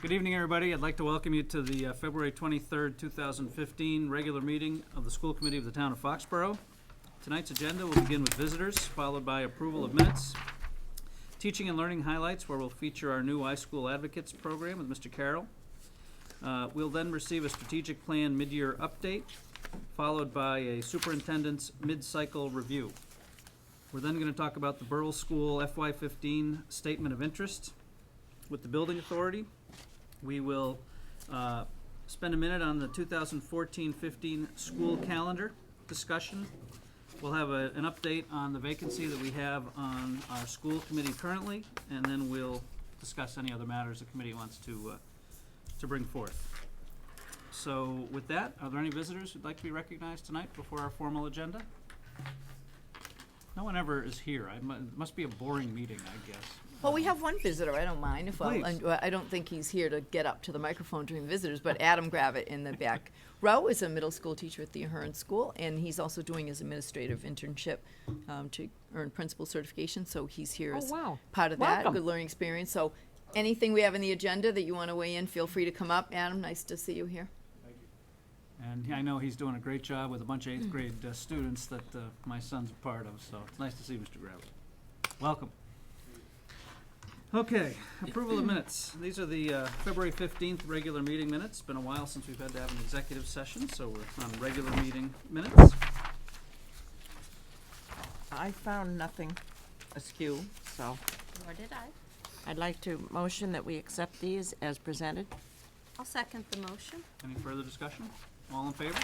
Good evening, everybody. I'd like to welcome you to the February 23rd, 2015 regular meeting of the School Committee of the Town of Foxborough. Tonight's agenda will begin with visitors, followed by approval of minutes, teaching and learning highlights, where we'll feature our new iSchool Advocates program with Mr. Carroll. We'll then receive a strategic plan mid-year update, followed by a superintendent's mid-cycle review. We're then going to talk about the Burrell School FY15 Statement of Interest with the Building Authority. We will spend a minute on the 2014-15 school calendar discussion. We'll have an update on the vacancy that we have on our school committee currently, and then we'll discuss any other matters the committee wants to bring forth. So with that, are there any visitors who'd like to be recognized tonight before our formal agenda? No one ever is here. It must be a boring meeting, I guess. Well, we have one visitor. I don't mind if I don't think he's here to get up to the microphone during visitors, but Adam Gravitt in the back row is a middle school teacher at the Ahern School, and he's also doing his administrative internship to earn principal certification, so he's here as part of that. Good learning experience. So anything we have in the agenda that you want to weigh in, feel free to come up. Adam, nice to see you here. Thank you. And I know he's doing a great job with a bunch of 8th grade students that my son's a part of, so it's nice to see Mr. Gravitt. Welcome. Okay, approval of minutes. These are the February 15th regular meeting minutes. It's been a while since we've had to have an executive session, so we're on regular meeting minutes. I found nothing askew, so Nor did I. I'd like to motion that we accept these as presented. I'll second the motion. Any further discussion? All in favor?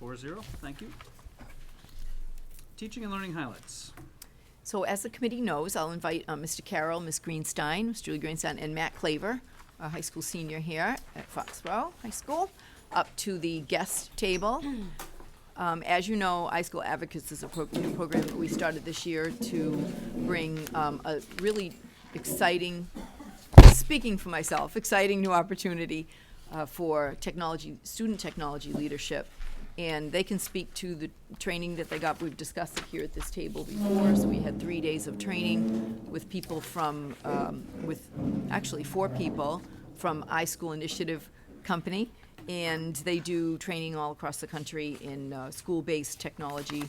4-0, thank you. Teaching and learning highlights. So as the committee knows, I'll invite Mr. Carroll, Ms. Greenstein, Ms. Julie Greenstein, and Matt Claver, our high school senior here at Foxborough High School, up to the guest table. As you know, iSchool Advocates is a new program that we started this year to bring a really exciting, speaking for myself, exciting new opportunity for student technology leadership. And they can speak to the training that they got. We've discussed it here at this table before. So we had 3 days of training with people from, actually 4 people from iSchool Initiative Company. And they do training all across the country in school-based technology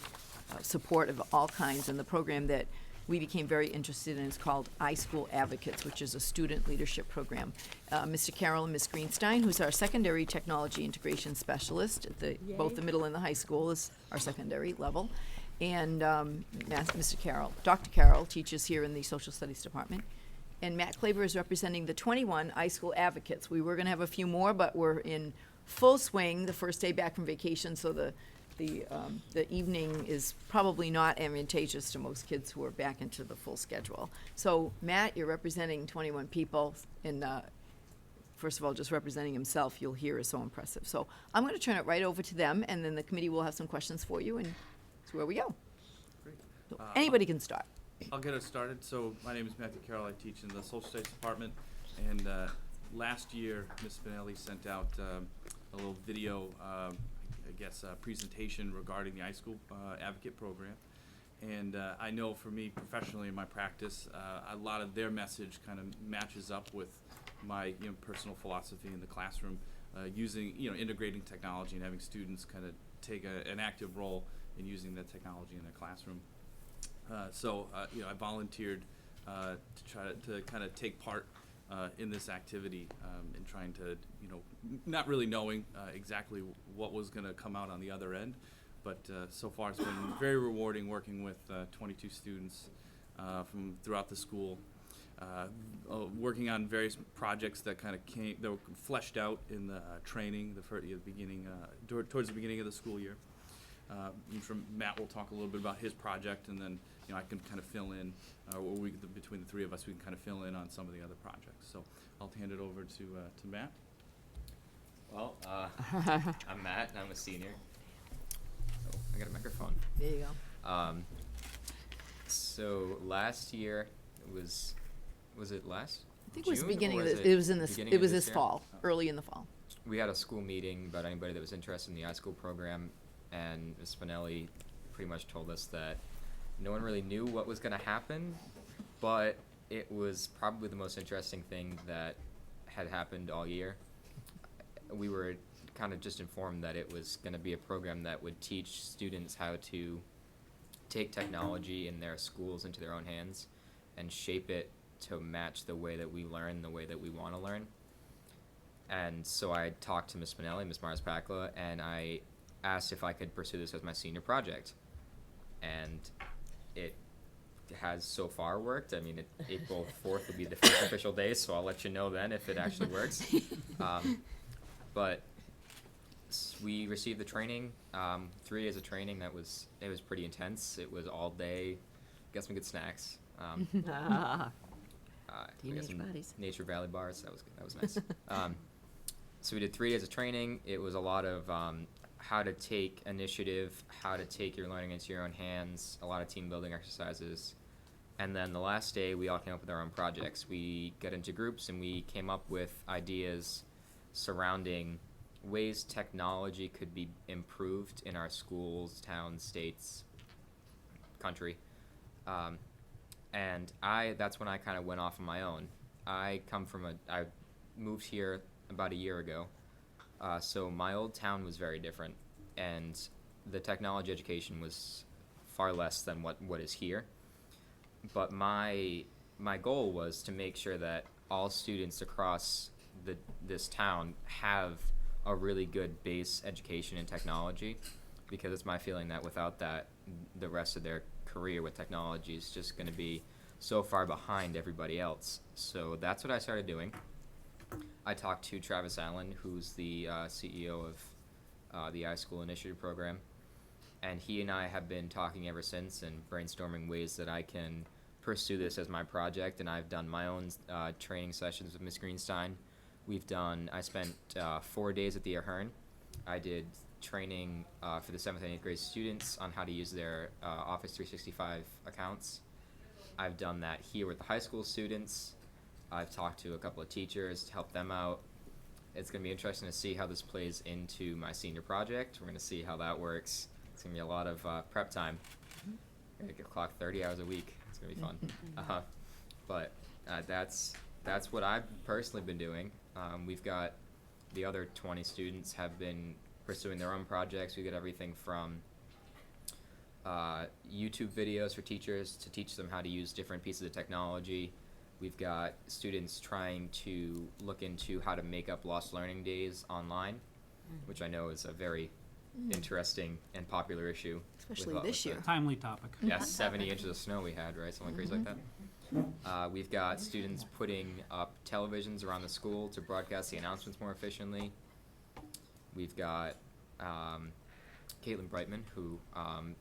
support of all kinds. And the program that we became very interested in is called iSchool Advocates, which is a student leadership program. Mr. Carroll and Ms. Greenstein, who's our secondary technology integration specialist at both the middle and the high school, is our secondary level. And Mr. Carroll, Dr. Carroll teaches here in the social studies department. And Matt Claver is representing the 21 iSchool Advocates. We were going to have a few more, but we're in full swing the first day back from vacation, so the evening is probably not advantageous to most kids who are back into the full schedule. So, Matt, you're representing 21 people, and first of all, just representing himself, you'll hear, is so impressive. So I'm going to turn it right over to them, and then the committee will have some questions for you, and that's where we go. Great. So anybody can start. I'll get us started. So my name is Matthew Carroll. I teach in the social studies department, and last year, Ms. Spinelli sent out a little video presentation regarding the iSchool Advocate program. And I know for me professionally in my practice, a lot of their message kind of matches up with my personal philosophy in the classroom, using, integrating technology and having students kind of take an active role in using that technology in their classroom. I volunteered to try to kind of take part in this activity and trying to, not really knowing exactly what was going to come out on the other end, but so far it's been very rewarding working with 22 students from throughout the school, working on various projects that kind of that were fleshed out in the training towards the beginning of the school year. From Matt will talk a little bit about his project, and then I can kind of fill in, between the three of us, we can kind of fill in on some of the other projects. So I'll hand it over to Matt. Well, I'm Matt, and I'm a senior. Oh, I got a microphone. There you go. So last year was it last? I think it was June, beginning or of was this. beginning It of was this year? fall, early in the fall. We had a school meeting about anybody that was interested in the iSchool program, and Ms. Spinelli pretty much told us that no one really knew what was going to happen, but it was probably the most interesting thing that had happened all year. We were kind of just informed that it was going to be a program that would teach students how to take technology in their schools into their own hands and shape it to match the way that we learn, the way that we want to learn. And so I talked to Ms. Spinelli, Ms. Mars-Pakla, and I asked if I could pursue this as my senior project. And it has so far worked. I mean, April 4th will be the first official day, so I'll let you know then if it actually works. But we received the training, 3 days of training. It was pretty intense. It was all day. Got some good snacks. We got Teenage some bodies. Nature Valley bars. That was nice. So we did 3 days of training. It was a lot of how to take initiative, how to take your learning into your own hands, a lot of team building exercises. And then the last day, we all came up with our own projects. We got into groups and we came up with ideas surrounding ways technology could be improved in our schools, towns, states, country. And that's when I kind of went off on my own. I moved here about a year ago. So my old town was very different, and the technology education was far less than what is here. But my goal was to make sure that all students across this town have a really good base education in technology, because it's my feeling that without that, the rest of their career with technology is just going to be so far behind everybody else. So that's what I started doing. I talked to Travis Allen, who's the CEO of the iSchool Initiative Program, and he and I have been talking ever since and brainstorming ways that I can pursue this as my project. And I've done my own training sessions with Ms. Greenstein. I spent 4 days at the Ahern. I did training for the 7th and 8th grade students on how to use their Office 365 accounts. I've done that here with the high school students. I've talked to a couple of teachers to help them out. It's going to be interesting to see how this plays into my senior project. We're going to see how that works. It's going to be a lot of prep time. I'm going to clock 30 hours a week. It's going to be fun. But that's what I've personally been doing. We've got the other 20 students have been pursuing their own projects. We got everything from YouTube videos for teachers to teach them how to use different pieces of technology. We've got students trying to look into how to make up lost learning days online, which I know is a very interesting and popular issue. Especially with this the- year. Timely topic. Yeah, 70 inches of snow we had, right? Something crazy like that. We've got students putting up televisions around the school to broadcast the announcements more efficiently. We've got Caitlin Brightman, who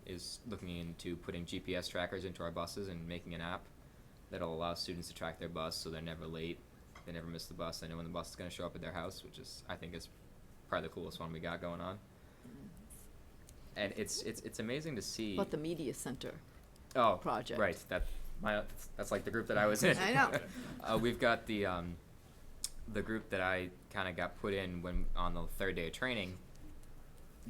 is looking into putting GPS trackers into our buses and making an app that'll allow students to track their bus so they're never late, they never miss the bus, they know when the bus is going to show up at their house, which is, I think, is probably the coolest one we got going on. And it's amazing to see. About the media center. Project. Right. That's like the group that I was in. I know. We've got the group that I kind of got put in when on the 3rd day of training.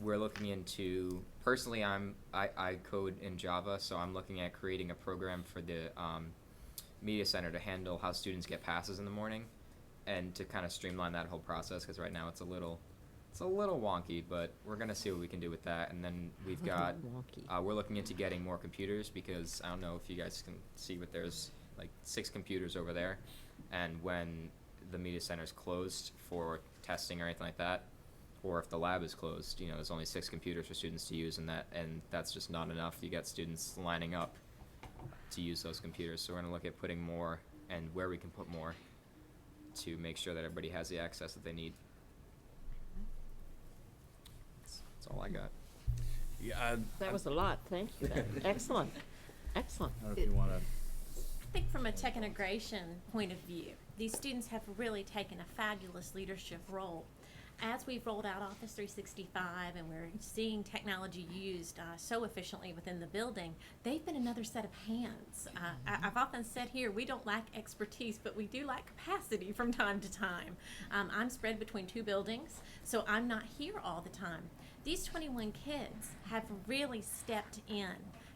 We're looking into, personally, I code in Java, so I'm looking at creating a program for the media center to handle how students get passes in the morning, and to kind of streamline that whole process, because right now it's a little wonky, but we're gonna see what we can do with that. And then we've got we're looking into getting more computers, because I don't know if you guys can see, but there's like 6 computers over there, and when the media center is closed for testing or anything like that, or if the lab is closed, there's only 6 computers for students to use, and that's just not enough. You got students lining up to use those computers, so we're gonna look at putting more and where we can put more to make sure that everybody has the access that they need. That's all I got. Yeah, That was a lot, thank you. Excellent, excellent. I don't know if you want to. I think from a tech integration point of view, these students have really taken a fabulous leadership role. As we've rolled out Office 365 and we're seeing technology used so efficiently within the building, they've been another set of hands. I've often said here, we don't lack expertise, but we do lack capacity from time to time. I'm spread between 2 buildings, so I'm not here all the time. These 21 kids have really stepped in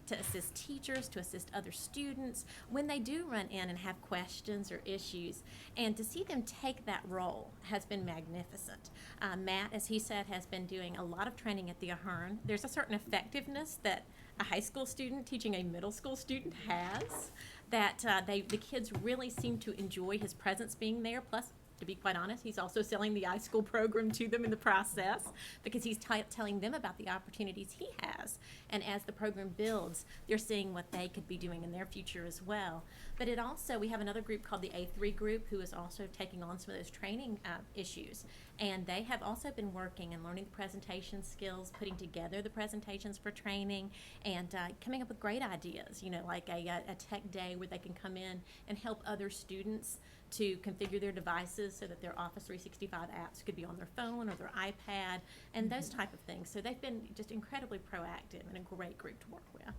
to assist teachers, to assist other students when they do run in and have questions or issues. And to see them take that role has been magnificent. Matt, as he said, has been doing a lot of training at the Ahern. There's a certain effectiveness that a high school student teaching a middle school student has, that the kids really seem to enjoy his presence being there. Plus, to be quite honest, he's also selling the iSchool program to them in the process, because he's telling them about the opportunities he has. And as the program builds, they're seeing what they could be doing in their future as well. But it also, we have another group called the A3 group who is also taking on some of those training issues. And they have also been working and learning presentation skills, putting together the presentations for training, and coming up with great ideas, you know, like a tech day where they can come in and help other students to configure their devices so that their Office 365 apps could be on their phone or their iPad and those type of things. So they've been just incredibly proactive and a great group to work with.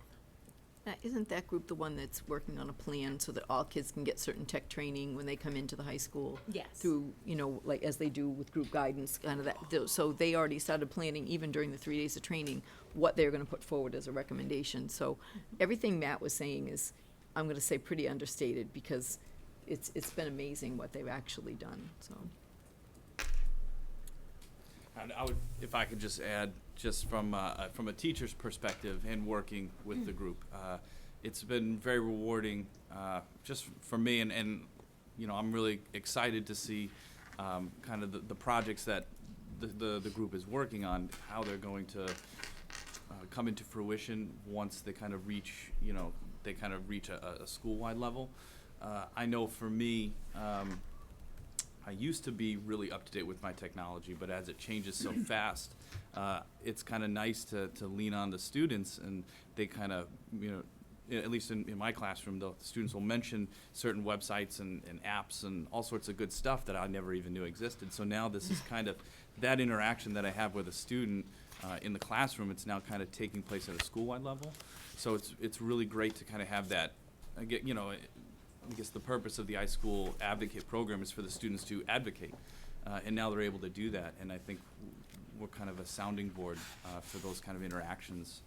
Now, isn't that group the one that's working on a plan so that all kids can get certain tech training when they come into the high school? Yes. Through, you know, like as they do with group guidance, kind of that. So they already started planning, even during the 3 days of training, what they're going to put forward as a recommendation. So everything Matt was saying is, I'm going to say, pretty understated, because it's been amazing what they've actually done. So. And I would, if I could just add, just from a teacher's perspective and working with the group, it's been very rewarding, just for me, and you know, I'm really excited to see kind of the projects that the group is working on, how they're going to come into fruition once they kind of reach, you know, a school-wide level. I know for me, I used to be really up to date with my technology, but as it changes so fast, it's kind of nice to lean on the students, and they kind of, you know, at least in my classroom, the students will mention certain websites and apps and all sorts of good stuff that I never even knew existed. So now this is kind of that interaction that I have with a student in the classroom. It's now kind of taking place at a school-wide level. So it's really great to kind of have that. You know, I guess the purpose of the iSchool Advocate program is for the students to advocate, and now they're able to do that. And I think we're kind of a sounding board for those kind of interactions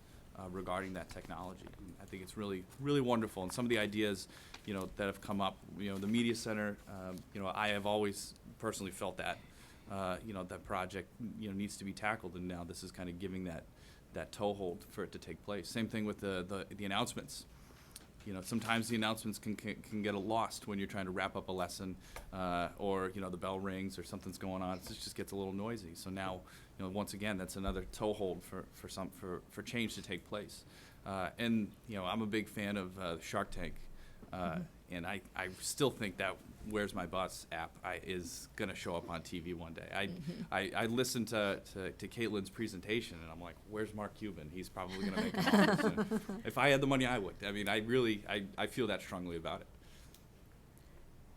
regarding that technology. And I think it's really, really wonderful. And some of the ideas, you know, that have come up, you know, the Media Center, you know, I have always personally felt that, you know, that project, you know, needs to be tackled, and now this is kind of giving that toehold for it to take place. Same thing with the announcements. You know, sometimes the announcements can get lost when you're trying to wrap up a lesson, or, you know, the bell rings or something's going on. It just gets a little noisy. So now, you know, once again, that's another toehold for change to take place. And, you know, I'm a big fan of Shark Tank, and I still think that Where's My Bus app is going to show up on TV one day. I listened to Caitlin's presentation, and I'm like, where's Mark Cuban? He's probably going to make it soon. If I had the money, I would. I mean, I feel that strongly about it.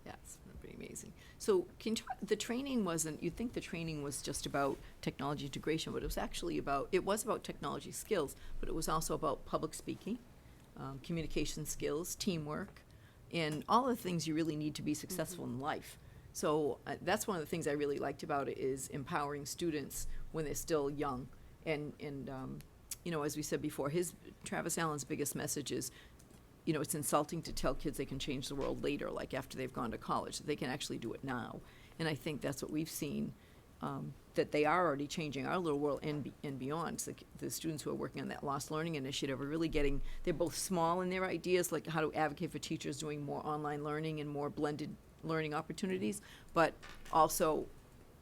Yeah, it's pretty amazing. So the training wasn't, you'd think the training was just about technology integration, but it was actually about technology skills, but it was also about public speaking, communication skills, teamwork, and all the things you really need to be successful in life. So that's one of the things I really liked about it, is empowering students when they're still young. And you know, as we said before, Travis Allen's biggest message is, you know, it's insulting to tell kids they can change the world later, like after they've gone to college, that they can actually do it now. And I think that's what we've seen, that they are already changing our little world and beyond. So the students who are working on that Lost Learning Initiative are really they're both small in their ideas, like how to advocate for teachers doing more online learning and more blended learning opportunities, but also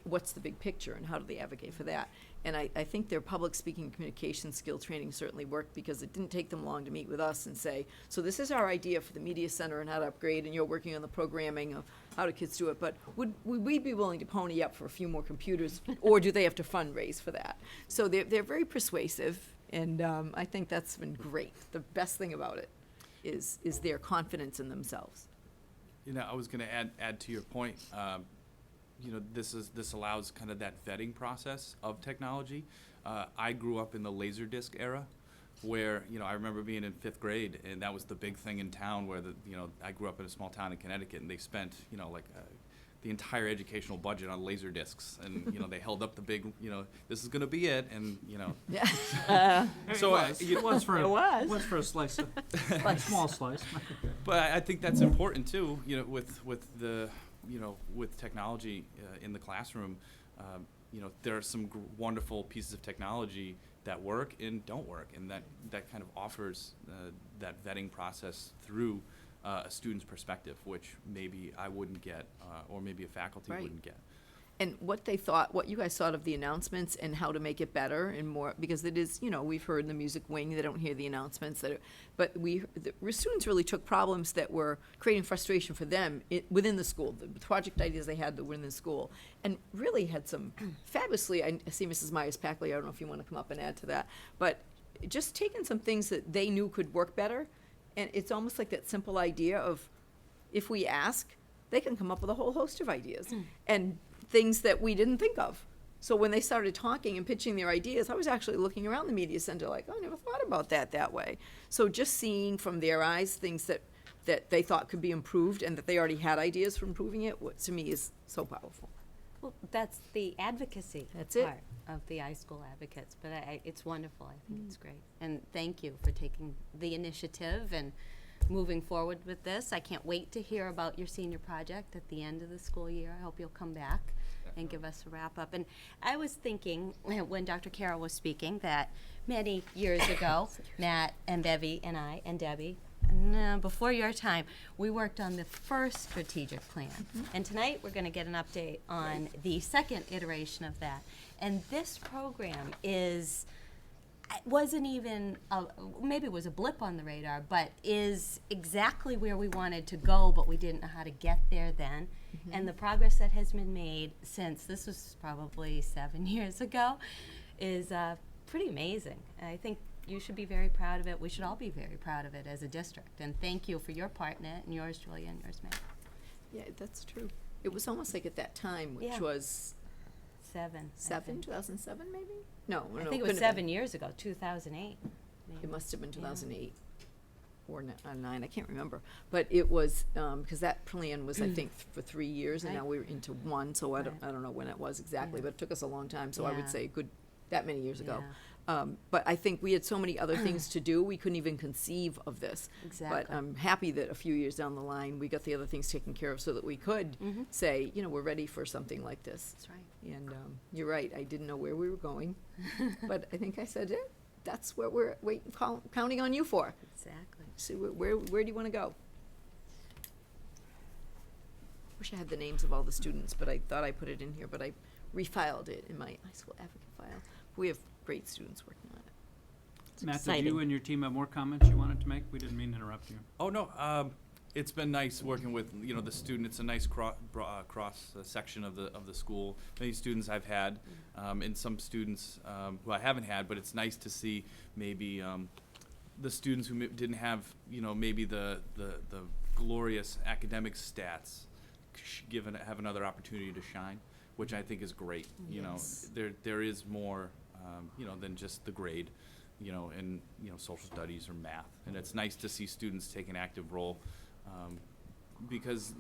what's the big picture and how do they advocate for that. And I think their public speaking and communication skill training certainly worked, because it didn't take them long to meet with us and say, so this is our idea for the Media Center and how to upgrade, and you're working on the programming of how do kids do it, but would we be willing to pony up for a few more computers, or do they have to fundraise for that? So they're very persuasive, and I think that's been great. The best thing about it is their confidence in themselves. You know, I was going to add to your point. You know, this allows kind of that vetting process of technology. I grew up in the Laserdisc era, where, you know, I remember being in 5th grade, and that was the big thing in town, where I grew up in a small town in Connecticut, and they spent, you know, like the entire educational budget on laser discs, and they held up the big, this is going to be it, and so It was for It was. It was for a slice, a small slice. But I think that's important too. With the with technology in the classroom, there are some wonderful pieces of technology that work and don't work, and that kind of offers that vetting process through a student's perspective, which maybe I wouldn't get, or maybe a faculty Right. wouldn't get. And what you guys thought of the announcements and how to make it better and more, because it is, we've heard in the music wing, they don't hear the announcements, but the students really took problems that were creating frustration for them within the school, the project ideas they had that were in the school, and really had some fabulously, I see Mrs. Myers-Packley, I don't know if you want to come up and add to that, but just taking some things that they knew could work better, and it's almost like that simple idea of, if we ask, they can come up with a whole host of ideas. And things that we didn't think of. So when they started talking and pitching their ideas, I was actually looking around the media center like, oh, I never thought about that way. So just seeing from their eyes things that they thought could be improved and that they already had ideas for improving it, to me is so powerful. Well, that's the advocacy That's it. part of the iSchool advocates, but it's wonderful. I think it's great. And thank you for taking the initiative and moving forward with this. I can't wait to hear about your senior project at the end of the school year. I hope you'll come back and give us a wrap up. And I was thinking when Dr. Carroll was speaking that many years ago, Matt and Bevy and I and Debbie, before your time, we worked on the first strategic plan. And tonight we're going to get an update on the second iteration of that. And this program wasn't even, maybe it was a blip on the radar, but is exactly where we wanted to go, but we didn't know how to get there then. And the progress that has been made since, this was probably 7 years ago, is pretty amazing. And I think you should be very proud of it. We should all be very proud of it as a district. And thank you for your part in it, and yours, Julia, and yours, Matt. Yeah, that's true. It was almost like at that time, which Yeah. was 2007 maybe? No, I no, think it was 7 years ago, 2008. It must have been 2008 or 9, I can't remember. But it was, because that plan was, I think, for 3 years, and Right. now we're into 1, so I don't know when it was exactly, Yeah. but it took us a long time, so I would Yeah. say that many years ago. Yeah. But I think we had so many other things to do, we couldn't even conceive of this. Exactly. But I'm happy that a few years down the line, we got the other things taken care of so that we could say, we're ready for something like this. That's right. And you're right, I didn't know where we were going, but I think I said it. That's what we're counting on you for. Exactly. See, where do you want to go? Wish I had the names of all the students, but I thought I put it in here, but I refiled it in my high school advocate file. We have great students working on it. Matt, did exciting. you and your team have more comments you wanted to make? We didn't mean to interrupt you. Oh no, it's been nice working with the student. It's a nice cross section of the school. Many students I've had, and some students who I haven't had. But it's nice to see maybe the students who didn't have maybe the glorious academic stats have another opportunity to shine, which I think is great. Yes. There is more than just the grade. In social studies or math, and it's nice to see students take an active role, because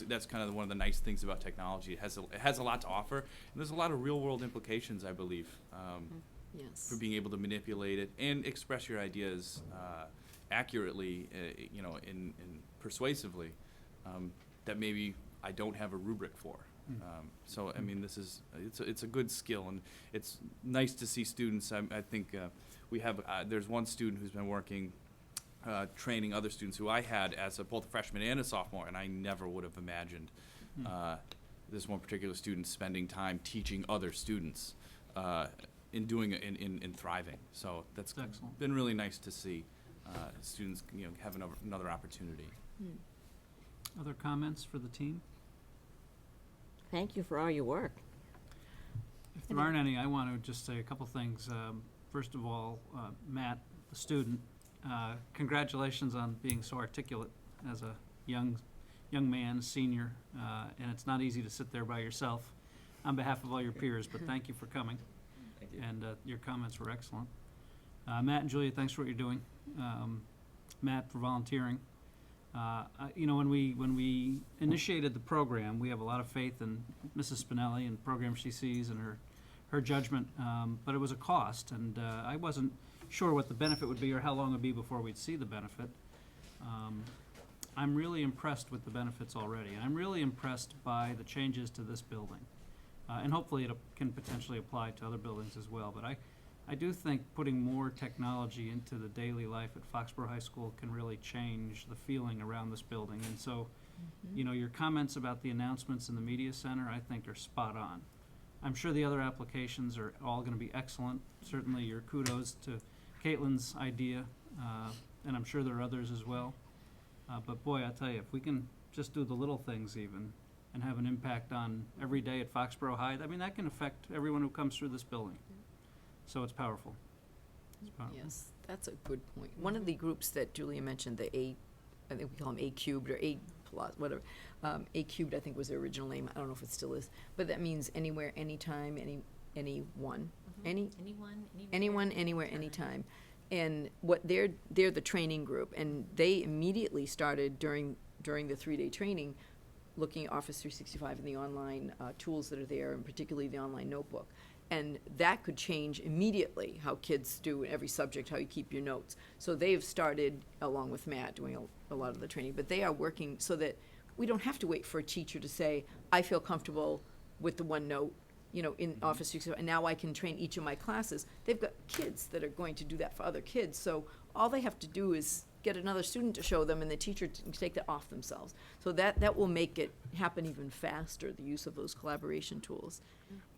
that's kind of one of the nice things about technology. It has a lot to offer, and there's a lot of real world implications, I believe, Yes. for being able to manipulate it and express your ideas accurately, and persuasively, that maybe I don't have a rubric for. So I mean, it's a good skill, and it's nice to see students. I think we have there's one student who's been working training other students who I had as both a freshman and a sophomore, and I never would have imagined this one particular student spending time teaching other students in doing it in thriving. So that's Excellent. been really nice to see students have another opportunity. Other comments for the team? Thank you for all your work. If there aren't any, I want to just say a couple things. First of all, Matt, the student, congratulations on being so articulate as a young man, senior, and it's not easy to sit there by yourself on behalf of all your peers, but thank you for coming. Thank you. And your comments were excellent. Matt and Julia, thanks for what you're doing. Matt for volunteering. When we initiated the program, we have a lot of faith in Mrs. Spinelli and the program she sees and her judgment, but it was a cost, and I wasn't sure what the benefit would be or how long it would be before we'd see the benefit. I'm really impressed with the benefits already, and I'm really impressed by the changes to this building. And hopefully it can potentially apply to other buildings as well, but I do think putting more technology into the daily life at Foxborough High School can really change the feeling around this building. And so, your comments about the announcements in the media center, I think are spot on. I'm sure the other applications are all gonna be excellent. Certainly your kudos to Caitlin's idea, and I'm sure there are others as well. But boy, I tell you, if we can just do the little things even and have an impact on every day at Foxborough High, I mean, that can affect everyone who comes through this building. So it's powerful. It's powerful. Yes, that's a good point. One of the groups that Julia mentioned, the I think we call them A cubed or A plus, whatever. A cubed, I think, was their original name. I don't know if it still is, but that means anywhere, anytime, anyone, anyone, anywhere, anytime. And what they're the training group, and they immediately started during the 3-day training, looking at Office 365 and the online tools that are there, and particularly the online notebook. And that could change immediately how kids do in every subject, how you keep your notes. So they've started, along with Matt, doing a lot of the training, but they are working so that we don't have to wait for a teacher to say, I feel comfortable with the OneNote, in Office 365, and now I can train each of my classes. They've got kids that are going to do that for other kids, so all they have to do is get another student to show them, and the teacher can take that off themselves. So that will make it happen even faster, the use of those collaboration tools.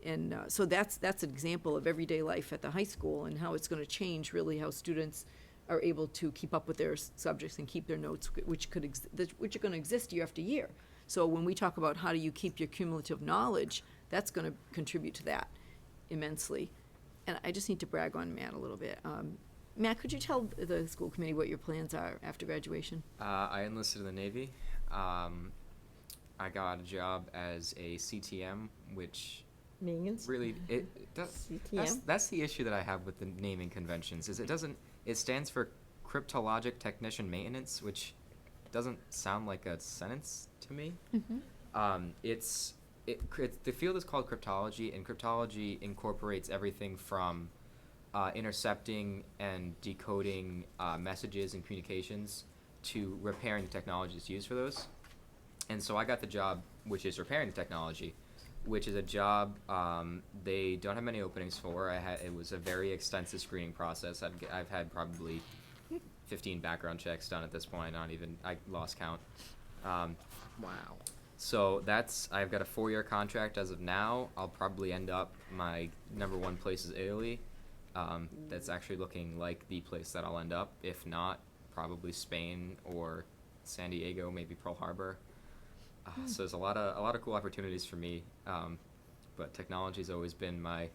And so that's an example of everyday life at the high school and how it's going to change really how students are able to keep up with their subjects and keep their notes, which are going to exist year after year. So when we talk about how do you keep your cumulative knowledge, that's going to contribute to that immensely. And I just need to brag on Matt a little bit. Matt, could you tell the school committee what your plans are after graduation? I enlisted in the Navy. I got a job as a CTM, which really that's the issue that I have with the naming conventions. Is it stands for cryptologic technician maintenance, which doesn't sound like a sentence to me. The field is called cryptology, and cryptology incorporates everything from intercepting and decoding messages and communications to repairing the technology that's used for those. And so I got the job, which is repairing the technology, which is a job they don't have many openings for. It was a very extensive screening process. I've had probably 15 background checks done at this point. I lost count. Wow. So I've got a 4-year contract as of now. I'll probably end up, my number one place is Italy. That's actually looking like the place that I'll end up. If not, probably Spain or San Diego, maybe Pearl Harbor. So there's a lot of cool opportunities for me. But technology's always been my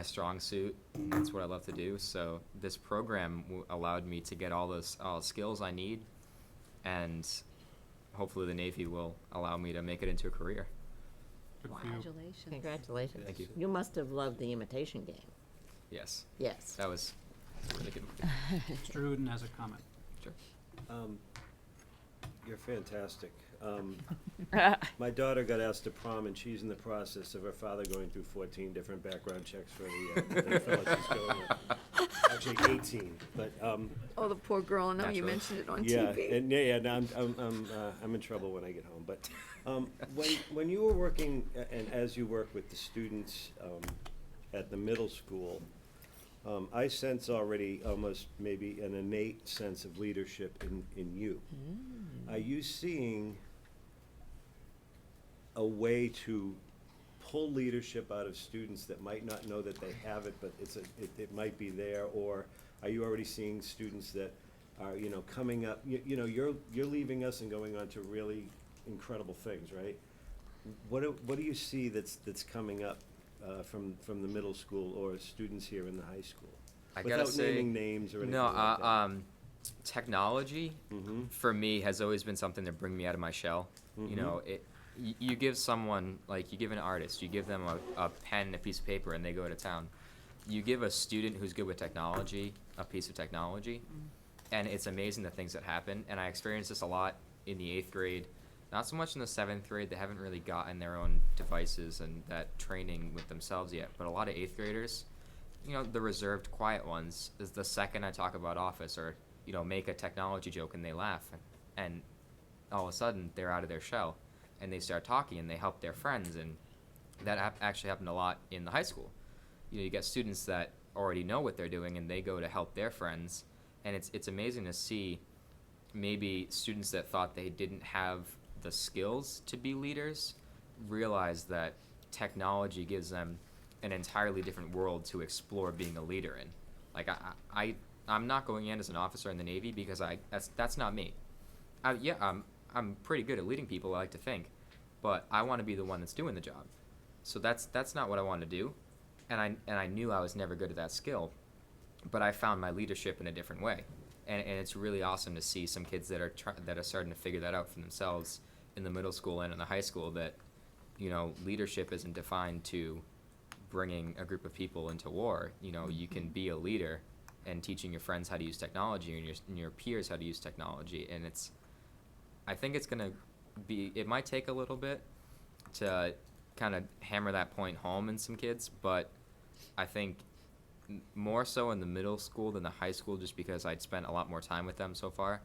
strong suit. That's what I love to do. So this program allowed me to get all those skills I need, and hopefully the Navy will allow me to make it into a career. Good for you. Congratulations. Congratulations. Thank you. You must have loved the imitation game. Yes. Yes. That was a really good. Mr. Hooden has a comment. Sure. You're fantastic. My daughter got asked to prom, and she's in the process of her father going through 14 different background checks for the fellow she's going with. Actually 18, but Oh, the poor girl, and now you Naturally. mentioned it on yeah, TV. and no, I'm in trouble when I get home. But when you were working and as you work with the students at the middle school, I sense already almost maybe an innate sense of leadership in you. Are you seeing a way to pull leadership out of students that might not know that they have it, but it might be there? Or are you already seeing students that are coming up? You're leaving us and going on to really incredible things, right? What do you see that's coming up from the middle school or students here in the high school? I gotta Without say, naming names or anything no. like that. Technology for me has always been something to bring me out of my shell. You give someone, like you give an artist, you give them a pen and a piece of paper and they go to town. You give a student who's good with technology a piece of technology and it's amazing the things that happen. And I experienced this a lot in the 8th grade, not so much in the 7th grade. They haven't really gotten their own devices and that training with themselves yet. But a lot of 8th graders, you know, the reserved, quiet ones, is the second I talk about Office or, you know, make a technology joke and they laugh, and all of a sudden they're out of their shell and they start talking and they help their friends. And that actually happened a lot in the high school. You know, you get students that already know what they're doing and they go to help their friends, and it's amazing to see maybe students that thought they didn't have the skills to be leaders realize that technology gives them an entirely different world to explore being a leader in. Like I'm not going in as an officer in the Navy because that's not me. I'm pretty good at leading people, I like to think, but I want to be the one that's doing the job. So that's not what I want to do, and I knew I was never good at that skill, but I found my leadership in a different way, and it's really awesome to see some kids that are starting to figure that out for themselves in the middle school and in the high school, that, you know, leadership isn't defined to bringing a group of people into war. You know, you can be a leader and teaching your friends how to use technology and your peers how to use technology, and I think it's gonna be, it might take a little bit to kind of hammer that point home in some kids, but I think more so in the middle school than the high school, just because I'd spent a lot more time with them so far.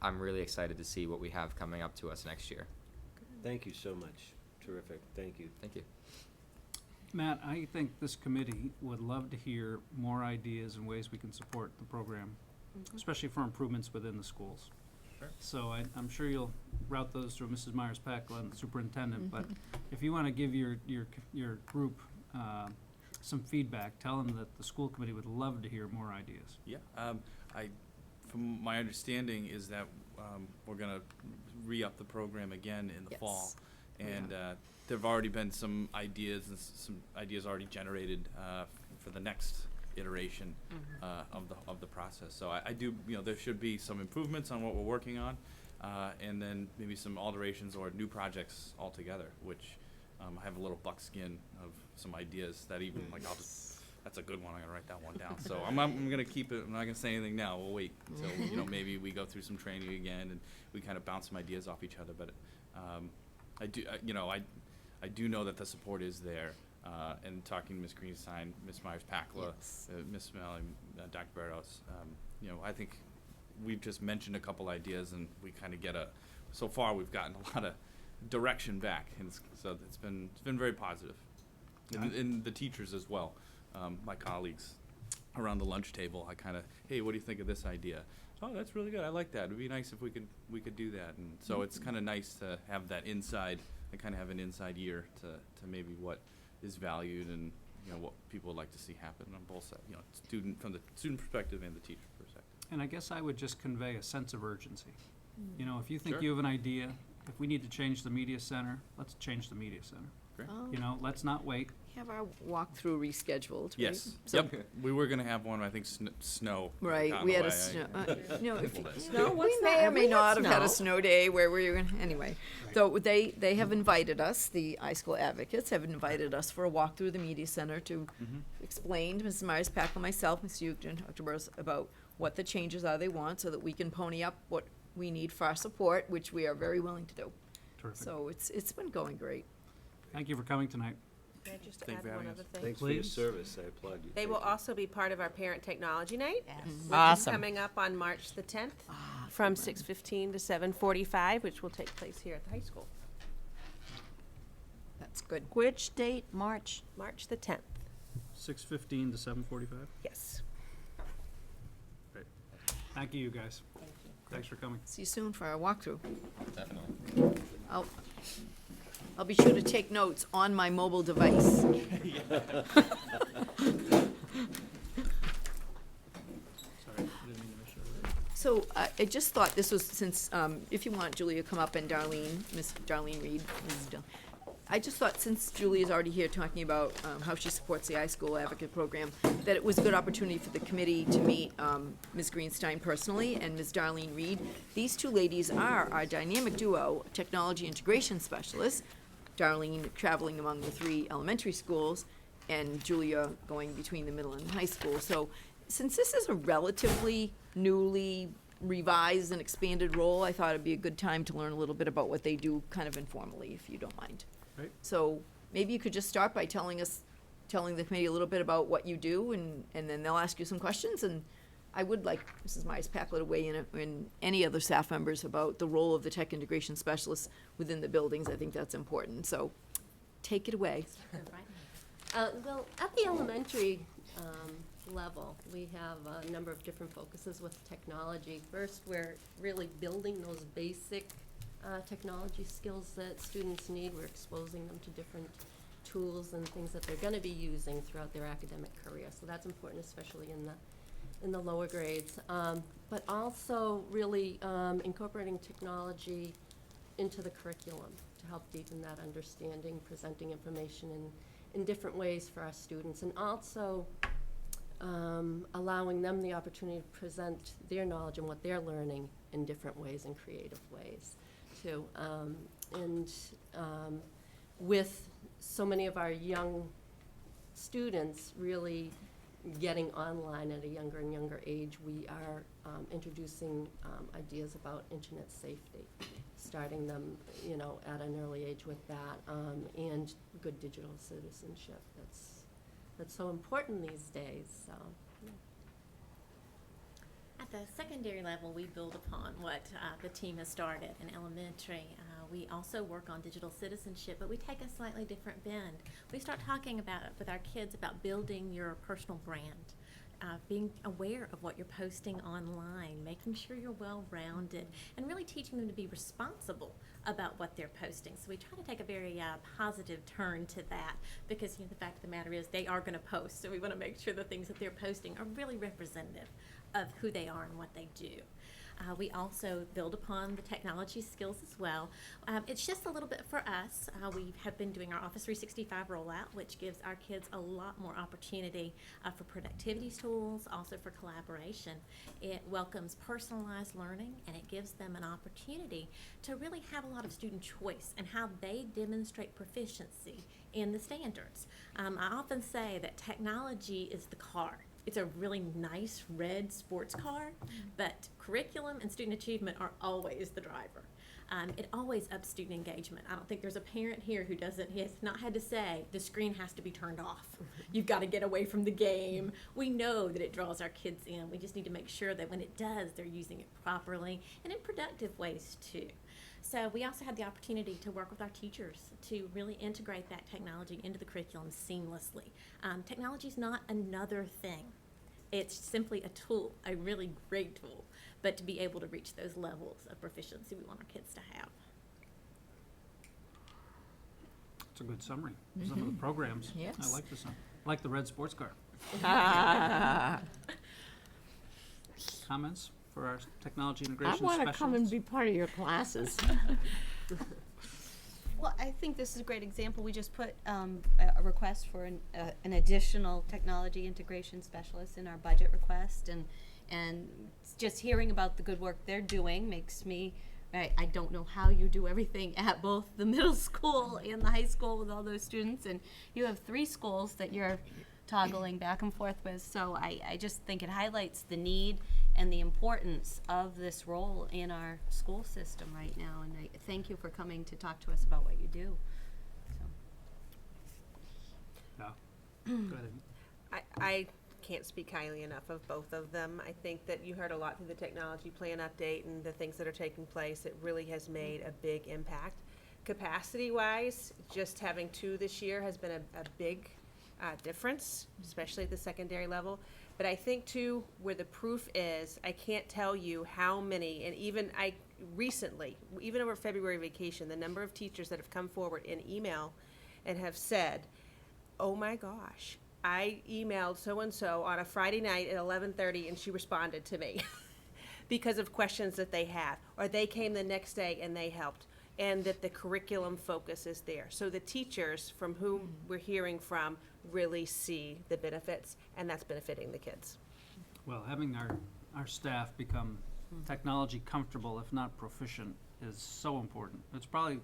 I'm really excited to see what we have coming up to us next year. Thank you so much. Terrific. Thank you. Thank you. Matt, I think this committee would love to hear more ideas and ways we can support the program, especially for improvements within the schools. Sure. So I'm sure you'll route those through Mrs. Myers-Pacla, the superintendent, but if you want to give your group some feedback, tell them that the school committee would love to hear more ideas. Yeah, from my understanding is that we're gonna re-up the program again in the Yes. fall. And there've already been some ideas and some ideas already generated for the next iteration of the process. So I do, you know, there should be some improvements on what we're working on, and then maybe some alterations or new projects altogether, which I have a little buckskin of some ideas that even, like, that's a good one, I'm gonna write that one down. So I'm gonna keep it, I'm not gonna say anything now, we'll wait until, you know, maybe we go through some training again and we kind of bounce some ideas off each other, but I do know that the support is there, and talking to Ms. Greenstein, Ms. Myers-Pacla, Yes. Ms. Smelly, Dr. Berdos, you know, I think we've just mentioned a couple ideas and we kind of so far we've gotten a lot of direction back, and so it's been very positive. And the teachers as well, my colleagues around the lunch table, I kind of, hey, what do you think of this idea? Oh, that's really good, I like that, it'd be nice if we could do that. And so it's kind of nice to have that inside, I kind of have an inside ear to maybe what is valued and, you know, what people would like to see happen on both sides, you know, from the student perspective and the teacher perspective. And I guess I would just convey a sense of urgency. You know, if you think Sure. you have an idea, if we need to change the media center, let's change the media center. Great. You know, let's not wait. Have our walkthrough rescheduled, right? Yes, So- yep, we were gonna have one, I think, snow. Right, got in we the had a way. snow, no, if, Well, that's- Snow? we What's may that? or may We had not have had a snow. snow day where we were gonna, anyway. So they have invited us, the iSchool advocates have invited us for a walk through the media center to explain to Mrs. Myers-Pacla, myself, Mr. Ucht, and Dr. Burrows about what the changes are they want, so that we can pony up what we need for our support, which we are very willing to do. Terrific. So it's been going great. Thank you for coming tonight. Can I just Thank you add for one having other us. thing? Thanks for your Please. service. I applaud you. They Thank will you. also be part of our Parent Technology Night, which is Awesome. coming up on March the 10th, from 6:15 to 7:45, which will take place here at the high school. That's good. Which date? March? March the 10th, 6:15 to 7:45. yes. Great. Thank you, guys. Thanks for coming. See you soon for our walkthrough. Definitely. I'll be sure to take notes on my mobile device. Sorry, I didn't mean to miss you. So I just thought this was, since, if you want, Julia, come up, and Darlene, Miss Darlene Reed. I just thought, since Julia's already here talking about how she supports the iSchool Advocate Program, that it was a good opportunity for the committee to meet Ms. Greenstein personally and Ms. Darlene Reed. These two ladies are our dynamic duo, technology integration specialists. Darlene traveling among the 3 elementary schools, and Julia going between the middle and high school. So since this is a relatively newly revised and expanded role, I thought it'd be a good time to learn a little bit about what they do kind of informally, if you don't mind. Right. So maybe you could just start by telling the committee a little bit about what you do, and then they'll ask you some questions, and I would like Mrs. Myers-Packler to weigh in, and any other staff members about the role of the tech integration specialists within the buildings. I think that's important, so take it away. Well, at the elementary level, we have a number of different focuses with technology. First, we're really building those basic technology skills that students need. We're exposing them to different tools and things that they're going to be using throughout their academic career. So that's important, especially in the lower grades. But also really incorporating technology into the curriculum to help deepen that understanding, presenting information in different ways for our students, and also allowing them the opportunity to present their knowledge and what they're learning in different ways and creative ways too. With so many of our young students really getting online at a younger and younger age, we are introducing ideas about internet safety, starting them, at an early age with that, and good digital citizenship. That's so important these days. So. Yeah. At the secondary level, we build upon what the team has started in elementary. We also work on digital citizenship, but we take a slightly different bend. We start talking with our kids about building your personal brand, being aware of what you're posting online, making sure you're well-rounded, and really teaching them to be responsible about what they're posting. So we try to take a very positive turn to that, because the fact of the matter is they are going to post, so we want to make sure the things that they're posting are really representative of who they are and what they do. We also build upon the technology skills as well. It's just a little bit for us. We have been doing our Office 365 rollout, which gives our kids a lot more opportunity for productivity tools, also for collaboration. It welcomes personalized learning, and it gives them an opportunity to really have a lot of student choice in how they demonstrate proficiency in the standards. I often say that technology is the car. It's a really nice red sports car, but curriculum and student achievement are always the driver. It always ups student engagement. I don't think there's a parent here who has not had to say, the screen has to be turned off. You've got to get away from the game. We know that it draws our kids in. We just need to make sure that when it does, they're using it properly and in productive ways too. So we also had the opportunity to work with our teachers to really integrate that technology into the curriculum seamlessly. Technology is not another thing. It's simply a tool, a really great tool, but to be able to reach those levels of proficiency we want our kids to have. It's a good summary of some of the programs. Yes. I like this one. I like the red sports car. Comments for our technology I integration want specialists? to come and be part of your classes. Well, I think this is a great example. We just put a request for an additional technology integration specialist in our budget request, and just hearing about the good work they're doing makes me, I don't know how you do everything at both the middle school and the high school with all those students, and you have 3 schools that you're toggling back and forth with. So I just think it highlights the need and the importance of this role in our school system right now. And I thank you for coming to talk to us about what you do. So. Yeah. Go ahead. I can't speak highly enough of both of them. I think that you heard a lot through the technology plan update and the things that are taking place. It really has made a big impact. Capacity-wise, just having 2 this year has been a big difference, especially at the secondary level. But I think too, where the proof is, I can't tell you how many, and even recently, even over February vacation, the number of teachers that have come forward in email and have said, oh my gosh, I emailed so-and-so on a Friday night at 11:30 and she responded to me because of questions that they had, or they came the next day and they helped, and that the curriculum focus is there. So the teachers from whom we're hearing from really see the benefits, and that's benefiting the kids. Well, having our staff become technology comfortable, if not proficient, is so important. It's probably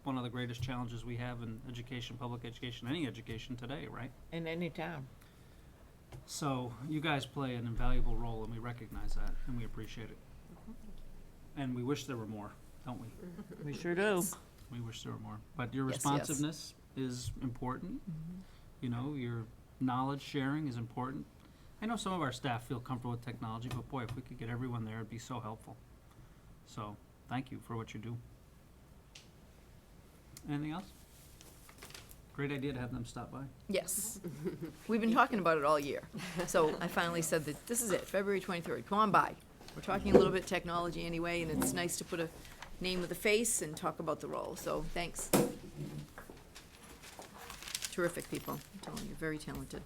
one of the greatest challenges we have in education, public education, any education today, right? In any town. So you guys play an invaluable role, and we recognize that, and we appreciate it. And we wish there were more, don't we? We sure do. We wish there were more. But your Yes, yes. responsiveness is important. You know, your knowledge sharing is important. I know some of our staff feel comfortable with technology, but boy, if we could get everyone there, it'd be so helpful. So, thank you for what you do. Anything else? Great idea to have them stop by. Yes. We've been talking about it all year. So I finally said that this is it, February 23rd. Come on by. We're talking a little bit technology anyway, and it's nice to put a name with a face and talk about the role. So thanks. Terrific people. I'm telling you, very talented.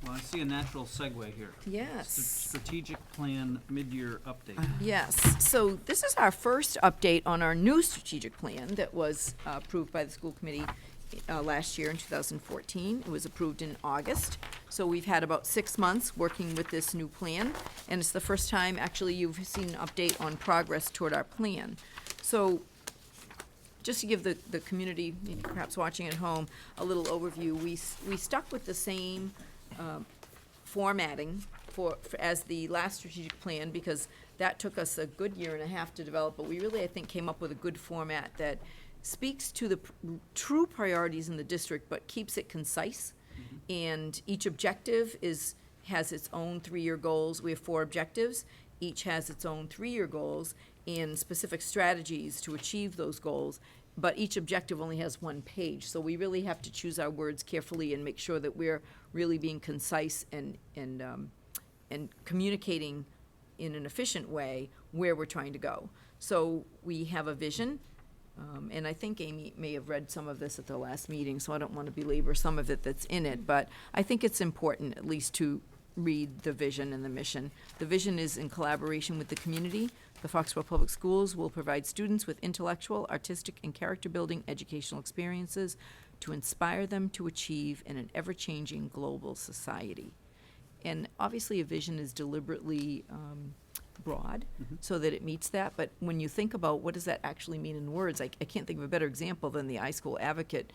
Well, I see a natural segue here. Yes. Strategic plan mid-year update. Yes, so this is our first update on our new strategic plan that was approved by the school committee last year in 2014. It was approved in August. So we've had about 6 months working with this new plan, and it's the first time actually you've seen an update on progress toward our plan. So just to give the community, maybe perhaps watching at home, a little overview, we stuck with the same formatting for as the last strategic plan, because that took us a good year and a half to develop, but we really, I think, came up with a good format that speaks to the true priorities in the district, but keeps it concise. And each objective has its own 3-year goals. We have 4 objectives. Each has its own 3-year goals and specific strategies to achieve those goals. But each objective only has 1 page, so we really have to choose our words carefully and make sure that we're really being concise and communicating in an efficient way where we're trying to go. So we have a vision, and I think Amy may have read some of this at the last meeting, so I don't want to belabor some of it that's in it, but I think it's important at least to read the vision and the mission. The vision is in collaboration with the community. The Foxborough Public Schools will provide students with intellectual, artistic, and character-building educational experiences to inspire them to achieve in an ever-changing global society. And obviously, a vision is deliberately broad so that it meets that. But when you think about what does that actually mean in words, I can't think of a better example than the iSchool Advocate,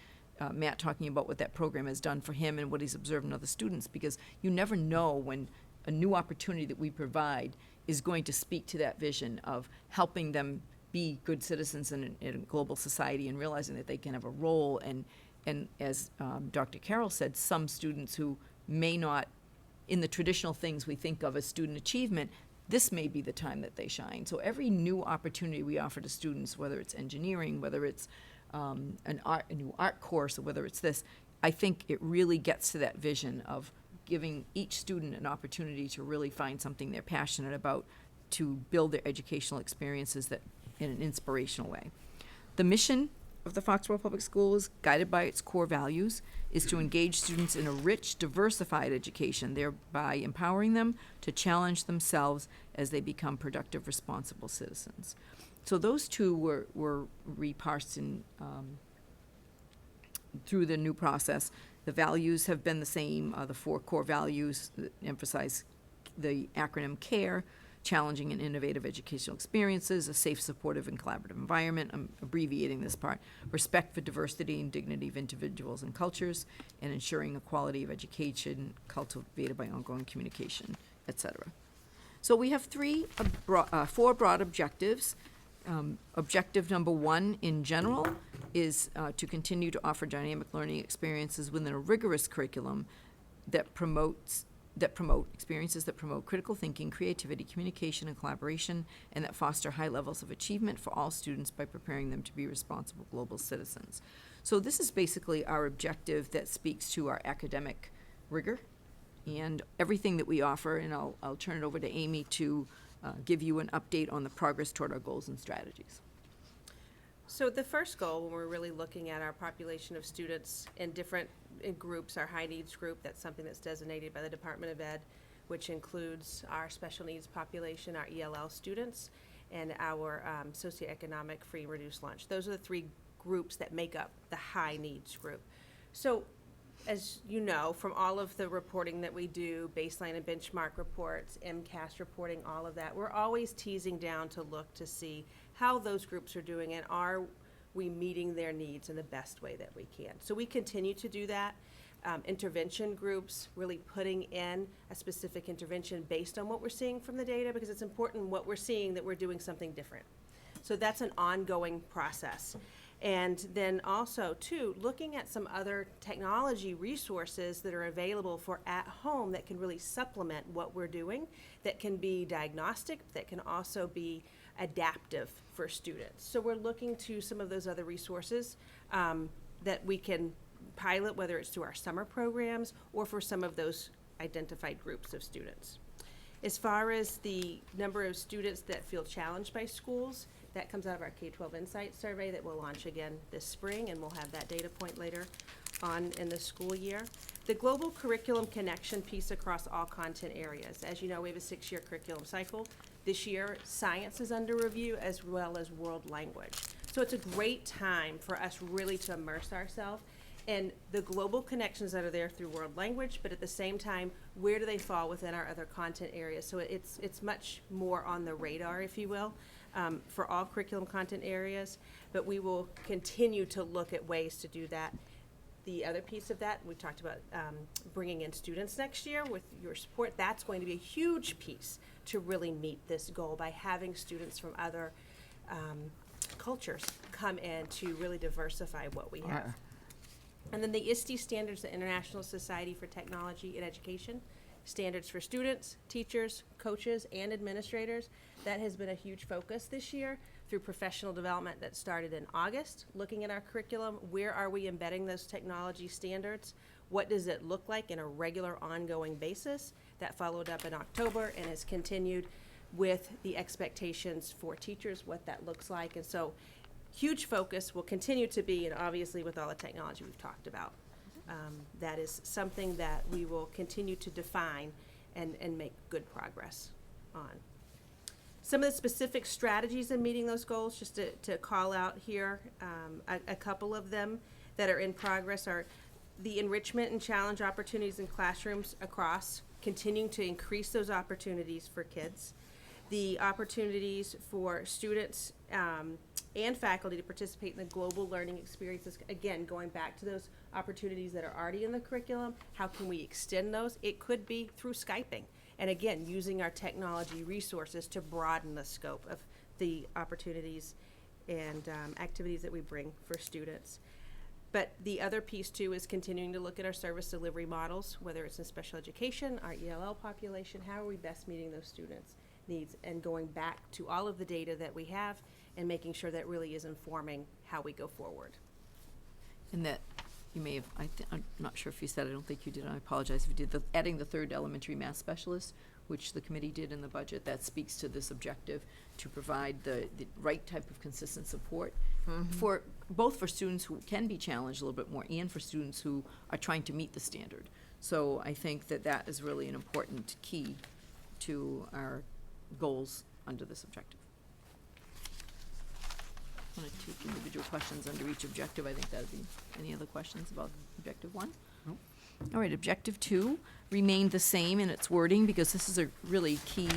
Matt talking about what that program has done for him and what he's observed in other students, because you never know when a new opportunity that we provide is going to speak to that vision of helping them be good citizens in a global society and realizing that they can have a role. And as Dr. Carroll said, some students who may not, in the traditional things we think of as student achievement, this may be the time that they shine. So every new opportunity we offer to students, whether it's engineering, whether it's a new art course, or whether it's this, I think it really gets to that vision of giving each student an opportunity to really find something they're passionate about, to build their educational experiences that in an inspirational way. The mission of the Foxborough Public Schools, guided by its core values, is to engage students in a rich, diversified education, thereby empowering them to challenge themselves as they become productive, responsible citizens. So those two were reparsed in, through the new process. The values have been the same. The 4 core values that emphasize the acronym CARE, challenging and innovative educational experiences, a safe, supportive, and collaborative environment. I'm abbreviating this part. Respect for diversity and dignity of individuals and cultures, and ensuring a quality of education cultivated by ongoing communication, etc. So we have 4 broad objectives. Objective number 1 in general is to continue to offer dynamic learning experiences within a rigorous curriculum that promote experiences that promote critical thinking, creativity, communication, and collaboration, and that foster high levels of achievement for all students by preparing them to be responsible global citizens. So this is basically our objective that speaks to our academic rigor and everything that we offer, and I'll turn it over to Amy to give you an update on the progress toward our goals and strategies. So the first goal, when we're really looking at our population of students in different groups, our high needs group, that's something that's designated by the Department of Ed, which includes our special needs population, our ELL students, and our socioeconomic free and reduced lunch. Those are the 3 groups that make up the high needs group. So as you know, from all of the reporting that we do, baseline and benchmark reports, MCAS reporting, all of that, we're always teasing down to look to see how those groups are doing and are we meeting their needs in the best way that we can. So we continue to do that. intervention groups, really putting in a specific intervention based on what we're seeing from the data, because it's important what we're seeing that we're doing something different. So that's an ongoing process. And then also, too, looking at some other technology resources that are available for at home that can really supplement what we're doing, that can be diagnostic, that can also be adaptive for students. So we're looking to some of those other resources that we can pilot, whether it's through our summer programs or for some of those identified groups of students. As far as the number of students that feel challenged by schools, that comes out of our K-12 Insight Survey that we'll launch again this spring, and we'll have that data point later on in the school year. The global curriculum connection piece across all content areas. As you know, we have a 6-year curriculum cycle. This year, science is under review as well as world language. So it's a great time for us really to immerse ourselves in the global connections that are there through world language, but at the same time, where do they fall within our other content areas? So it's much more on the radar, if you will, for all curriculum content areas, but we will continue to look at ways to do that. The other piece of that, we talked about bringing in students next year with your support. That's going to be a huge piece to really meet this goal by having students from other cultures come in to really diversify what we have. And then the ISTE standards, the International Society for Technology in Education, standards for students, teachers, coaches, and administrators. That has been a huge focus this year through professional development that started in August, looking at our curriculum. Where are we embedding those technology standards? What does it look like in a regular ongoing basis? That followed up in October and has continued with the expectations for teachers, what that looks like. And so huge focus will continue to be, and obviously with all the technology we've talked about, that is something that we will continue to define and make good progress on. Some of the specific strategies in meeting those goals, just to call out here, a couple of them that are in progress are the enrichment and challenge opportunities in classrooms across, continuing to increase those opportunities for kids. The opportunities for students and faculty to participate in the global learning experiences. Again, going back to those opportunities that are already in the curriculum, how can we extend those? It could be through Skyping. And again, using our technology resources to broaden the scope of the opportunities and activities that we bring for students. But the other piece too is continuing to look at our service delivery models, whether it's in special education, our ELL population, how are we best meeting those students' needs, and going back to all of the data that we have and making sure that really is informing how we go forward. And that you may have, I'm not sure if you said, I don't think you did, I apologize if you did, adding the third elementary math specialist, which the committee did in the budget, that speaks to this objective to provide the right type of consistent support for both for students who can be challenged a little bit more and for students who are trying to meet the standard. So I think that that is really an important key to our goals under this objective. I want to take individual questions under each objective. I think that would be, any other questions about objective 1? No. All right, objective 2 remained the same in its wording because this is a really key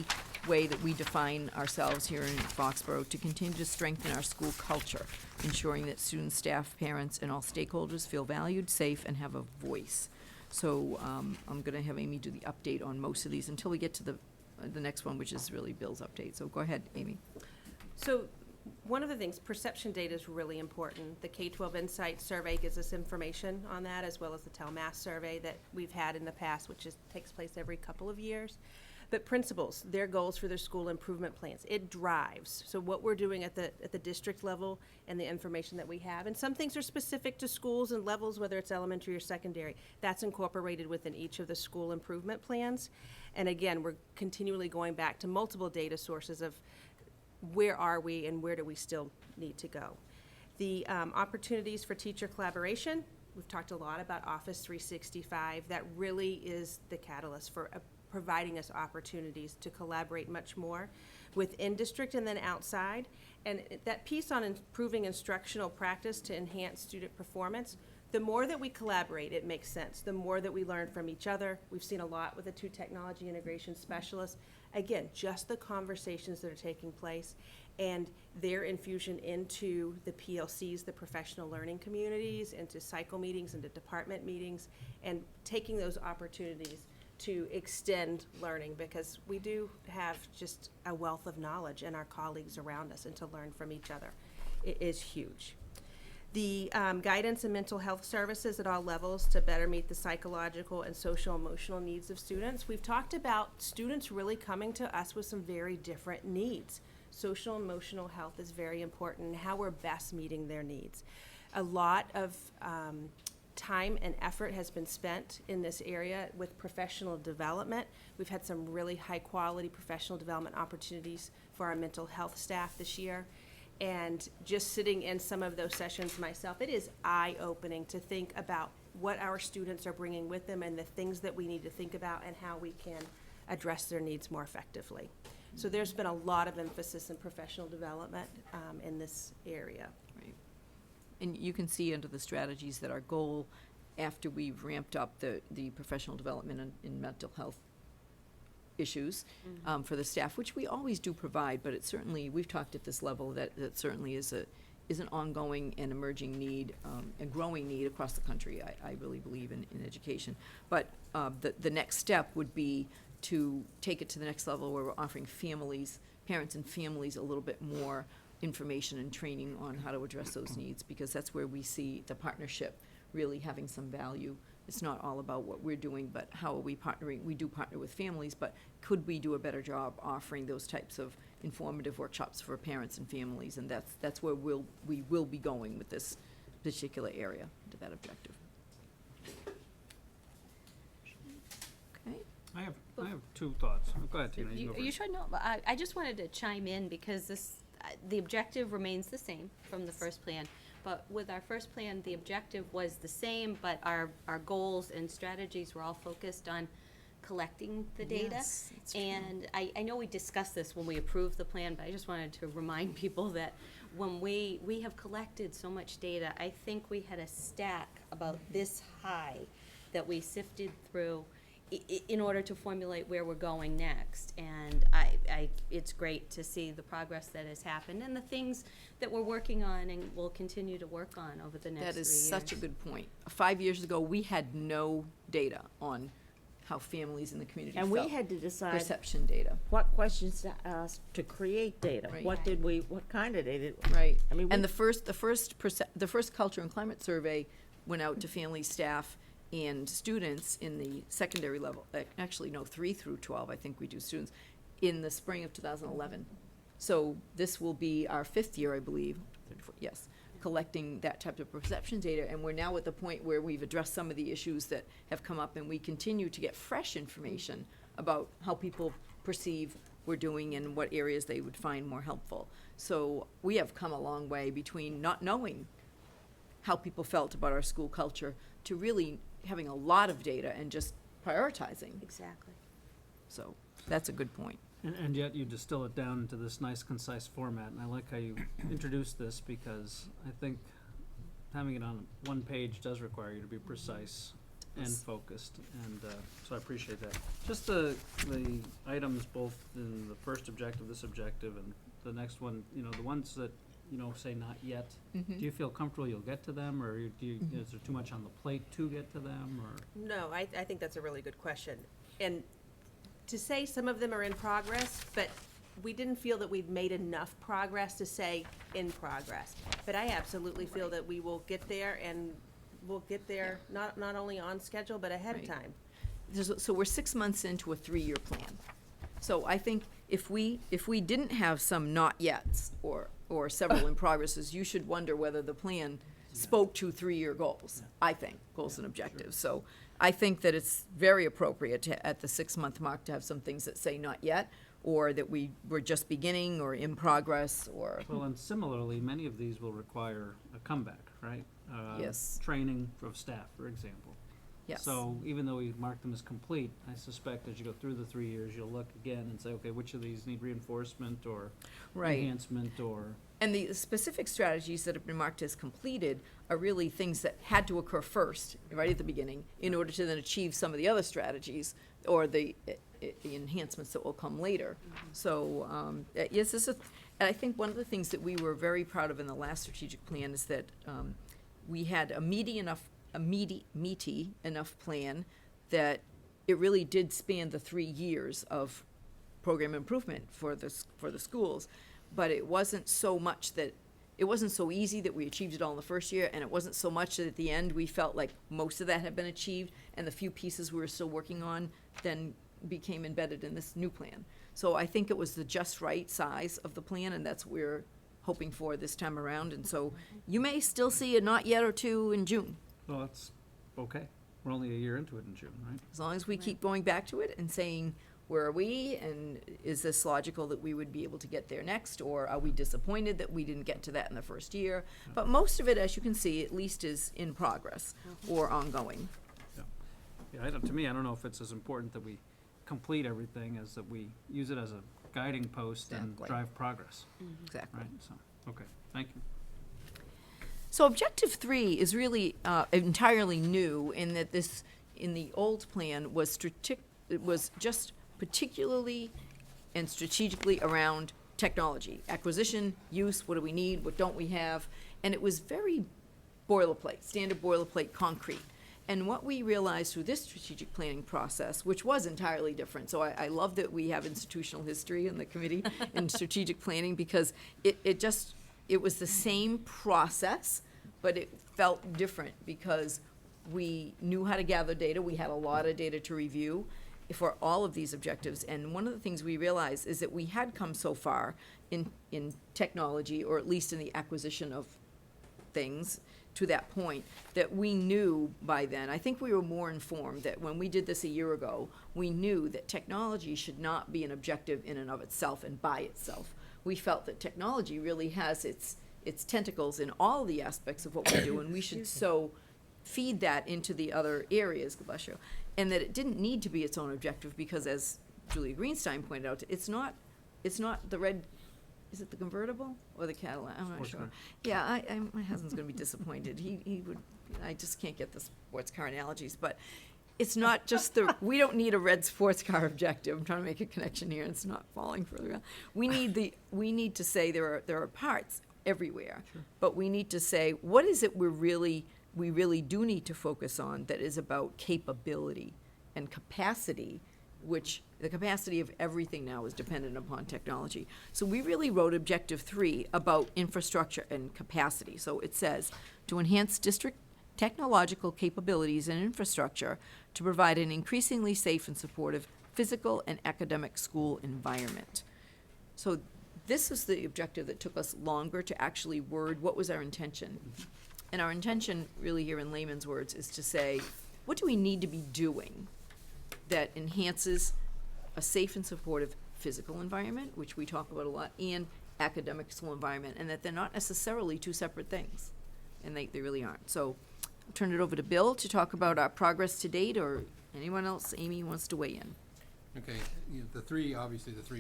way that we define ourselves here in Foxborough to continue to strengthen our school culture, ensuring that students, staff, parents, and all stakeholders feel valued, safe, and have a voice. So I'm going to have Amy do the update on most of these until we get to the next one, which is really Bill's update. So go ahead, Amy. So one of the things, perception data is really important. The K-12 Insight Survey gives us information on that, as well as the TELMAS survey that we've had in the past, which takes place every couple of years. But principals, their goals for their school improvement plans, it drives. So what we're doing at the district level and the information that we have, and some things are specific to schools and levels, whether it's elementary or secondary, that's incorporated within each of the school improvement plans. And again, we're continually going back to multiple data sources of where are we and where do we still need to go. The opportunities for teacher collaboration, we've talked a lot about Office 365. That really is the catalyst for providing us opportunities to collaborate much more within district and then outside. And that piece on improving instructional practice to enhance student performance, the more that we collaborate, it makes sense. The more that we learn from each other. We've seen a lot with the 2 technology integration specialists. Again, just the conversations that are taking place and their infusion into the PLCs, the professional learning communities, into cycle meetings, into department meetings, and taking those opportunities to extend learning, because we do have just a wealth of knowledge in our colleagues around us, and to learn from each other, it is huge. The guidance and mental health services at all levels to better meet the psychological and social emotional needs of students. We've talked about students really coming to us with some very different needs. Social emotional health is very important, and how we're best meeting their needs. A lot of time and effort has been spent in this area with professional development. We've had some really high quality professional development opportunities for our mental health staff this year. And just sitting in some of those sessions myself, it is eye-opening to think about what our students are bringing with them and the things that we need to think about and how we can address their needs more effectively. So there's been a lot of emphasis in professional development in this area. Right. And you can see under the strategies that our goal, after we've ramped up the professional development in mental health issues for the staff, which we always do provide, but it certainly, we've talked at this level, that certainly is an ongoing and emerging need, and growing need across the country. I really believe in education. But the next step would be to take it to the next level, where we're offering families, parents and families, a little bit more information and training on how to address those needs, because that's where we see the partnership really having some value. It's not all about what we're doing, but how are we partnering? We do partner with families, but could we do a better job offering those types of informative workshops for parents and families? And that's where we will be going with this particular area, to that objective. Okay. I have 2 thoughts. Go ahead, Tina. You go You first. should know, but I just wanted to chime in because the objective remains the same from the first plan. But with our first plan, the objective was the same, but our goals and strategies were all focused on collecting the data. Yes, that's true. And I know we discussed this when we approved the plan, but I just wanted to remind people that when we have collected so much data, I think we had a stack about this high that we sifted through in order to formulate where we're going next. And it's great to see the progress that has happened and the things that we're working on and will continue to work on over the next 3 years. That is such a good point. 5 years ago, we had no data on how families in the community And felt. we had to decide Perception data. what questions to ask to create data. Right. What kind of data? Right. I mean, And the first culture and climate survey went out to family, staff, and students in the secondary level. Actually, no, 3 through 12, I think we do students, in the spring of 2011. So this will be our 5th year, I believe, yes, collecting that type of perception data. And we're now at the point where we've addressed some of the issues that have come up, and we continue to get fresh information about how people perceive we're doing and what areas they would find more helpful. So we have come a long way between not knowing how people felt about our school culture to really having a lot of data and just prioritizing. Exactly. So that's a good point. And yet you distill it down into this nice, concise format, and I like how you introduced this, because I think having it on one page does require you to be precise and focused, and so I appreciate that. Just the items both in the first objective, this objective, and the next one, the ones that, say not yet, do you feel comfortable you'll get to them, or is there too much on the plate to get to them, or? No, I think that's a really good question. And to say some of them are in progress, but we didn't feel that we've made enough progress to say in progress. But I absolutely feel that we will get there, and we'll get there not only on schedule, but ahead of Right. time. So we're 6 months into a 3-year plan. So I think if we didn't have some not yets or several in progresses, you should wonder whether the plan spoke to 3-year goals, I think, goals and objectives. So I think that it's very appropriate at the 6-month mark to have some things that say not yet, or that we're just beginning, or in progress, or. Well, and similarly, many of these will require a comeback, right? Yes. Training of staff, for example. Yes. So even though we marked them as complete, I suspect as you go through the 3 years, you'll look again and say, okay, which of these need reinforcement or Right. enhancement or, And the specific strategies that have been marked as completed are really things that had to occur first, right at the beginning, in order to then achieve some of the other strategies or the enhancements that will come later. So, yes, this is, and I think one of the things that we were very proud of in the last strategic plan is that we had a meaty enough plan that it really did span the 3 years of program improvement for the schools. But it wasn't so much that, it wasn't so easy that we achieved it all in the first year, and it wasn't so much that at the end, we felt like most of that had been achieved, and the few pieces we were still working on then became embedded in this new plan. So I think it was the just right size of the plan, and that's what we're hoping for this time around. And so you may still see a not yet or two in June, well, that's okay. We're only a year into it in June, right? as long as we keep going back to it and saying, where are we, and is this logical that we would be able to get there next, or are we disappointed that we didn't get to that in the first year? But most of it, as you can see, at least is in progress or ongoing. Yeah, to me, I don't know if it's as important that we complete everything as that we use it as a guiding post and Exactly. drive progress, Exactly. right? So, okay, thank you. So objective 3 is really entirely new in that this, in the old plan, was it was just particularly and strategically around technology, acquisition, use, what do we need, what don't we have, and it was very boilerplate, standard boilerplate, concrete. And what we realized through this strategic planning process, which was entirely different, so I love that we have institutional history in the committee in strategic planning, because it was the same process, but it felt different because we knew how to gather data. We had a lot of data to review for all of these objectives. And one of the things we realized is that we had come so far in technology, or at least in the acquisition of things to that point, that we knew by then, I think we were more informed that when we did this a year ago, we knew that technology should not be an objective in and of itself and by itself. We felt that technology really has its tentacles in all the aspects of what we do, and we should so feed that into the other areas, bless you, and that it didn't need to be its own objective, because as Julia Greenstein pointed out, it's not the red, is it the convertible or the Cadillac? I'm not Sports sure. car. Yeah, my husband's gonna be disappointed. He would, I just can't get the sports car analogies, but it's not just we don't need a red sports car objective. I'm trying to make a connection here, and it's not falling further out. We need to say there are parts everywhere, but we need to say, what is it we really do need to focus on that is about capability and capacity, which the capacity of everything now is dependent upon technology. So we really wrote Objective 3 about infrastructure and capacity. So it says, to enhance district technological capabilities and infrastructure to provide an increasingly safe and supportive physical and academic school environment. So this is the objective that took us longer to actually word what was our intention. And our intention, really here in layman's words, is to say, what do we need to be doing that enhances a safe and supportive physical environment, which we talk about a lot, and academic school environment, and that they're not necessarily two separate things. And they really aren't. So I'll turn it over to Bill to talk about our progress to date, or anyone else, Amy, wants to weigh in. Okay, the three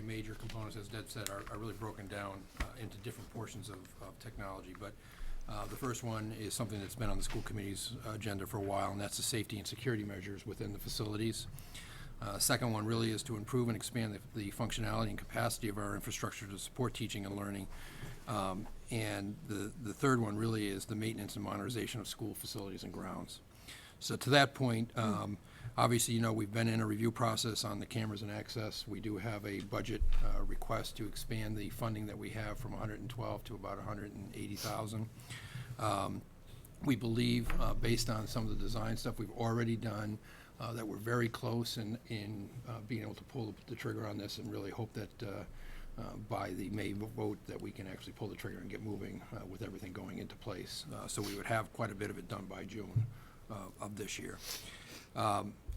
major components, as Deb said, are really broken down into different portions of technology. But the first one is something that's been on the school committee's agenda for a while, and that's the safety and security measures within the facilities. Second one really is to improve and expand the functionality and capacity of our infrastructure to support teaching and learning. And the third one really is the maintenance and modernization of school facilities and grounds. So to that point, obviously, we've been in a review process on the cameras and access. We do have a budget request to expand the funding that we have from 112 to about 180,000. We believe, based on some of the design stuff we've already done, that we're very close in being able to pull the trigger on this, and really hope that by the May vote that we can actually pull the trigger and get moving with everything going into place. So we would have quite a bit of it done by June of this year.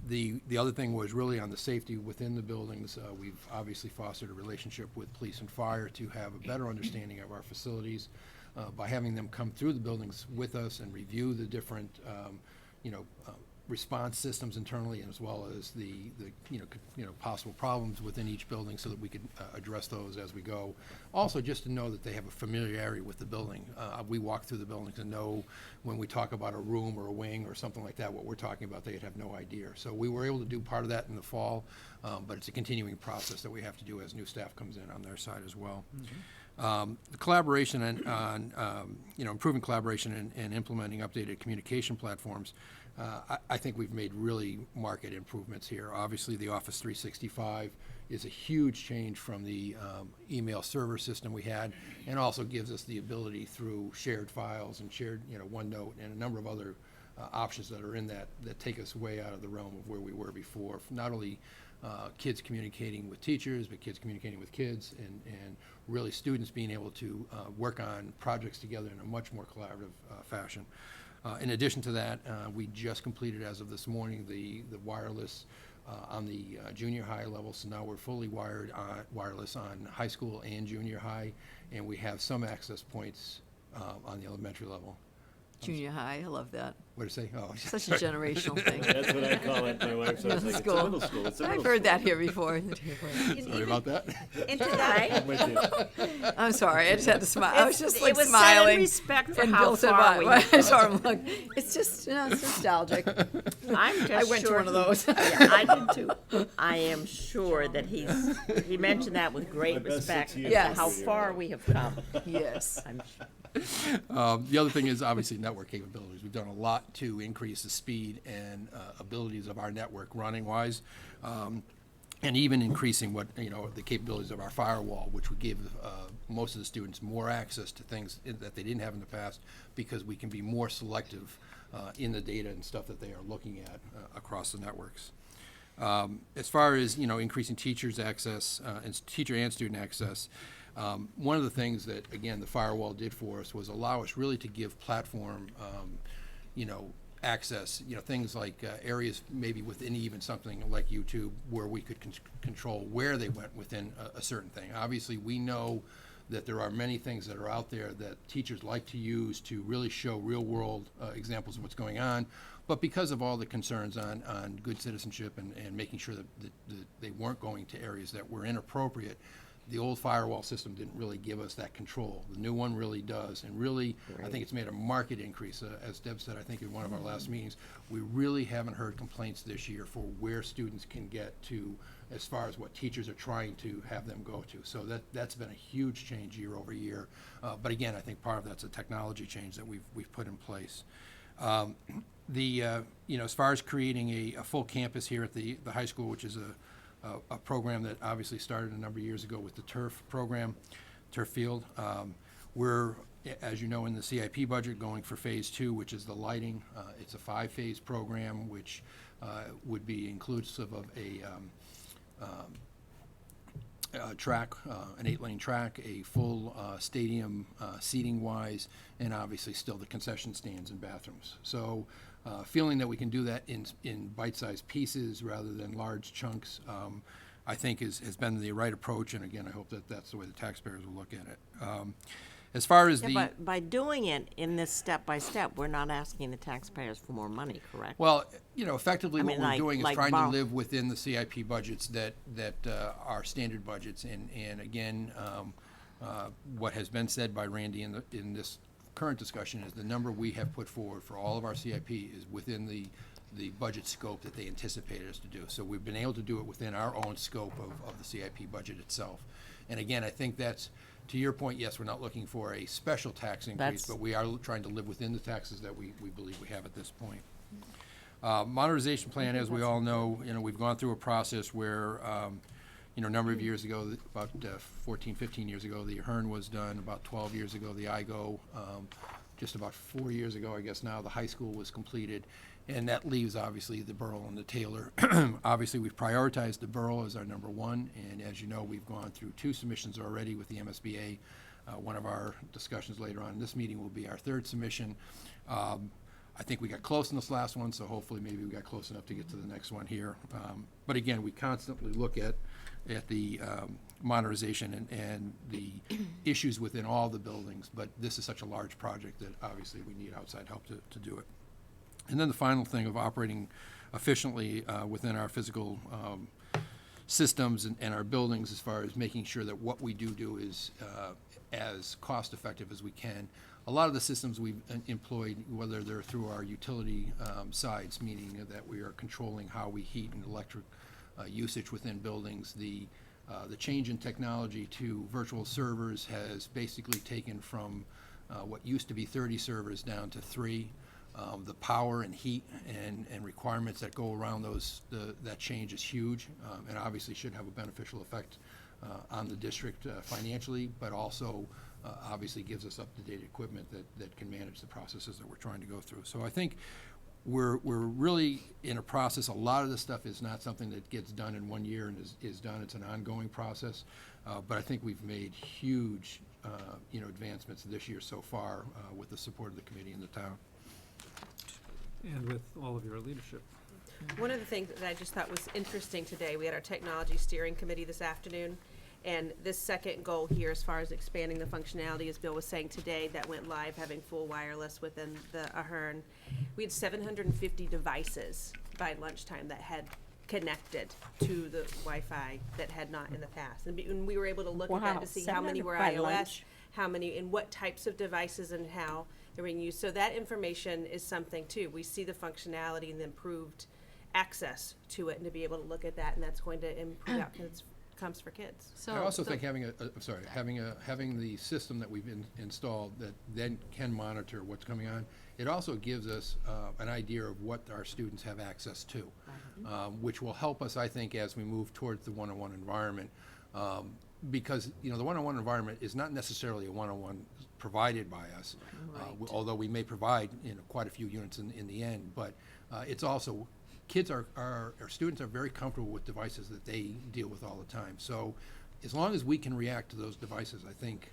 The other thing was really on the safety within the buildings. We've obviously fostered a relationship with police and fire to have a better understanding of our facilities by having them come through the buildings with us and review the different response systems internally, as well as the possible problems within each building, so that we could address those as we go. Also, just to know that they have a familiarity with the building. We walk through the buildings and know when we talk about a room or a wing or something like that, what we're talking about, they'd have no idea. So we were able to do part of that in the fall, but it's a continuing process that we have to do as new staff comes in on their side as well. The collaboration on improving collaboration and implementing updated communication platforms, I think we've made really marked improvements here. Obviously, the Office 365 is a huge change from the email server system we had, and also gives us the ability through shared files and shared OneNote and a number of other options that are in that take us way out of the realm of where we were before. Not only kids communicating with teachers, but kids communicating with kids, and really students being able to work on projects together in a much more collaborative fashion. In addition to that, we just completed, as of this morning, the wireless on the junior high level, so now we're fully wireless on high school and junior high, and we have some access points on the elementary level. Junior high, I love that. What did I say? Oh, Such a generational thing. That's what I call it. My wife says, like, it's a middle school. It's a middle I've heard that school. here before. sorry about that. And to that, I'm with you. I'm sorry, I just had to smile. I was just like it was smiling. said in respect for and how Bill said, far we have sorry, I'm like, it's just, it's nostalgic. I'm just I went to sure one of those. Yeah, I did too. I am sure that he mentioned that with My great best respect 6 years for Yes. how for you. far we have come. Yes. I'm sure. The other thing is obviously network capabilities. We've done a lot to increase the speed and abilities of our network running-wise, and even increasing the capabilities of our firewall, which would give most of the students more access to things that they didn't have in the past, because we can be more selective in the data and stuff that they are looking at across the networks. As far as increasing teachers' access and teacher and student access. One of the things that, again, the firewall did for us was allow us really to give platform, access, things like areas maybe within even something like YouTube, where we could control where they went within a certain thing. Obviously, we know that there are many things that are out there that teachers like to use to really show real-world examples of what's going on, but because of all the concerns on good citizenship and making sure that they weren't going to areas that were inappropriate, the old firewall system didn't really give us that control. The new one really does, and really, I think it's made a marked increase. As Deb said, I think in one of our last meetings, we really haven't heard complaints this year for where students can get to as far as what teachers are trying to have them go to. So that's been a huge change year over year. But again, I think part of that's a technology change that we've put in place. As far as creating a full campus here at the high school, which is a program that obviously started a number of years ago with the turf program, turf field. We're, as you know, in the CIP budget going for phase 2, which is the lighting. It's a 5-phase program, which would be inclusive of a track, an 8-lane track, a full stadium seating-wise, and obviously still the concession stands and bathrooms. So feeling that we can do that in bite-sized pieces rather than large chunks, I think has been the right approach, and again, I hope that that's the way the taxpayers will look at it. As far as But by doing it in this step-by-step, we're not asking the taxpayers for more money, correct? Well, effectively I what mean, we're like- doing is like trying to borrow- live within the CIP budgets that are standard budgets, and again, what has been said by Randy in this current discussion is the number we have put forward for all of our CIP is within the budget scope that they anticipated us to do. So we've been able to do it within our own scope of the CIP budget itself. And again, I think that's, to your point, yes, we're not looking for a special tax increase, That's- but we are trying to live within the taxes that we believe we have at this point. Modernization plan, as we all know, we've gone through a process where, a number of years ago, about 14, 15 years ago, the Ahern was done. About 12 years ago, the IGO. Just about 4 years ago, I guess now, the high school was completed. And that leaves, obviously, the Burrell and the Taylor. Obviously, we've prioritized the Burrell as our number one. And as you know, we've gone through 2 submissions already with the MSBA. One of our discussions later on in this meeting will be our 3rd submission. I think we got close in this last one, so hopefully maybe we got close enough to get to the next one here. But again, we constantly look at the modernization and the issues within all the buildings, but this is such a large project that obviously we need outside help to do it. And then the final thing of operating efficiently within our physical systems and our buildings, as far as making sure that what we do is as cost-effective as we can. A lot of the systems we've employed, whether they're through our utility sides, meaning that we are controlling how we heat and electric usage within buildings, the change in technology to virtual servers has basically taken from what used to be 30 servers down to 3. The power and heat and requirements that go around that change is huge, and obviously should have a beneficial effect on the district financially, but also obviously gives us up-to-date equipment that can manage the processes that we're trying to go through. So I think we're really in a process. A lot of this stuff is not something that gets done in 1 year and is done. It's an ongoing process, but I think we've made huge advancements this year so far with the support of the committee and the town. And with all of your leadership. One of the things that I just thought was interesting today, we had our technology steering committee this afternoon, and this second goal here, as far as expanding the functionality, as Bill was saying today, that went live, having full wireless within the Ahern. We had 750 devices by lunchtime that had connected to the Wi-Fi that had not in the past. And we were able to look at that to see how many were iOS, how many, and what types of devices and how they're being used. So that information is something too. We see the functionality and the improved access to it, and to be able to look at that, and that's going to improve outcomes for kids. I also think having having the system that we've installed that then can monitor what's coming on, it also gives us an idea of what our students have access to, which will help us, I think, as we move towards the one-on-one environment. Because the one-on-one environment is not necessarily a one-on-one provided by us, although we may provide quite a few units in the end. But it's also our students are very comfortable with devices that they deal with all the time. So as long as we can react to those devices, I think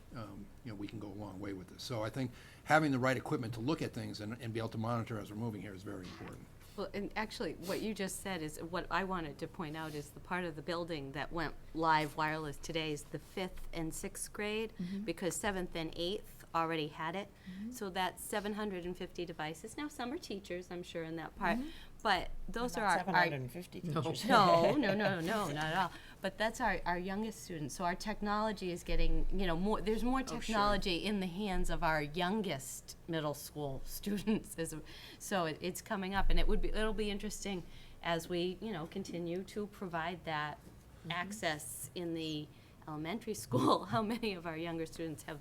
we can go a long way with this. So I think having the right equipment to look at things and be able to monitor as we're moving here is very important. Well, and actually, what you just said is what I wanted to point out is the part of the building that went live wireless today is the 5th and 6th grade, because 7th and 8th already had it. So that's 750 devices. Now, some are teachers, I'm sure, in that part, but those are our 750 teachers. No, not at all. But that's our youngest students. So our technology is getting, more. There's more technology in the hands of our youngest middle school students. So it's coming up, and it'll be interesting as we, continue to provide that access in the elementary school. How many of our younger students have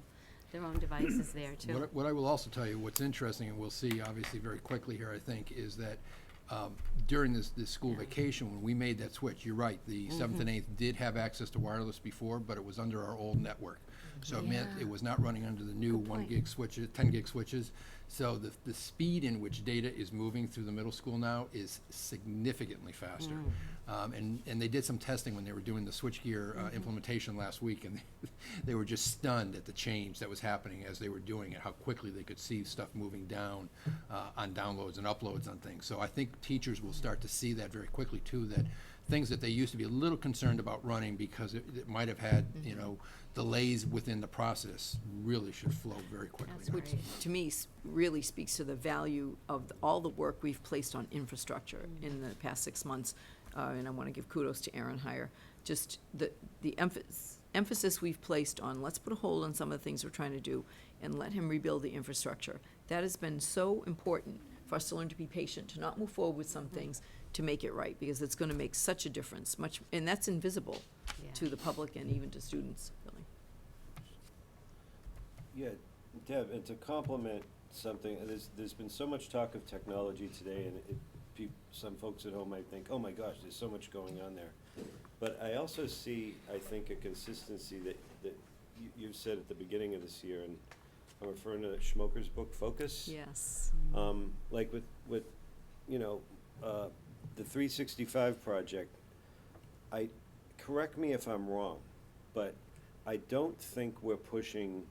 their own devices there too? What I will also tell you, what's interesting, and we'll see obviously very quickly here, I think, is that during this school vacation, when we made that switch, you're right, the 7th and 8th did have access to wireless before, but it was under our old network. So it meant it was not running under the new 1 gig switches, 10 gig switches. So the speed in which data is moving through the middle school now is significantly faster. And they did some testing when they were doing the switchgear implementation last week, and they were just stunned at the change that was happening as they were doing it, how quickly they could see stuff moving down on downloads and uploads on things. So I think teachers will start to see that very quickly too, that things that they used to be a little concerned about running because it might have had, delays within the process really should flow very quickly. Which, to me, really speaks to the value of all the work we've placed on infrastructure in the past 6 months. And I want to give kudos to Aaron Heyer. Just the emphasis we've placed on, let's put a hold on some of the things we're trying to do and let him rebuild the infrastructure. That has been so important for us to learn to be patient, to not move forward with some things, to make it right, because it's going to make such a difference, and that's invisible to the public and even to students, really. Yeah, Deb, and to complement something, there's been so much talk of technology today, and some folks at home might think, oh my gosh, there's so much going on there. But I also see, I think, a consistency that you said at the beginning of this year, and I'm referring to Schmoker's book, Focus. Yes. Like with the 365 project, correct me if I'm wrong, but I don't think we're pushing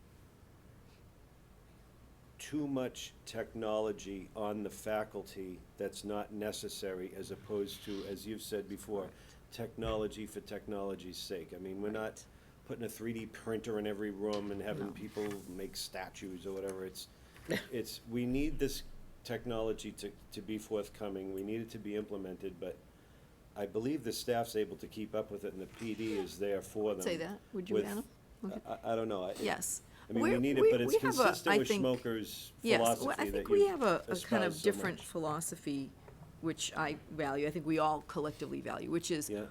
too much technology on the faculty that's not necessary, as opposed to, as you've said before, technology for technology's sake. I mean, we're not putting a 3D printer in every room and having people make statues or whatever. We need this technology to be forthcoming, we need it to be implemented, but I believe the staff's able to keep up with it, and the PD is there for them. Say that, would you, with- Adam? Okay. I don't know. Yes. I mean, we We're- need it, we- but it's we have a- consistent I with think- Schmoker's Yes, philosophy well, I that think you we have a kind espouse of so different much. philosophy, which I value, I think we all collectively value, which is, Yeah,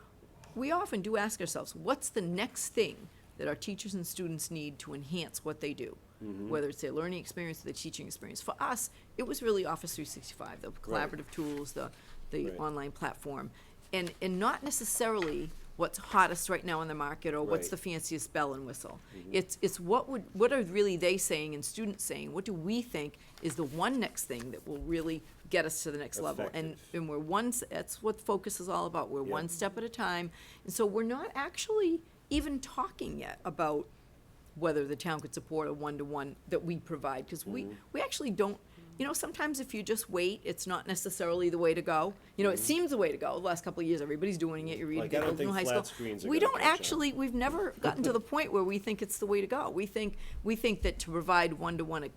we often do ask ourselves, what's the next thing that our teachers and students need to enhance what they do? Mm-hmm. Whether it's their learning experience or their teaching experience. For us, it was really Office 365, the collaborative tools, the Right. online platform. And not necessarily what's hottest right now in the market or what's Right. the fanciest bell and whistle. It's what are really they saying and students saying? What do we think is the one next thing that will really get us to the next level? And Effective. that's what focus is all about. We're Yeah. one step at a time. And so we're not actually even talking yet about whether the town could support a one-to-one that we provide, because we actually don't, sometimes if you just wait, it's not necessarily the way to go. It seems the way to go. The last couple of years, everybody's doing it. You read Like, I don't in think high flat school. screens are We gonna don't catch on. actually, we've never gotten to the point where we think it's the way to go. We think that to provide one-to-one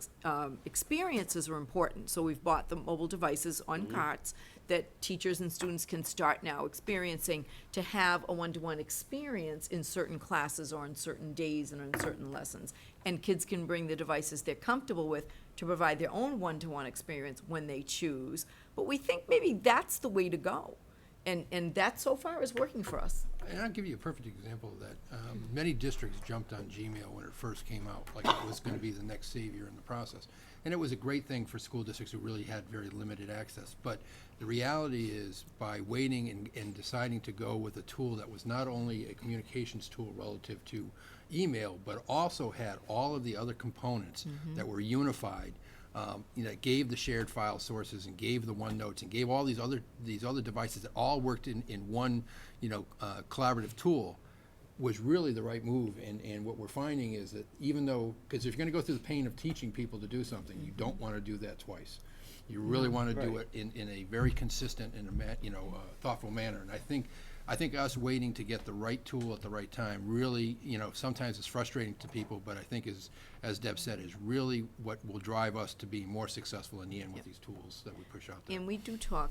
experiences are important. So we've bought the mobile devices on carts that teachers and students can start now experiencing to have a one-to-one experience in certain classes or on certain days and on certain lessons. And kids can bring the devices they're comfortable with to provide their own one-to-one experience when they choose. But we think maybe that's the way to go. And that so far is working for us. And I'll give you a perfect example of that. Many districts jumped on Gmail when it first came out, like it was going to be the next savior in the process. And it was a great thing for school districts who really had very limited access. But the reality is, by waiting and deciding to go with a tool that was not only a communications tool relative to email, but also had all of the other components that were unified, that gave the shared file sources and gave the OneNotes and gave all these other devices that all worked in one collaborative tool, was really the right move. And what we're finding is that even though, because if you're going to go through the pain of teaching people to do something, you don't want to do that twice. You really want to do Right. it in a very consistent and thoughtful manner. And I think us waiting to get the right tool at the right time really, sometimes it's frustrating to people, but I think as Deb said, is really what will drive us to be more successful in the end with these tools that we push out there. And we do talk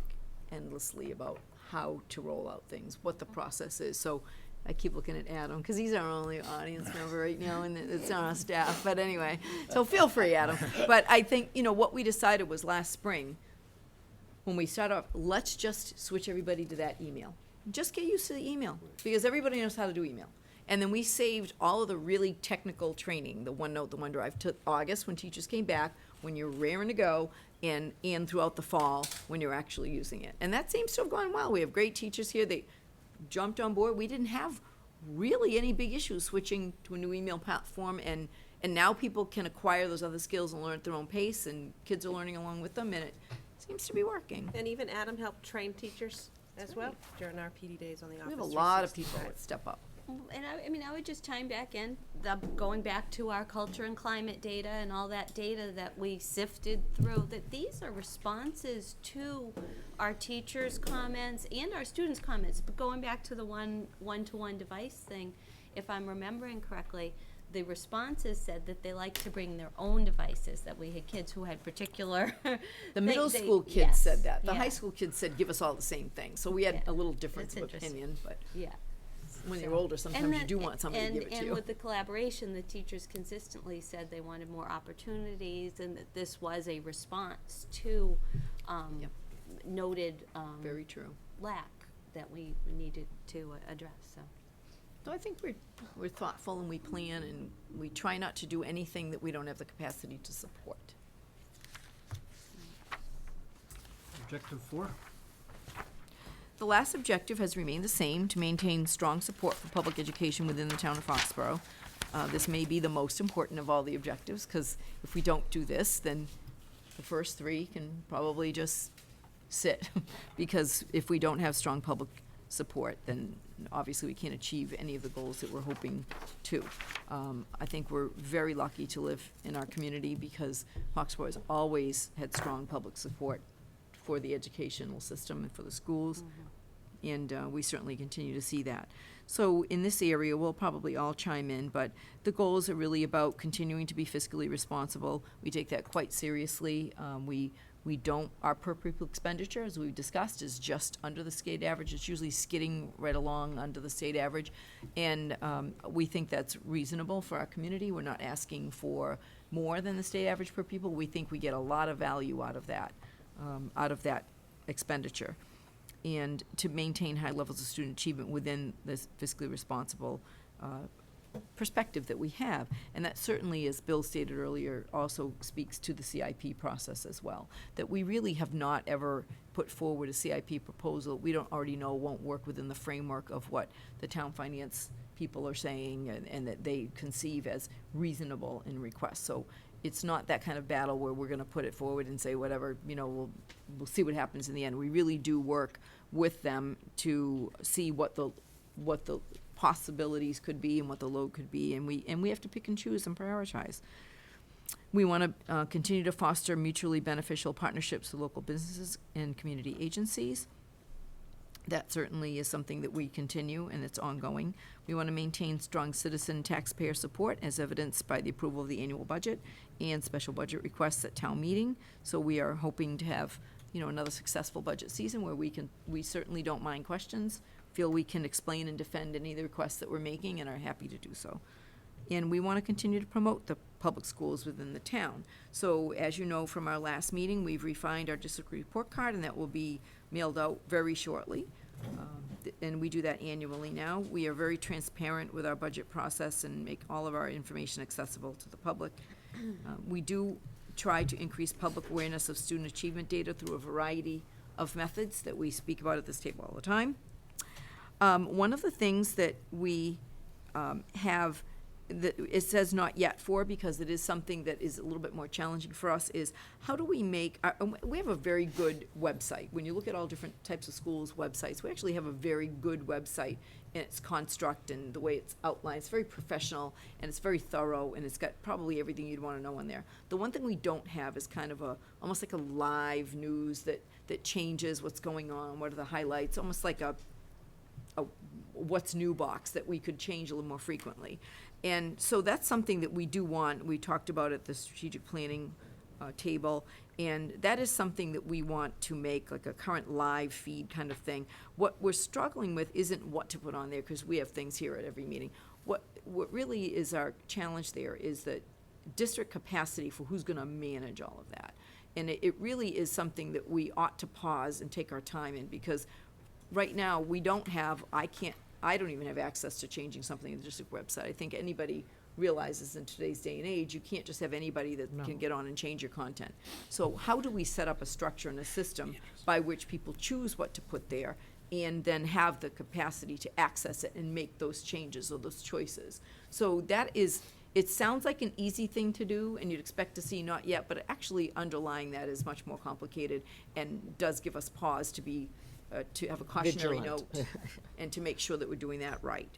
endlessly about how to roll out things, what the process is. So I keep looking at Adam, because he's our only audience member right now, and it's on our staff. But anyway, so feel free, Adam. But I think, what we decided was last spring, when we started off, let's just switch everybody to that email. Just get used to the email, because everybody knows how to do email. And then we saved all of the really technical training, the OneNote, the OneDrive, to August when teachers came back, when you're raring to go, and throughout the fall when you're actually using it. And that seems to have gone well. We have great teachers here. They jumped on board. We didn't have really any big issues switching to a new email platform, and now people can acquire those other skills and learn at their own pace, and kids are learning along with them, and it seems to be working. And even Adam helped train teachers as well during our PD days on the Office. We have a lot of 365. people that step up. And I would just chime back in, going back to our culture and climate data and all that data that we sifted through, that these are responses to our teachers' comments and our students' comments. But going back to the one-to-one device thing, if I'm remembering correctly, the responses said that they like to bring their own devices, that we had kids who had particular. The middle they- school kids yes, said that. The yeah. high school kids said, give us all the same thing. So we had Yeah. a little difference That's of interesting. opinion, but Yeah. when you're So- older, sometimes and you then- do want somebody to give it to And you. with the collaboration, the teachers consistently said they wanted more opportunities, and that this was a response to Yep. noted Very true. lack that we needed to address, so. So I think we're thoughtful and we plan, and we try not to do anything that we don't have the capacity to support. Objective 4? The last objective has remained the same, to maintain strong support for public education within the town of Foxborough. This may be the most important of all the objectives, because if we don't do this, then the first three can probably just sit. Because if we don't have strong public support, then obviously we can't achieve any of the goals that we're hoping to. I think we're very lucky to live in our community, because Foxborough has always had strong public support for the educational system and for the schools. And we certainly continue to see that. So in this area, we'll probably all chime in, but the goals are really about continuing to be fiscally responsible. We take that quite seriously. We We don't, our per pupil expenditure, as we've discussed, is just under the state average. It's usually skidding right along under the state average. And we think that's reasonable for our community. We're not asking for more than the state average per pupil. We think we get a lot of value out of that expenditure. And to maintain high levels of student achievement within this fiscally responsible perspective that we have. And that certainly, as Bill stated earlier, also speaks to the CIP process as well. That we really have not ever put forward a CIP proposal we don't already know won't work within the framework of what the town finance people are saying and that they conceive as reasonable in requests. So it's not that kind of battle where we're gonna put it forward and say whatever, we'll see what happens in the end. We really do work with them to see what the possibilities could be and what the load could be, and we have to pick and choose and prioritize. We want to continue to foster mutually beneficial partnerships with local businesses and community agencies. That certainly is something that we continue, and it's ongoing. We want to maintain strong citizen taxpayer support, as evidenced by the approval of the annual budget and special budget requests at town meeting. So we are hoping to have, another successful budget season where we certainly don't mind questions, feel we can explain and defend any of the requests that we're making, and are happy to do so. And we want to continue to promote the public schools within the town. So as you know from our last meeting, we've refined our district report card, and that will be mailed out very shortly. And we do that annually now. We are very transparent with our budget process and make all of our information accessible to the public. We do try to increase public awareness of student achievement data through a variety of methods that we speak about at this table all the time. One of the things that we have, that it says not yet for, because it is something that is a little bit more challenging for us, is how do we make, we have a very good website. When you look at all different types of schools' websites, we actually have a very good website in its construct and the way it's outlined. It's very professional, and it's very thorough, and it's got probably everything you'd want to know on there. The one thing we don't have is kind of almost like a live news that changes what's going on, what are the highlights, almost like a what's new box that we could change a little more frequently. And so that's something that we do want. We talked about at the strategic planning table, and that is something that we want to make like a current live feed kind of thing. What we're struggling with isn't what to put on there, because we have things here at every meeting. What really is our challenge there is that district capacity for who's gonna manage all of that. And it really is something that we ought to pause and take our time in, because right now, we don't have, I don't even have access to changing something in the district website. I think anybody realizes in today's day and age, you can't just have anybody that can get on and change your content. So how do we set up a structure and a system by which people choose what to put there and then have the capacity to access it and make those changes or those choices? So that is, it sounds like an easy thing to do, and you'd expect to see not yet, but actually underlying that is much more complicated and does give us pause to be to have a cautionary note and to make sure that we're doing that right.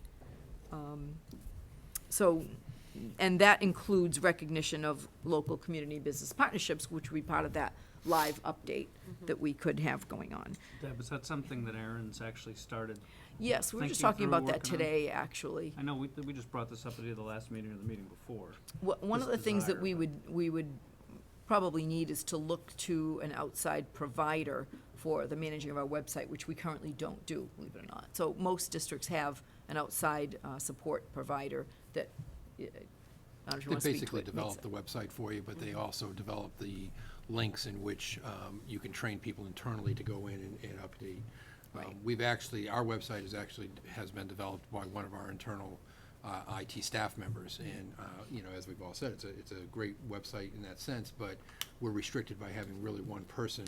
And that includes recognition of local community business partnerships, which would be part of that live update that we could have going on. Deb, is that something that Erin's actually started? Yes, we were just Thinking talking through, about that working on? today, actually. I know we just brought this up at either the last meeting or the meeting before. One of This the things that desire, we would probably need is to look to an outside provider for the managing of our website, which we currently don't do, believe it or not. So most districts have an outside support provider that, I don't know if you They want to speak to basically it. develop the website for you, but they also develop the links in which you can train people internally to go in and update. Right. Our website has been developed by one of our internal IT staff members, and as we've all said, it's a great website in that sense, but we're restricted by having really one person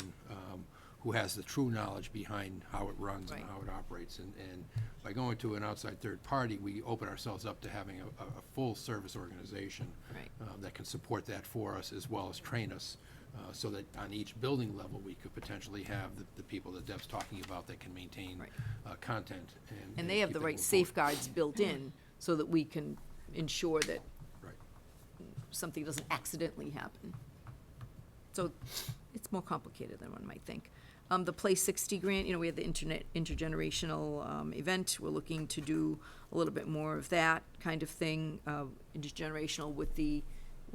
who has the true knowledge behind how it runs and Right. how it operates. And by going to an outside third party, we open ourselves up to having a full service organization Right. that can support that for us as well as train us, so that on each building level, we could potentially have the people that Deb's talking about that can maintain Right. content. And they have keep the it right moving forward. safeguards built in so that we can ensure that Right. something doesn't accidentally happen. So it's more complicated than one might think. The Play 60 grant, we had the intergenerational event. We're looking to do a little bit more of that kind of thing, intergenerational with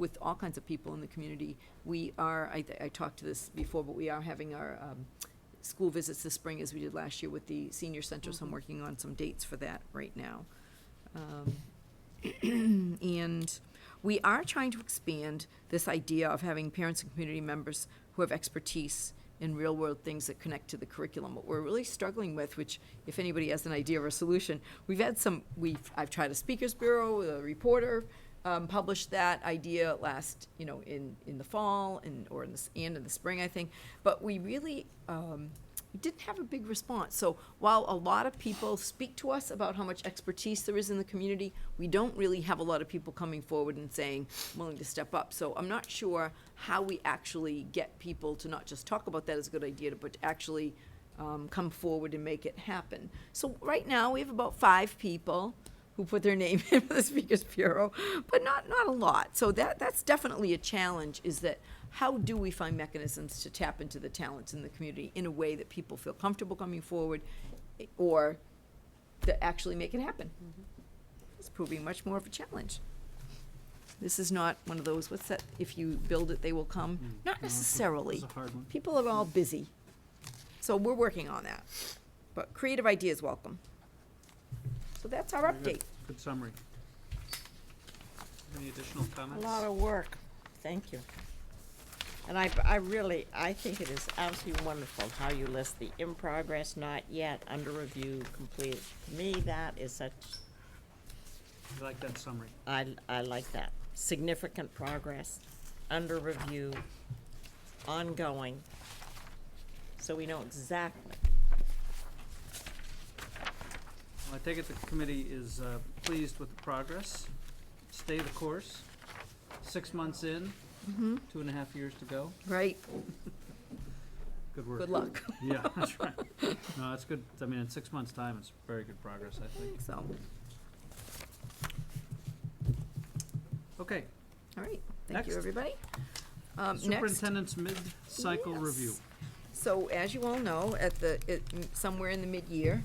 with all kinds of people in the community. We are, I talked to this before, but we are having our school visits this spring as we did last year with the senior center, so I'm working on some dates for that right now. And we are trying to expand this idea of having parents and community members who have expertise in real-world things that connect to the curriculum. What we're really struggling with, which if anybody has an idea or a solution, I've tried a speakers bureau, a reporter, published that idea last, in the fall or in the spring, I think. But we really didn't have a big response. So while a lot of people speak to us about how much expertise there is in the community, we don't really have a lot of people coming forward and saying, I'm willing to step up. So I'm not sure how we actually get people to not just talk about that as a good idea, but to actually come forward and make it happen. So right now, we have about 5 people who put their name in for the Speakers Bureau, but not a lot. So that's definitely a challenge, is that how do we find mechanisms to tap into the talents in the community in a way that people feel comfortable coming forward or to actually make it happen? It's proving much more of a challenge. This is not one of those, what's that, if you build it, they will come? Not necessarily. It's a hard one. People are all busy. So we're working on that. But creative ideas welcome. So that's our Very good. update. Good summary. Any additional A comments? lot of work. Thank you. And I think it is absolutely wonderful how you list the in progress, not yet, under review, complete. To me, that is such, I like that summary. I like that. Significant progress, under review, ongoing, so we know exactly. Well, I take it the committee is pleased with the progress. Stay the course. 6 months in, 2.5 years to go. Right. Good work. Good luck. Yeah, that's right. No, that's good. I mean, in 6 months' time, it's very good progress, I think. So, Okay, all right. Thank you, Next. everybody. Next. superintendent's mid-cycle Yes. review. So as you all know, somewhere in the mid-year,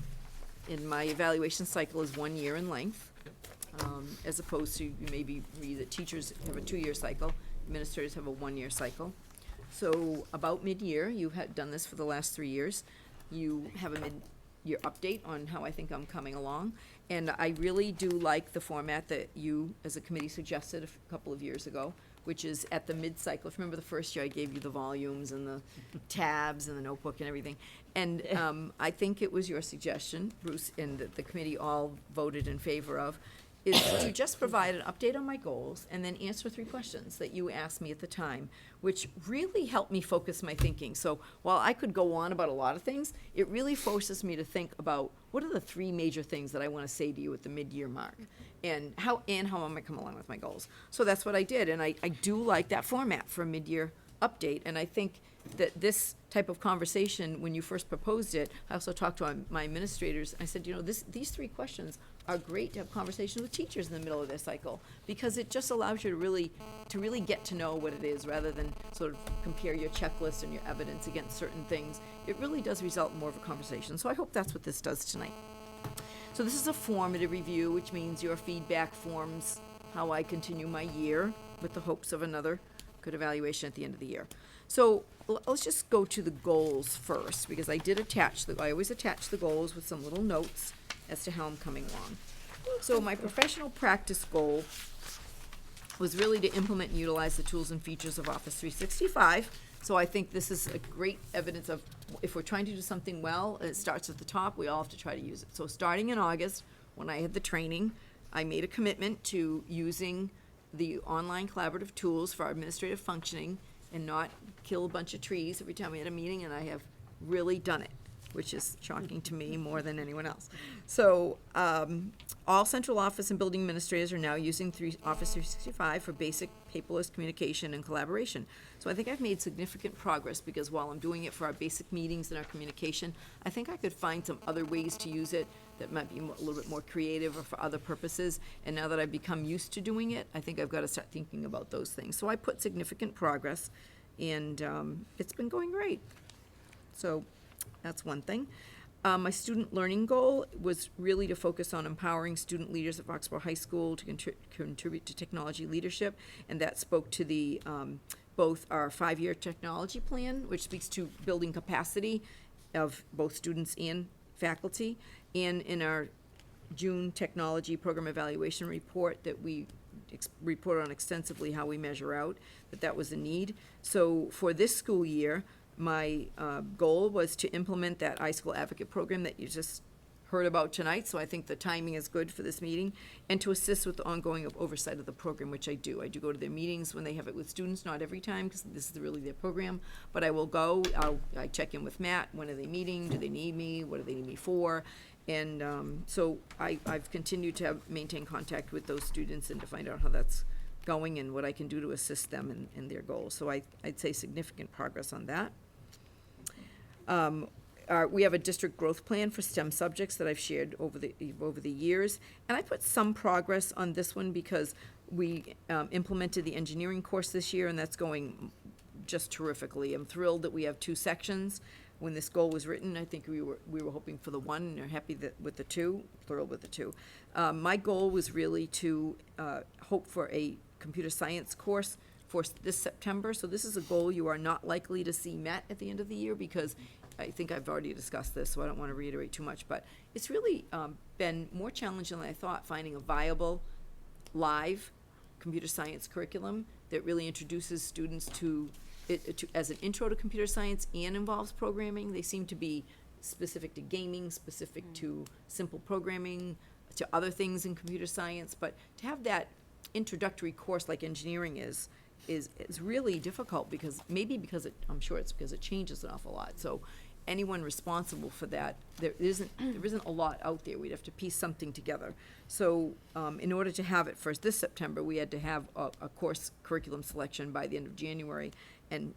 in my evaluation cycle is 1 year in length, as opposed to, you maybe read that teachers have a 2-year cycle, administrators have a 1-year cycle. So about mid-year, you had done this for the last 3 years, you have a mid-year update on how I think I'm coming along. And I really do like the format that you, as a committee, suggested a couple of years ago, which is at the mid-cycle. If you remember the first year, I gave you the volumes and the tabs and the notebook and everything. And I think it was your suggestion, Bruce, and that the committee all voted in favor of, is to just provide an update on my goals and then answer 3 questions that you asked me at the time, which really helped me focus my thinking. So while I could go on about a lot of things, it really forces me to think about what are the 3 major things that I want to say to you at the mid-year mark, and how am I coming along with my goals. So that's what I did, and I do like that format for a mid-year update, and I think that this type of conversation, when you first proposed it, I also talked to my administrators, I said, these 3 questions are great to have conversations with teachers in the middle of their cycle, because it just allows you to really get to know what it is, rather than sort of compare your checklist and your evidence against certain things. It really does result in more of a conversation, so I hope that's what this does tonight. So this is a formative review, which means your feedback forms how I continue my year, with the hopes of another good evaluation at the end of the year. So let's just go to the goals first, because I always attach the goals with some little notes as to how I'm coming along. So my professional practice goal was really to implement and utilize the tools and features of Office 365. So I think this is a great evidence of, if we're trying to do something well, and it starts at the top, we all have to try to use it. So starting in August, when I had the training, I made a commitment to using the online collaborative tools for our administrative functioning and not kill a bunch of trees every time we had a meeting, and I have really done it, which is shocking to me more than anyone else. So all central office and building administrators are now using Office 365 for basic paperless communication and collaboration. So I think I've made significant progress, because while I'm doing it for our basic meetings and our communication, I think I could find some other ways to use it that might be a little bit more creative or for other purposes. And now that I've become used to doing it, I think I've got to start thinking about those things. So I put significant progress, and it's been going great. So that's one thing. My student learning goal was really to focus on empowering student leaders at Foxborough High School to contribute to technology leadership, and that spoke to the, both our 5-year technology plan, which speaks to building capacity of both students and faculty, and in our June technology program evaluation report that we report on extensively how we measure out, that was a need. So for this school year, my goal was to implement that iSchool Advocate program that you just heard about tonight, so I think the timing is good for this meeting, and to assist with the ongoing oversight of the program, which I do. I do go to their meetings when they have it with students, not every time, because this is really their program, but I will go. I check in with Matt. When are they meeting? Do they need me? What do they need me for? And so I've continued to maintain contact with those students and to find out how that's going and what I can do to assist them in their goals. So I'd say significant progress on that. We have a district growth plan for STEM subjects that I've shared over the years, and I put some progress on this one because we implemented the engineering course this year, and that's going just terrifically. I'm thrilled that we have 2 sections. When this goal was written, I think we were hoping for the 1, and are happy with the 2, thrilled with the 2. My goal was really to hope for a computer science course for this September. So this is a goal you are not likely to see met at the end of the year, because I think I've already discussed this, so I don't want to reiterate too much, but it's really been more challenging than I thought, finding a viable, live computer science curriculum that really introduces students to it as an intro to computer science and involves programming. They seem to be specific to gaming, specific to simple programming, to other things in computer science, but to have that introductory course like engineering is really difficult, because I'm sure it's because it changes an awful lot. So anyone responsible for that, there isn't a lot out there. We'd have to piece something together. So in order to have it for this September, we had to have a course curriculum selection by the end of January, and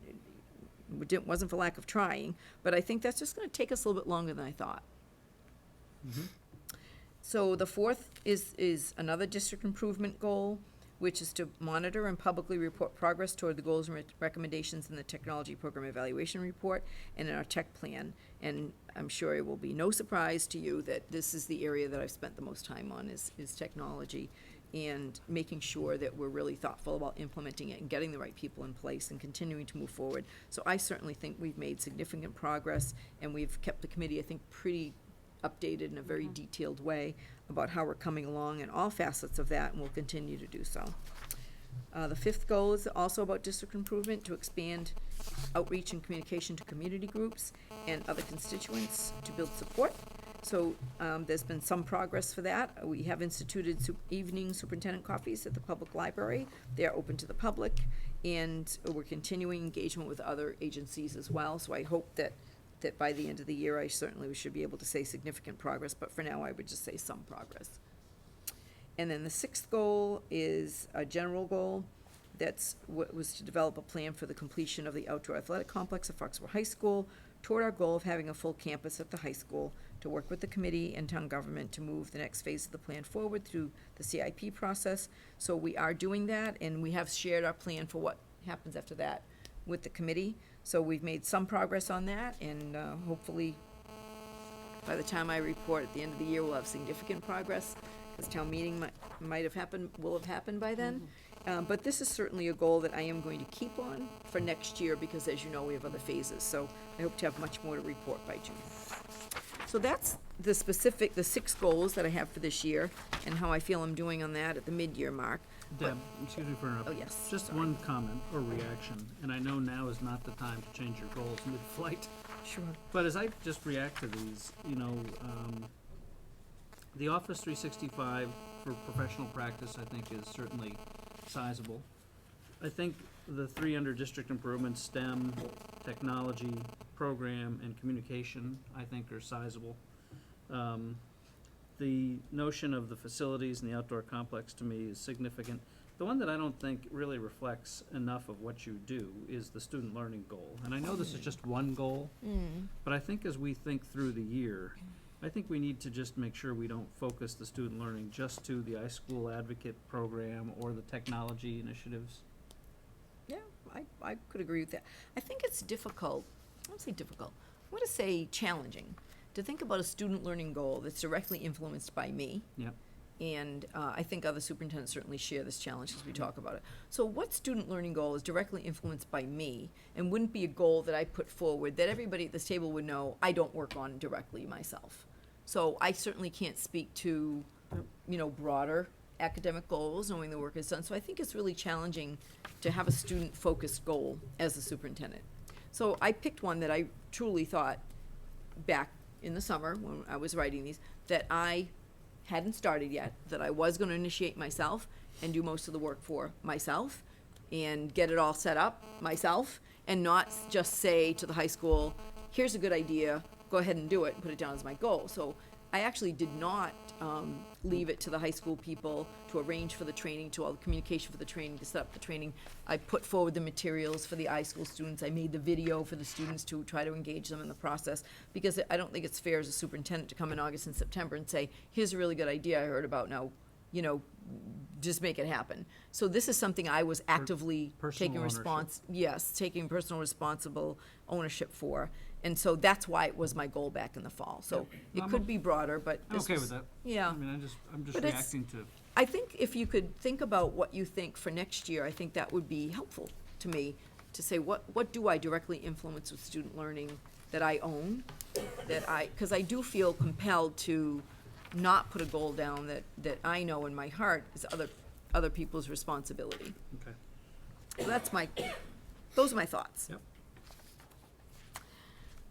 it wasn't for lack of trying, but I think that's just going to take us a little bit longer than I thought. Mm-hmm. So the 4th is another district improvement goal, which is to monitor and publicly report progress toward the goals and recommendations in the technology program evaluation report and in our tech plan. And I'm sure it will be no surprise to you that this is the area that I've spent the most time on is technology, and making sure that we're really thoughtful about implementing it and getting the right people in place and continuing to move forward. So I certainly think we've made significant progress, and we've kept the committee, I think, pretty updated in a very detailed way about how we're coming along in all facets of that, and we'll continue to do so. The 5th goal is also about district improvement, to expand outreach and communication to community groups and other constituents to build support. So there's been some progress for that. We have instituted evening superintendent coffees at the public library. They are open to the public, and we're continuing engagement with other agencies as well. So I hope that by the end of the year, we should be able to say significant progress, but for now, I would just say some progress. And then the 6th goal is a general goal. That's what was to develop a plan for the completion of the outdoor athletic complex at Foxborough High School toward our goal of having a full campus at the high school, to work with the committee and town government to move the next phase of the plan forward through the CIP process. So we are doing that, and we have shared our plan for what happens after that with the committee. So we've made some progress on that, and hopefully by the time I report at the end of the year, we'll have significant progress, because town meeting will have happened by then. But this is certainly a goal that I am going to keep on for next year, because as you know, we have other phases. So I hope to have much more to report by June. So that's the 6 goals that I have for this year, and how I feel I'm doing on that at the mid-year mark. Deb, excuse me for interrupting. Oh, yes, Just sorry. one comment or reaction, and I know now is not the time to change your goals mid-flight, Sure. but as I just react to these, the Office 365 for professional practice, I think, is certainly sizable. I think the 3 under district improvements, STEM, technology, program, and communication, I think are sizable. The notion of the facilities and the outdoor complex to me is significant. The one that I don't think really reflects enough of what you do is the student learning goal. And I know this is just one goal, but I think as we think through the year, I think we need to just make sure we don't focus the student learning just to the iSchool Advocate program or the technology initiatives. Yeah, I could agree with that. I think it's difficult. I don't say difficult. I want to say challenging, to think about a student learning goal that's directly influenced by me. Yep. And I think other superintendents certainly share this challenge as we talk about it. So what student learning goal is directly influenced by me and wouldn't be a goal that I put forward that everybody at this table would know I don't work on directly myself? So I certainly can't speak to, broader academic goals, knowing the work is done. So I think it's really challenging to have a student-focused goal as a superintendent. So I picked one that I truly thought back in the summer when I was writing these, that I hadn't started yet, that I was gonna initiate myself and do most of the work for myself and get it all set up myself and not just say to the high school, here's a good idea, go ahead and do it and put it down as my goal. So I actually did not leave it to the high school people to arrange for the training, to all the communication for the training, to set up the training. I put forward the materials for the iSchool students. I made the video for the students to try to engage them in the process, because I don't think it's fair as a superintendent to come in August and September and say, here's a really good idea I heard about, now, just make it happen. So this is something I was actively personal taking ownership. taking personal responsible ownership for. And so that's why it was my goal back in the fall. So it could be broader, but I'm this okay was- with that. Yeah. I mean, I'm just But it's- reacting to, I think if you could think about what you think for next year, I think that would be helpful to me, to say, what do I directly influence with student learning that I own? Because I do feel compelled to not put a goal down that I know in my heart is other people's responsibility. okay. So those are my thoughts. Yep.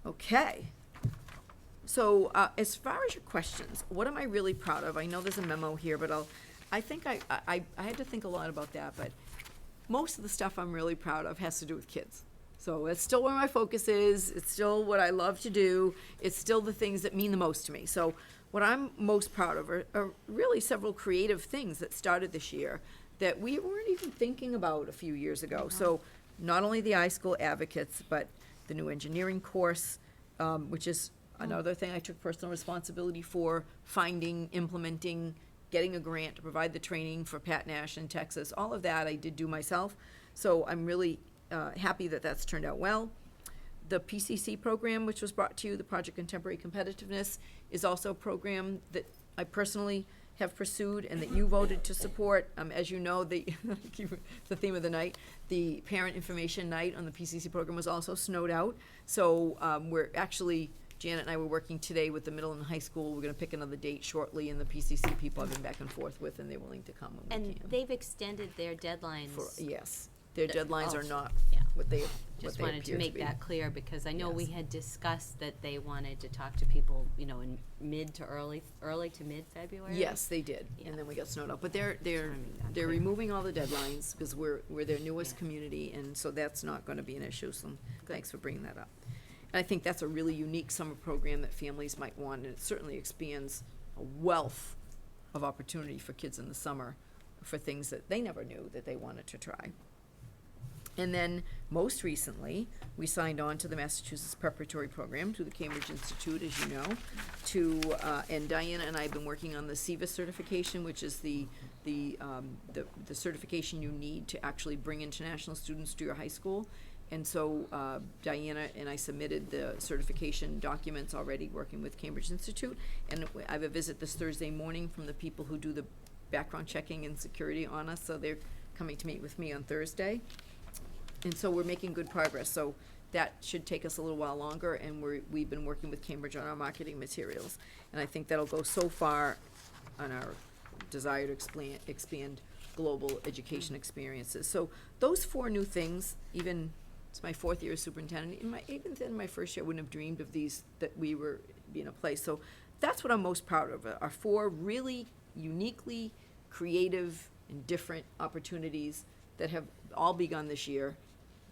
Okay. So, as far as your questions, what am I really proud of? I know there's a memo here, but I think I had to think a lot about that, but most of the stuff I'm really proud of has to do with kids. So it's still where my focus is, it's still what I love to do, it's still the things that mean the most to me. So what I'm most proud of are really several creative things that started this year that we weren't even thinking about a few years ago. So not only the iSchool advocates, but the new engineering course, which is another thing I took personal responsibility for, finding, implementing, getting a grant to provide the training for Pat Nash in Texas. All of that I did do myself. So I'm really happy that that's turned out well. The PCC program, which was brought to you, the Project Contemporary Competitiveness, is also a program that I personally have pursued and that you voted to support. As you know, the theme of the night, the parent information night on the PCC program was also snowed out. So we're actually, Janet and I were working today with the middle and high school. We're gonna pick another date shortly, and the PCC people I've been back and forth with, and they're willing to come when we And can. they've extended their deadlines. Yes, their deadlines are not Yeah. what they Just appear wanted to make be. that clear, because I know we Yes. had discussed that they wanted to talk to people, in mid to early to mid-February. Yes, they did, Yeah. and then we got snowed out, but they're wanna make that clear. removing all the deadlines, because we're their newest Yeah. community, and so that's not gonna be an issue, so thanks for bringing that up. And I think that's a really unique summer program that families might want, and it certainly expands a wealth of opportunity for kids in the summer for things that they never knew that they wanted to try. And then, most recently, we signed on to the Massachusetts Preparatory Program through the Cambridge Institute, as you know, and Diana and I have been working on the SEVA certification, which is the certification you need to actually bring international students to your high school. And so Diana and I submitted the certification documents already, working with Cambridge Institute. And I have a visit this Thursday morning from the people who do the background checking and security on us, so they're coming to meet with me on Thursday. And so we're making good progress, so that should take us a little while longer, and we've been working with Cambridge on our marketing materials. And I think that'll go so far on our desire to expand global education experiences. So those 4 new things, even, it's my 4th year as superintendent, even in my first year, I wouldn't have dreamed of these, that we were being in place. So that's what I'm most proud of, are 4 really uniquely creative and different opportunities that have all begun this year,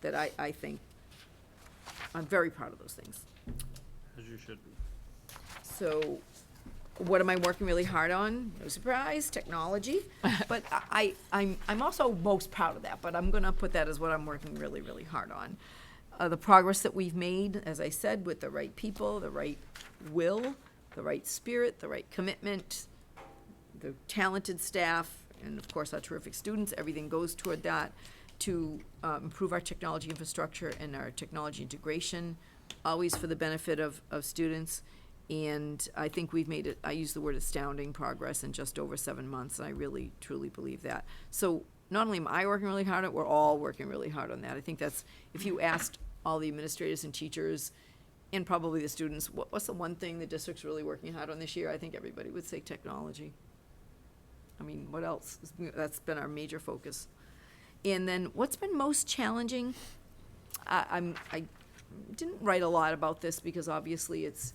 that I think, I'm very proud of those things. As you should be. So, what am I working really hard on? No surprise, technology. But I'm also most proud of that, but I'm gonna put that as what I'm working really, really hard on. The progress that we've made, as I said, with the right people, the right will, the right spirit, the right commitment, the talented staff, and of course our terrific students, everything goes toward that, to improve our technology infrastructure and our technology integration, always for the benefit of students. And I think we've made it, I use the word astounding progress in just over 7 months, and I really, truly believe that. So not only am I working really hard on it, we're all working really hard on that. I think that's, if you asked all the administrators and teachers, and probably the students, what's the one thing the district's really working hard on this year? I think everybody would say technology. I mean, what else? That's been our major focus. And then what's been most challenging, I didn't write a lot about this because obviously it's,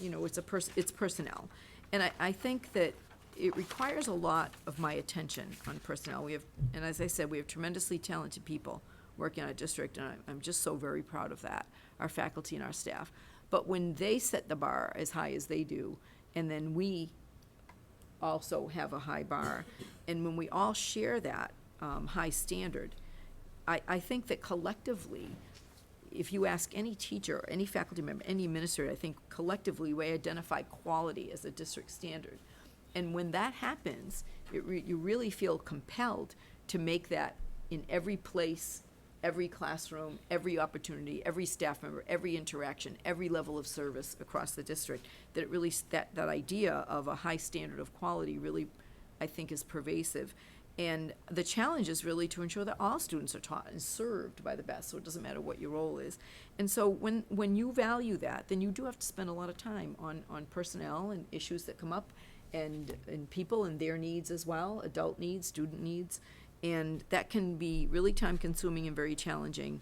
you know, it's personnel. And I think that it requires a lot of my attention on personnel. We have, and as I said, we have tremendously talented people working in our district, and I'm just so very proud of that, our faculty and our staff. But when they set the bar as high as they do, and then we also have a high bar, and when we all share that high standard, I think that collectively, if you ask any teacher, any faculty member, any administrator, I think collectively we identify quality as a district standard. And when that happens, you really feel compelled to make that in every place, every classroom, every opportunity, every staff member, every interaction, every level of service across the district, that it really, that idea of a high standard of quality really, I think, is pervasive. And the challenge is really to ensure that all students are taught and served by the best, so it doesn't matter what your role is. And so when you value that, then you do have to spend a lot of time on personnel and issues that come up, and people and their needs as well, adult needs, student needs. And that can be really time-consuming and very challenging.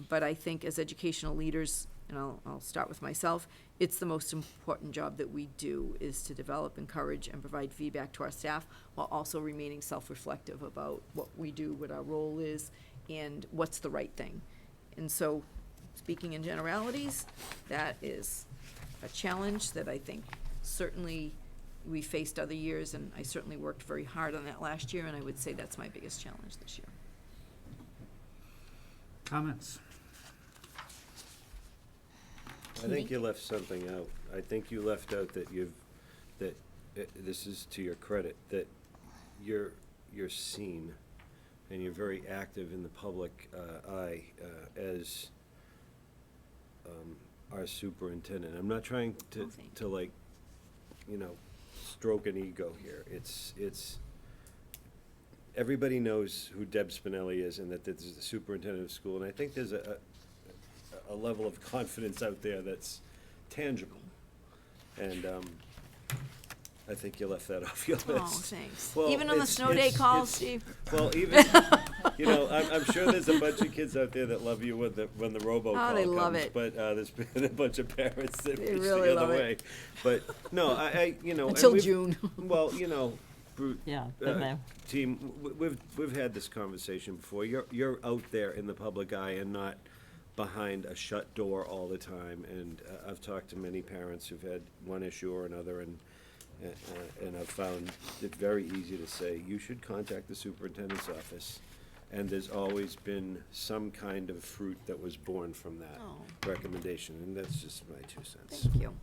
But I think as educational leaders, and I'll start with myself, it's the most important job that we do, is to develop, encourage, and provide feedback to our staff while also remaining self-reflective about what we do, what our role is, and what's the right thing. And so, speaking in generalities, that is a challenge that I think certainly we faced other years, and I certainly worked very hard on that last year, and I would say that's my biggest challenge this year. Comments? I think you left something out. I think you left out that this is to your credit, that you're seen and you're very active in the public eye as our superintendent. I'm not trying to like, you know, stroke an ego here. It's everybody knows who Deb Spinelli is, and that this is the superintendent of school, and I think there's a level of confidence out there that's tangible. And I think you left that off your list. Oh, thanks. Well, Even on the snow day calls, Steve? Well, even, you know, I'm sure there's a bunch of kids out there that love you when the robocall comes. Oh, they love it. But there's been a bunch of parents that They reach really the other love it. way. But, no, I you know. and Until we've- June. Well, you know, Yeah, been there. team, we've had this conversation before. You're out there in the public eye and not behind a shut door all the time. And I've talked to many parents who've had one issue or another, and I've found it very easy to say, you should contact the superintendent's office. And there's always been some kind of fruit that was born from that recommendation, and that's just my 2 cents. Thank you.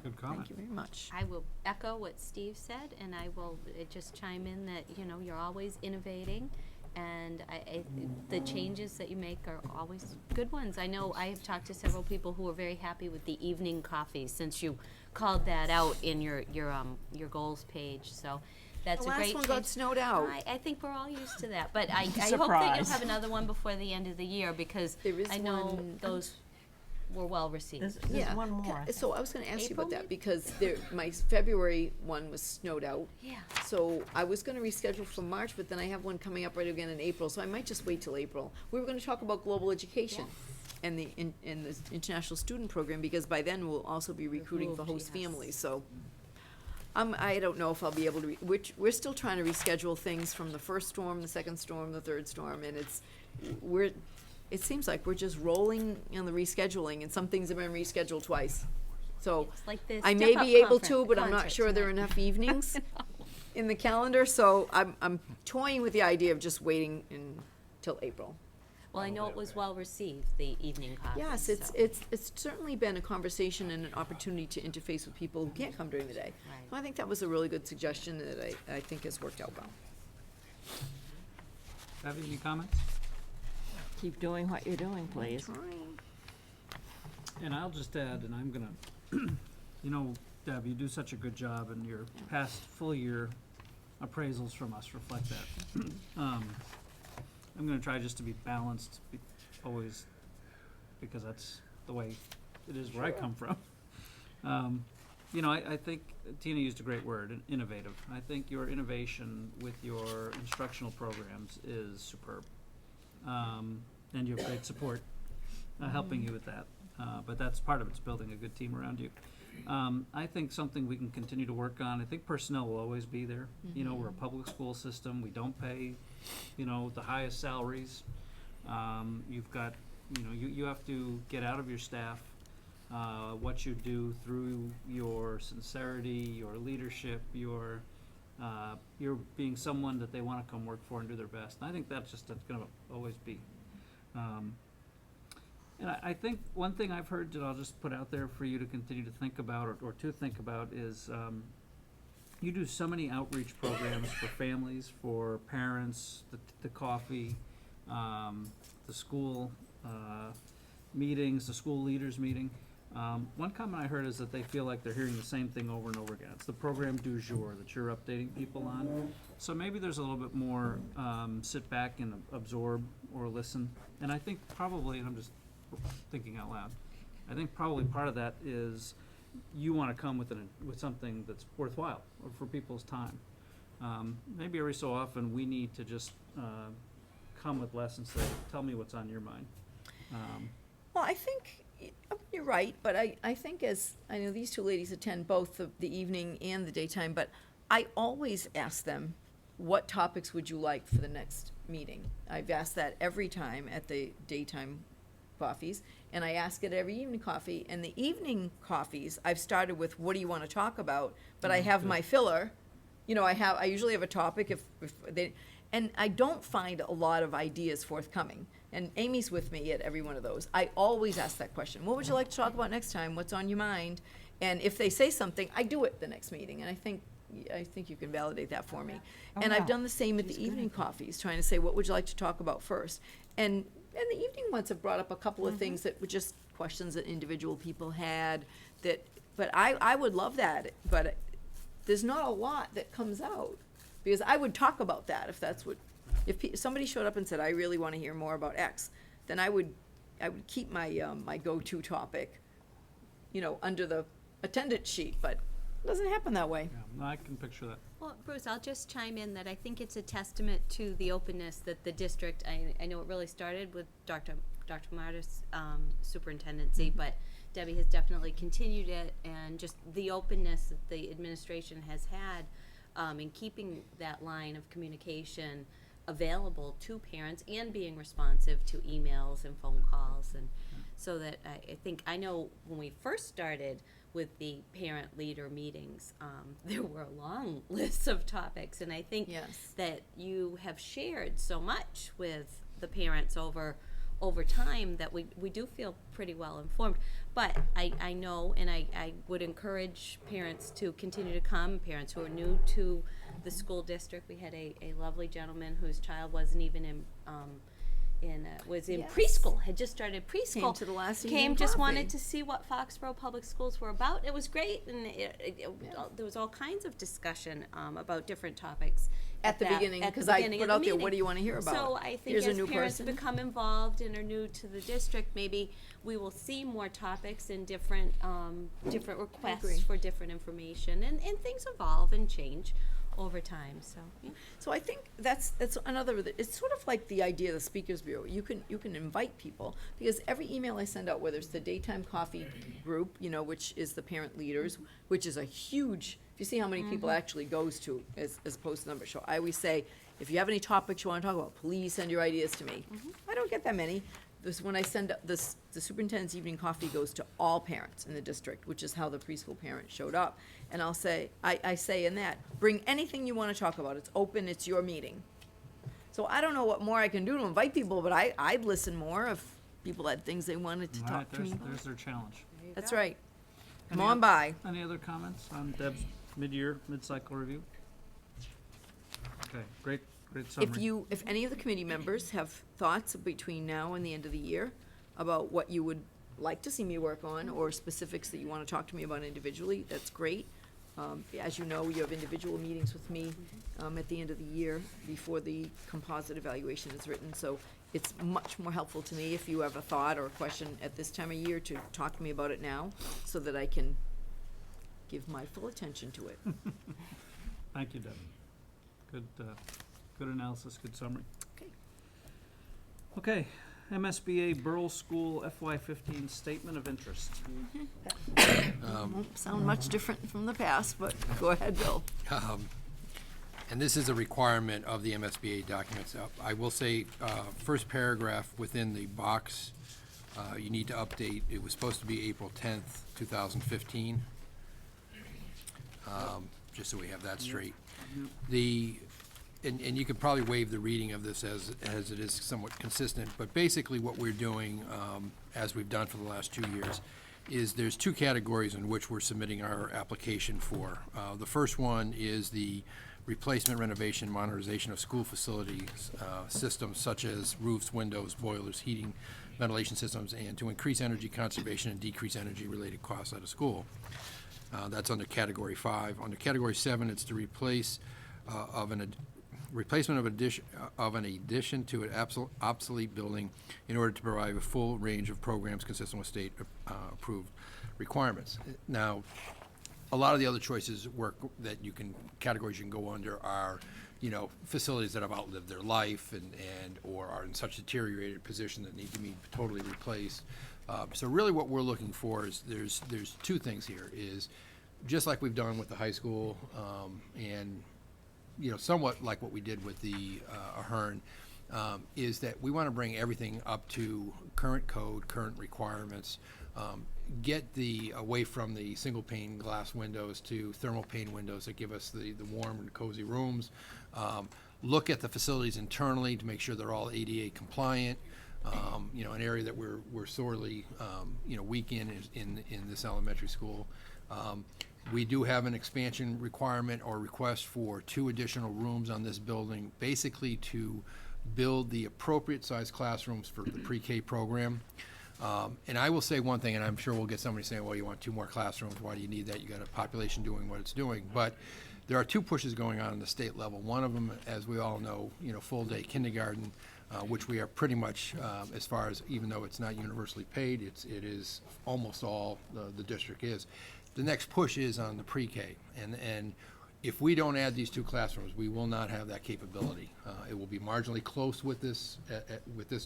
Good comment. Thank you very much. I will echo what Steve said, and I will just chime in that, you know, you're always innovating, and the changes that you make are always good ones. I know I have talked to several people who are very happy with the evening coffee, since you called that out in your goals page, so that's The a great last one change. got snowed out. I think we're all used to that, but I hope that you'll Surprise. have another one before the end of the year, because There is I know one- those were well received. There's Yeah. one more. I So I was gonna ask you April about that, maybe? because my February one was snowed out. Yeah. So I was gonna reschedule for March, but then I have one coming up right again in April, so I might just wait till April. We were gonna talk about global education and the international student program, because by then we'll also be recruiting for moved, host yes. families, so. I don't know if I'll be able to, we're still trying to reschedule things from the first storm, the second storm, the third storm, and it seems like we're just rolling in the rescheduling, and some things have been rescheduled twice. So, It's like the I may Step Up be able to, but I'm not concert sure there are tonight. enough evenings in the calendar, so I'm toying with the idea of just waiting until April. Well, I know it was well received, the evening coffee. Yes, so- it's certainly been a conversation and an opportunity to interface with people who can't come during the day. Right. So I think that was a really good suggestion that I think has worked out well. Have any comments? Keep doing what you're doing, please. Trying. And I'll just add, and I'm gonna You know, Deb, you do such a good job, and your past full year appraisals from us reflect that. I'm gonna try just to be balanced, always, because that's the way it is where I come from. You know, I think Tina used a great word, innovative. I think your innovation with your instructional programs is superb. And you have great support helping you with that. But that's part of it's building a good team around you. I think something we can continue to work on, I think personnel will always be there. You know, we're a public school system. We don't pay, you know, the highest salaries. You've got, you know, you have to get out of your staff what you do through your sincerity, your leadership, your being someone that they want to come work for and do their best. And I think that's going to always be. And I think one thing I've heard that I'll just put out there for you to continue to think about or to think about is you do so many outreach programs for families, for parents, the coffee, the school meetings, the school leaders meeting. One comment I heard is that they feel like they're hearing the same thing over and over again. It's the program du jour that you're updating people on. So maybe there's a little bit more sit back and absorb or listen. And I think probably, and I'm just thinking out loud, I think probably part of that is you want to come with something that's worthwhile or for people's time. Maybe every so often we need to just come with less and say, tell me what's on your mind. Well, I think you're right, but I think as, I know these two ladies attend both the evening and the daytime, but I always ask them, what topics would you like for the next meeting? I've asked that every time at the daytime coffees, and I ask it every evening coffee. And the evening coffees, I've started with, what do you want to talk about? But I have my filler. You know, I usually have a topic if they, and I don't find a lot of ideas forthcoming. And Amy's with me at every one of those. I always ask that question. What would you like to talk about next time? What's on your mind? And if they say something, I do it the next meeting. And I think you can validate that for me. And I've done the same at the evening coffees, trying to say, what would you like to talk about first? And the evening ones have brought up a couple of things that were just questions that individual people had but I would love that, but there's not a lot that comes out. Because I would talk about that if somebody showed up and said, I really want to hear more about X, then I would keep my, my go-to topic, you know, under the attendance sheet, but it doesn't happen that way. Yeah, no, I can picture that. Well, Bruce, I'll just chime in that I think it's a testament to the openness that the district, I know it really started with Dr. Marta's superintendency, but Debbie has definitely continued it, and just the openness that the administration has had in keeping that line of communication available to parents and being responsive to emails and phone calls. And so that I know when we first started with the parent leader meetings, there were long lists of topics, and I think that you have shared so much with the parents over time that we do feel pretty well informed. But I know, and I would encourage parents to continue to come, parents who are new to the school district. We had a lovely gentleman whose child wasn't even was in preschool, had just started preschool. Came to the last evening just coffee. wanted to see what Foxborough Public Schools were about. It was great, and there was all kinds of discussion about different topics. At the beginning, because I put out there, what do you want to hear about? So I think Here's a as new parents person. become involved and are new to the district, maybe we will see more topics and different requests for different information, and things evolve and change over time. So yeah. So I think that's another. It's sort of like the idea of the Speakers Bureau. You can invite people, because every email I send out, whether it's the daytime coffee group, you know, which is the parent leaders, which is a huge. If you see how many people actually goes to as opposed to number show, I always say, if you have any topics you want to talk about, please send your ideas to me. I don't get that many. When I send the superintendent's evening coffee goes to all parents in the district, which is how the preschool parent showed up. And I'll say, I say in that, bring anything you want to talk about. It's open, it's your meeting. So I don't know what more I can do to invite people, but I'd listen more if people had things they wanted to talk to me about. There's their challenge. That's right. Come Any on by. Any other comments on Deb's mid-cycle review? Okay, great summary. If any of the committee members have thoughts between now and the end of the year about what you would like to see me work on, or specifics that you want to talk to me about individually, that's great. As you know, you have individual meetings with me at the end of the year before the composite evaluation is written. So it's much more helpful to me if you have a thought or a question at this time of year to talk to me about it now, so that I can give my full attention to it. Thank you, Deb. Good, good analysis, good summary. Okay. Okay, MSBA Burl School FY15 Statement of Interest. Won't sound much different from the past, but go ahead, Bill. And this is a requirement of the MSBA documents. I will say, first paragraph within the box, you need to update. It was supposed to be April 10th, 2015. Just so we have that straight. And you could probably waive the reading of this as it is somewhat consistent, but basically what we're doing, as we've done for the last 2 years, is there's 2 categories in which we're submitting our application for. The first one is the replacement, renovation, modernization of school facilities, systems such as roofs, windows, boilers, heating, ventilation systems, and to increase energy conservation and decrease energy-related costs at a school. That's under Category 5. Under Category 7, it's the replacement of an addition to an obsolete building in order to provide a full range of programs consistent with state approved requirements. Now, a lot of the other choices categories you can go under are, facilities that have outlived their life and or are in such deteriorated position that need to be totally replaced. So really what we're looking for is there's 2 things here, is just like we've done with the high school, and somewhat like what we did with the Ahern, is that we want to bring everything up to current code, current requirements, get away from the single pane glass windows to thermal pane windows that give us the warm and cozy rooms. Look at the facilities internally to make sure they're all ADA compliant. An area that we're sorely weak in this elementary school. We do have an expansion requirement or request for 2 additional rooms on this building, basically to build the appropriate size classrooms for the pre-K program. And I will say one thing, and I'm sure we'll get somebody saying, well, you want 2 more classrooms, why do you need that? You got a population doing what it's doing. But there are 2 pushes going on the state level. One of them, as we all know, full-day kindergarten, which we are pretty much, as far as, even though it's not universally paid, it is almost all the district is. The next push is on the pre-K, and if we don't add these 2 classrooms, we will not have that capability. It will be marginally close with this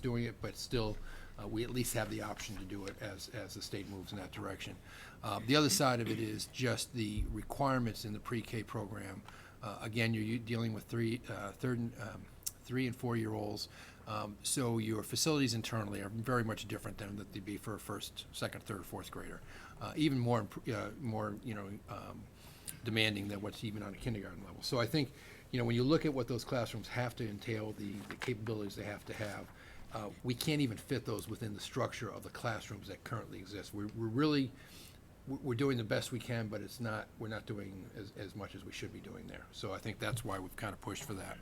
doing it, but still, we at least have the option to do it as the state moves in that direction. The other side of it is just the requirements in the pre-K program. Again, you're dealing with 3 and 4-year-olds. So your facilities internally are very much different than they'd be for a first, second, third, fourth grader. Even more demanding than what's even on a kindergarten level. So I think, when you look at what those classrooms have to entail, the capabilities they have to have, we can't even fit those within the structure of the classrooms that currently exist. We're doing the best we can, but we're not doing as much as we should be doing there. So I think that's why we've kind of pushed for that.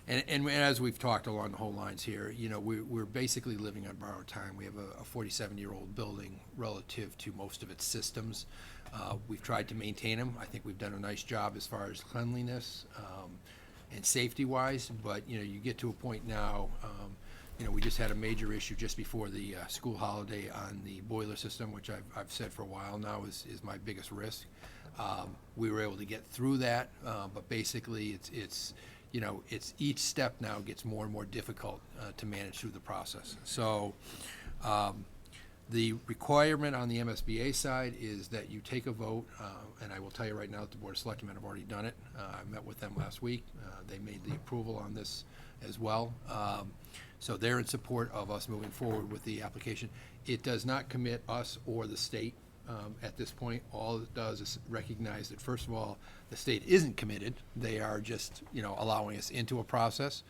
And as we've talked along the whole lines here, we're basically living on borrowed time. We have a 47-year-old building relative to most of its systems. We've tried to maintain them. I think we've done a nice job as far as cleanliness and safety-wise, but, you get to a point now, we just had a major issue just before the school holiday on the boiler system, which I've said for a while now is my biggest risk. We were able to get through that, but basically it's each step now gets more and more difficult to manage through the process. So the requirement on the MSBA side is that you take a vote, and I will tell you right now that the Board of Selectmen have already done it. I met with them last week. They made the approval on this as well. So they're in support of us moving forward with the application. It does not commit us or the state at this point. All it does is recognize that, first of all, the state isn't committed. They are just, allowing us into a process.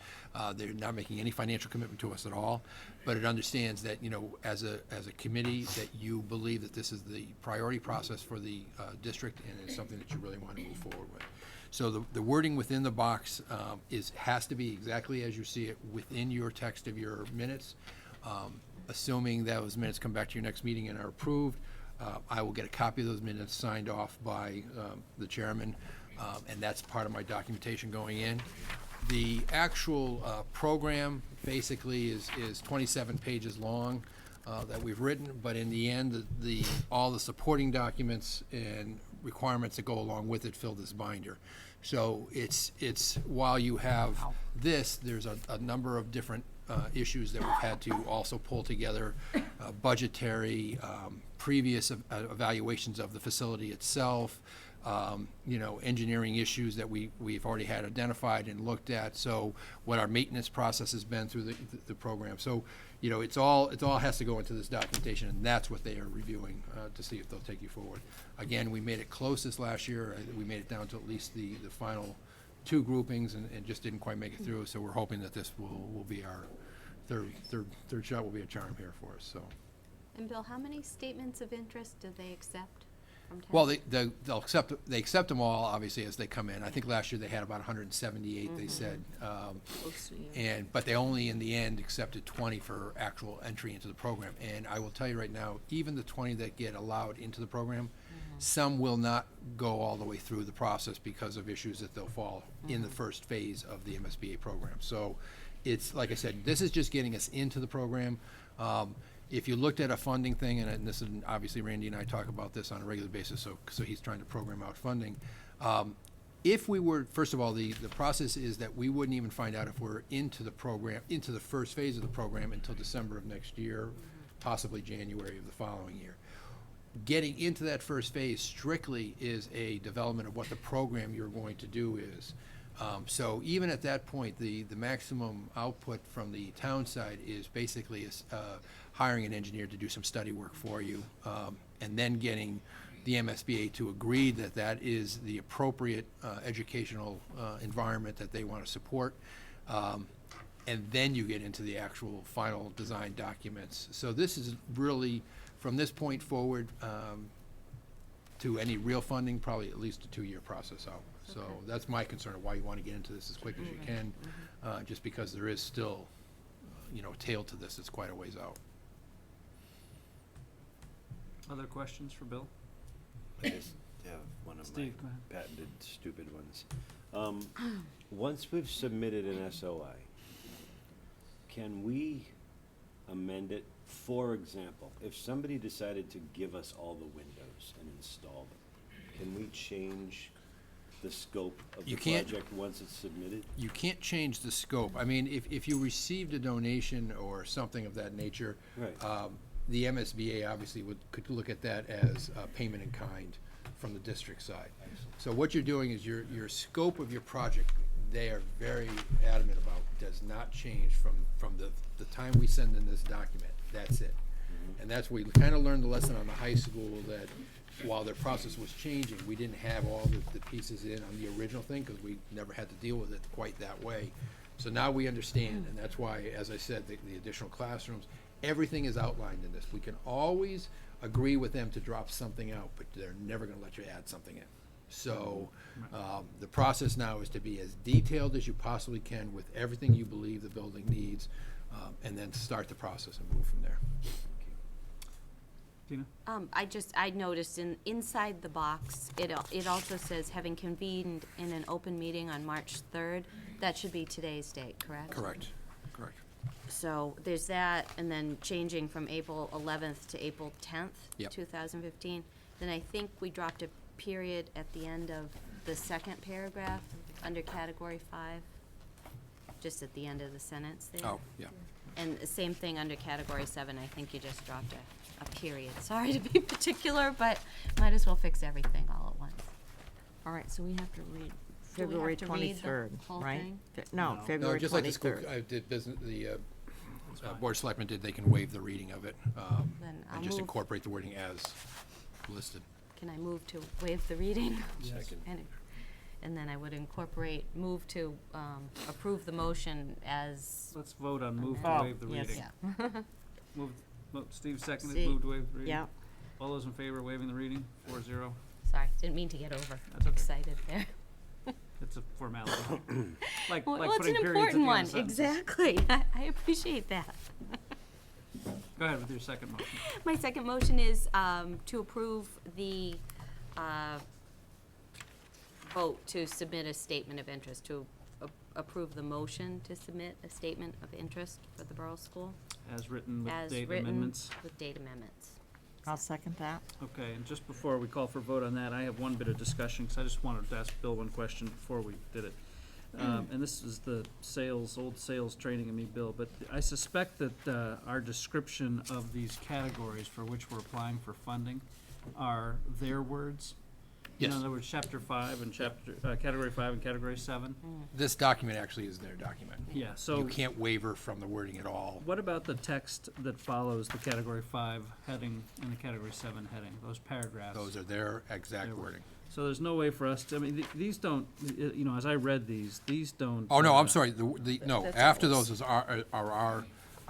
They're not making any financial commitment to us at all. But it understands that, as a committee, that you believe that this is the priority process for the district and it's something that you really want to move forward with. So the wording within the box has to be exactly as you see it within your text of your minutes. assuming those minutes come back to your next meeting and are approved, I will get a copy of those minutes signed off by the chairman, and that's part of my documentation going in. The actual program basically is 27 pages long that we've written, but in the end, all the supporting documents and requirements that go along with it fill this binder. So it's while you have this, there's a number of different issues that we've had to also pull together, budgetary, previous evaluations of the facility itself, engineering issues that we've already had identified and looked at. So what our maintenance process has been through the program. So, it all has to go into this documentation, and that's what they are reviewing to see if they'll take you forward. Again, we made it close this last year. We made it down to at least the final 2 groupings and just didn't quite make it through. So we're hoping that this will be our third shot will be a charm here for us. So. And Bill, how many statements of interest do they accept from town? Well, they accept them all, obviously, as they come in. I think last year they had about 178, they said. But they only, in the end, accepted 20 for actual entry into the program. And I will tell you right now, even the 20 that get allowed into the program, some will not go all the way through the process because of issues that they'll fall in the first phase of the MSBA program. So it's, like I said, this is just getting us into the program. If you looked at a funding thing, and this is obviously Randy and I talk about this on a regular basis, so he's trying to program out funding. If we were, first of all, the process is that we wouldn't even find out if we're into the program, into the first phase of the program until December of next year, possibly January of the following year. Getting into that first phase strictly is a development of what the program you're going to do is. So even at that point, the maximum output from the town side is basically hiring an engineer to do some study work for you, and then getting the MSBA to agree that that is the appropriate educational environment that they want to support. And then you get into the actual final design documents. So this is really, from this point forward, to any real funding, probably at least a 2-year process out. So that's my concern of why you want to get into this as quick as you can, just because there is still, a tail to this. It's quite a ways out. Other questions for Bill? I just have one of Steve, go my ahead. patented stupid ones. Once we've submitted an SOI, can we amend it? For example, if somebody decided to give us all the windows and install them, can we change the scope of the project once it's submitted? You can't change the scope. I mean, if you received a donation or something of that nature, Right. The MSBA obviously could look at that as payment in kind from the district side. So what you're doing is your scope of your project, they are very adamant about, does not change from the time we send in this document. That's it. And that's where we kind of learned the lesson on the high school, that while their process was changing, we didn't have all the pieces in on the original thing because we never had to deal with it quite that way. So now we understand, and that's why, as I said, the additional classrooms, everything is outlined in this. We can always agree with them to drop something out, but they're never going to let you add something in. So the process now is to be as detailed as you possibly can with everything you believe the building needs, and then start the process and move from there. Tina? I noticed inside the box, it also says, having convened in an open meeting on March 3rd. That should be today's date, correct? Correct. So there's that, and then changing from April 11th to April 10th, Yep. 2015. Then I think we dropped a period at the end of the second paragraph under category 5, just at the end of the sentence there. Oh, yeah. And the same thing under category 7, I think you just dropped a period. Sorry to be particular, but might as well fix everything all at once. All right, so we have to read Do we February have to read the 23rd, whole right? thing? No, No. February No, just like the school, 23rd. did business, the Board of Selectmen did, they can waive the reading of it, Then I'll and just move. incorporate the wording as listed. Can I move to waive the reading? Second. And then I would move to approve the motion as, Let's vote on move to Oh, waive the yes. reading. yeah. Steve seconded, Steve, move to waive the reading? Yeah, All those in favor of waiving the reading? 4-0. Sorry, didn't mean to get over That's okay. excited there. It's a formality. Like Well, like it's putting an periods at the important end one, of sentences. exactly. I appreciate that. Go ahead with your second motion. My second motion is to approve the vote to submit a statement of interest, to approve the motion to submit a statement of interest for the Borough School. As written with As date written amendments. with date amendments. I'll second that. Okay, and just before we call for a vote on that, I have one bit of discussion, because I just wanted to ask Bill one question before we did it. And this is the old sales training of me, Bill, but I suspect that our description of these categories for which we're applying for funding are their words. Yes. In other words, chapter 5 and category 5 and category 7. This document actually is their document. Yeah, so. You can't waver from the wording at all. What about the text that follows the category 5 heading and the category 7 heading, those paragraphs? Those are their exact Their wording. So there's no way for us to, I mean, these don't, as I read these don't. Oh, no, I'm sorry, no, That's after ours. those is our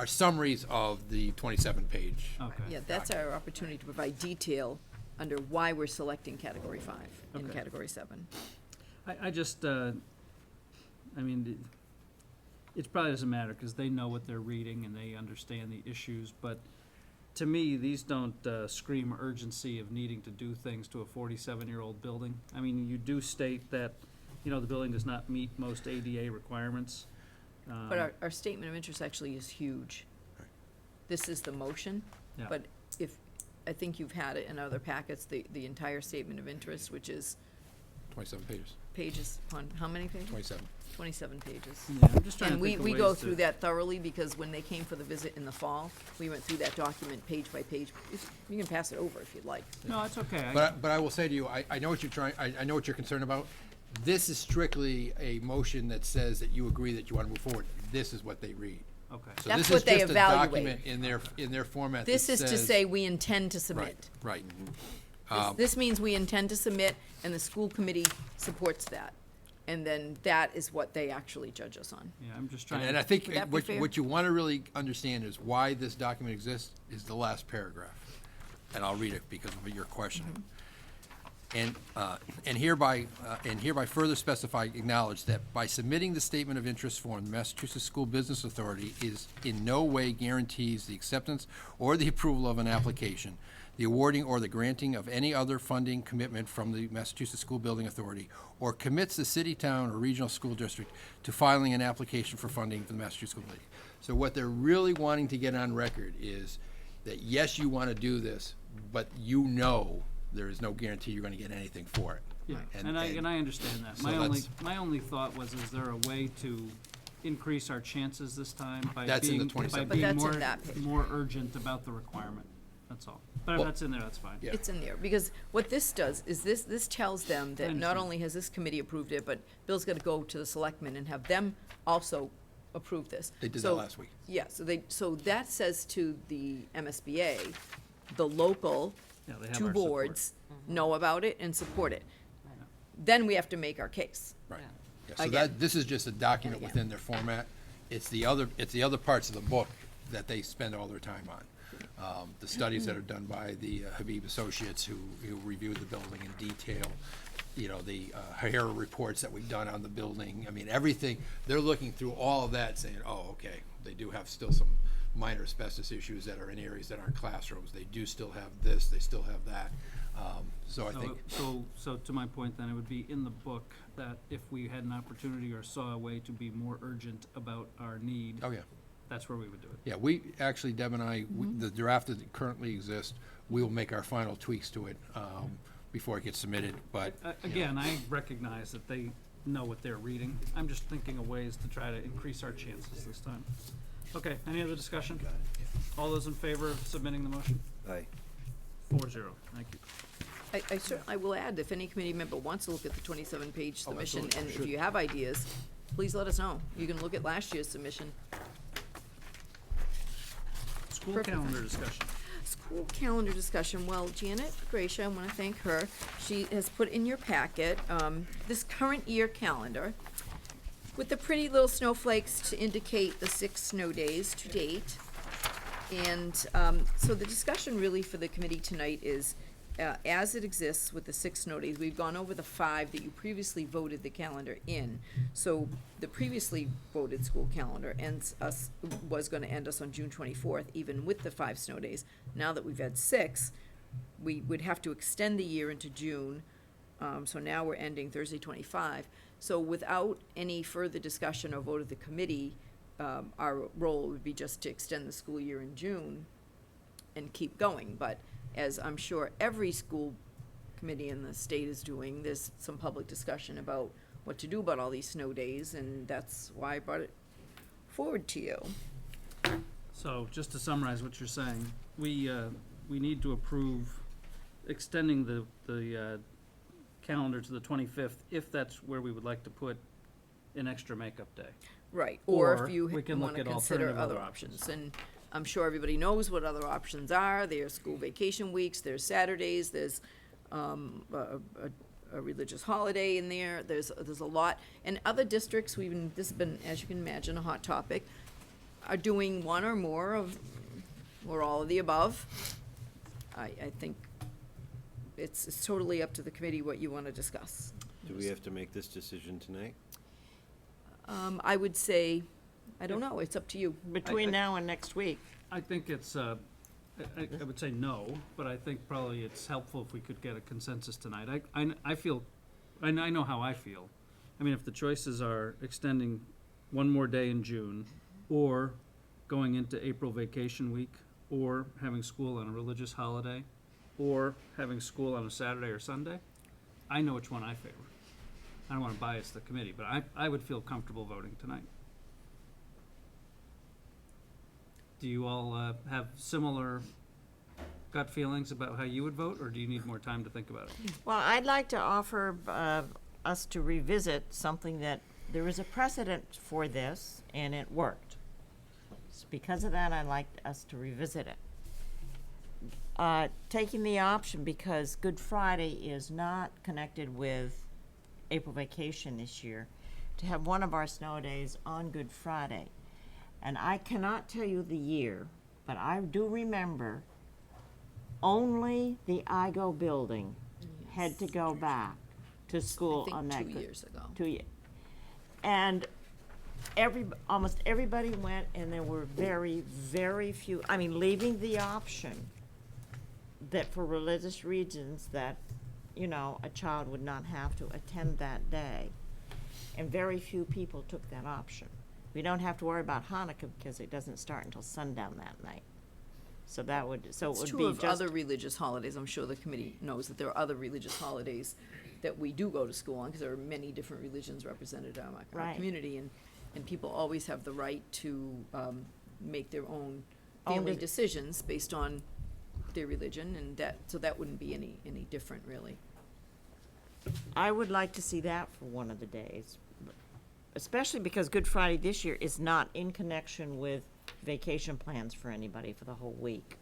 summaries of the 27-page. Okay. Yeah, that's our opportunity to provide detail under why we're selecting category 5 and Okay. category 7. I just, I mean, it probably doesn't matter, because they know what they're reading and they understand the issues, but to me, these don't scream urgency of needing to do things to a 47-year-old building. I mean, you do state that, the building does not meet most ADA requirements. But our statement of interest actually is huge. Right. This is the motion, Yeah. but I think you've had it in other packets, the entire statement of interest, which is 27 pages, pages upon, how many pages? 27. 27 pages. Yeah, I'm just trying to And think of we go ways to- through that thoroughly, because when they came for the visit in the fall, we went through that document page by page. You can pass it over if you'd like. No, it's okay. But I will say to you, I know what you're trying, I know what you're concerned about. This is strictly a motion that says that you agree that you want to move forward. This is what they read. Okay. So That's this what is they just a evaluate. document in their format that This is to says- say we intend to Right, submit. right. This means we intend to submit, and the school committee supports that. And then that is what they actually judge us on. Yeah, I'm just trying. And I think Would that be what fair? you want to really understand is why this document exists is the last paragraph. And I'll read it because of your questioning. And hereby further specify, acknowledge that by submitting the statement of interest form, the Massachusetts School Business Authority is in no way guarantees the acceptance or the approval of an application, the awarding or the granting of any other funding commitment from the Massachusetts School Building Authority, or commits the city, town, or regional school district to filing an application for funding for the Massachusetts School Building. So what they're really wanting to get on record is that, yes, you want to do this, but there is no guarantee you're going to get anything for it. Yeah, And- and I and- understand that. so My only thought was, is there a way to increase our chances this time by That's in the being, 27. But that's in that page. more urgent about the requirement? That's all. But if Well- that's in there, that's fine. Yeah. It's in there, because what this does is this tells them that not understand. only has this committee approved it, but Bill's gotta go to the selectmen and have them also approve this. They did that So- last week. Yeah, so that says to the MSBA, the local Yeah, they have two our support. boards know about it and support it. Then we have to make our case. Right. Yeah, so Again. this is just a document Again. within their format. It's the other parts of the book that they spend all their time on. The studies that are done by the Habib Associates who reviewed the building in detail, the HERA reports that we've done on the building. I mean, everything, they're looking through all of that saying, oh, okay, they do have still some minor asbestos issues that are in areas that aren't classrooms. They do still have this, they still have that. So I think, So to my point then, it would be in the book that if we had an opportunity or saw a way to be more urgent about our need, oh, yeah. that's where we would do it. Yeah, we, actually, Deb and I, the draft that currently exists, we will make our final tweaks to it before it gets submitted, but. Again, I recognize that they know what they're reading. I'm just thinking of ways to try to increase our chances this time. Okay, any other discussion? All those in favor of submitting the motion? Aye. 4-0, thank you. I will add, if any committee member wants to look at the 27-page Oh, submission, absolutely, and if should. you have ideas, please let us know. You can look at last year's submission. School Perfect. calendar discussion. School calendar discussion, well, Janet Gracia, I wanna thank her, she has put in your packet, this current year calendar with the pretty little snowflakes to indicate the 6 snow days to date. And, so the discussion really for the committee tonight is, as it exists with the 6 snow days, we've gone over the 5 that you previously voted the calendar in. So the previously voted school calendar was gonna end us on June 24th, even with the 5 snow days. Now that we've had 6, we would have to extend the year into June. So now we're ending Thursday 25. So without any further discussion or vote of the committee, our role would be just to extend the school year in June and keep going. But as I'm sure every school committee in the state is doing, there's some public discussion about what to do about all these snow days, and that's why I brought it forward to you. So, just to summarize what you're saying, we need to approve extending the calendar to the 25th, if that's where we would like to put an extra makeup day. Right, or Or if you we can look wanna at consider alternative other other options. And I'm sure everybody knows what other options are. There's school vacation weeks, there's Saturdays, there's a religious holiday in there, there's a lot. And other districts, this has been, as you can imagine, a hot topic, are doing one or more of, or all of the above. I think it's totally up to the committee what you wanna discuss. Do we have to make this decision tonight? I would say, I don't know, it's up to you. Between now and next week. I think it's, I would say no, but I think probably it's helpful if we could get a consensus tonight. I feel, I know how I feel. I mean, if the choices are extending one more day in June, or going into April vacation week, or having school on a religious holiday, or having school on a Saturday or Sunday, I know which one I favor. I don't wanna bias the committee, but I would feel comfortable voting tonight. Do you all have similar gut feelings about how you would vote, or do you need more time to think about it? Well, I'd like to offer us to revisit something that, there is a precedent for this, and it worked. So because of that, I'd like us to revisit it. Taking the option, because Good Friday is not connected with April vacation this year, to have one of our snow days on Good Friday. And I cannot tell you the year, but I do remember only the IGO building had to go back to school on that. I think 2 years ago. 2 years. And almost everybody went, and there were very, very few, I mean, leaving the option that for religious reasons that, you know, a child would not have to attend that day. And very few people took that option. We don't have to worry about Hanukkah because it doesn't start until sundown that night. So that would, so it It's would true be of just. other religious holidays. I'm sure the committee knows that there are other religious holidays that we do go to school on, because there are many different religions represented in our Right. community, and people always have the right to make their own Own family de- decisions based on their religion, and so that wouldn't be any different, really. I would like to see that for one of the days, especially because Good Friday this year is not in connection with vacation plans for anybody for the whole week.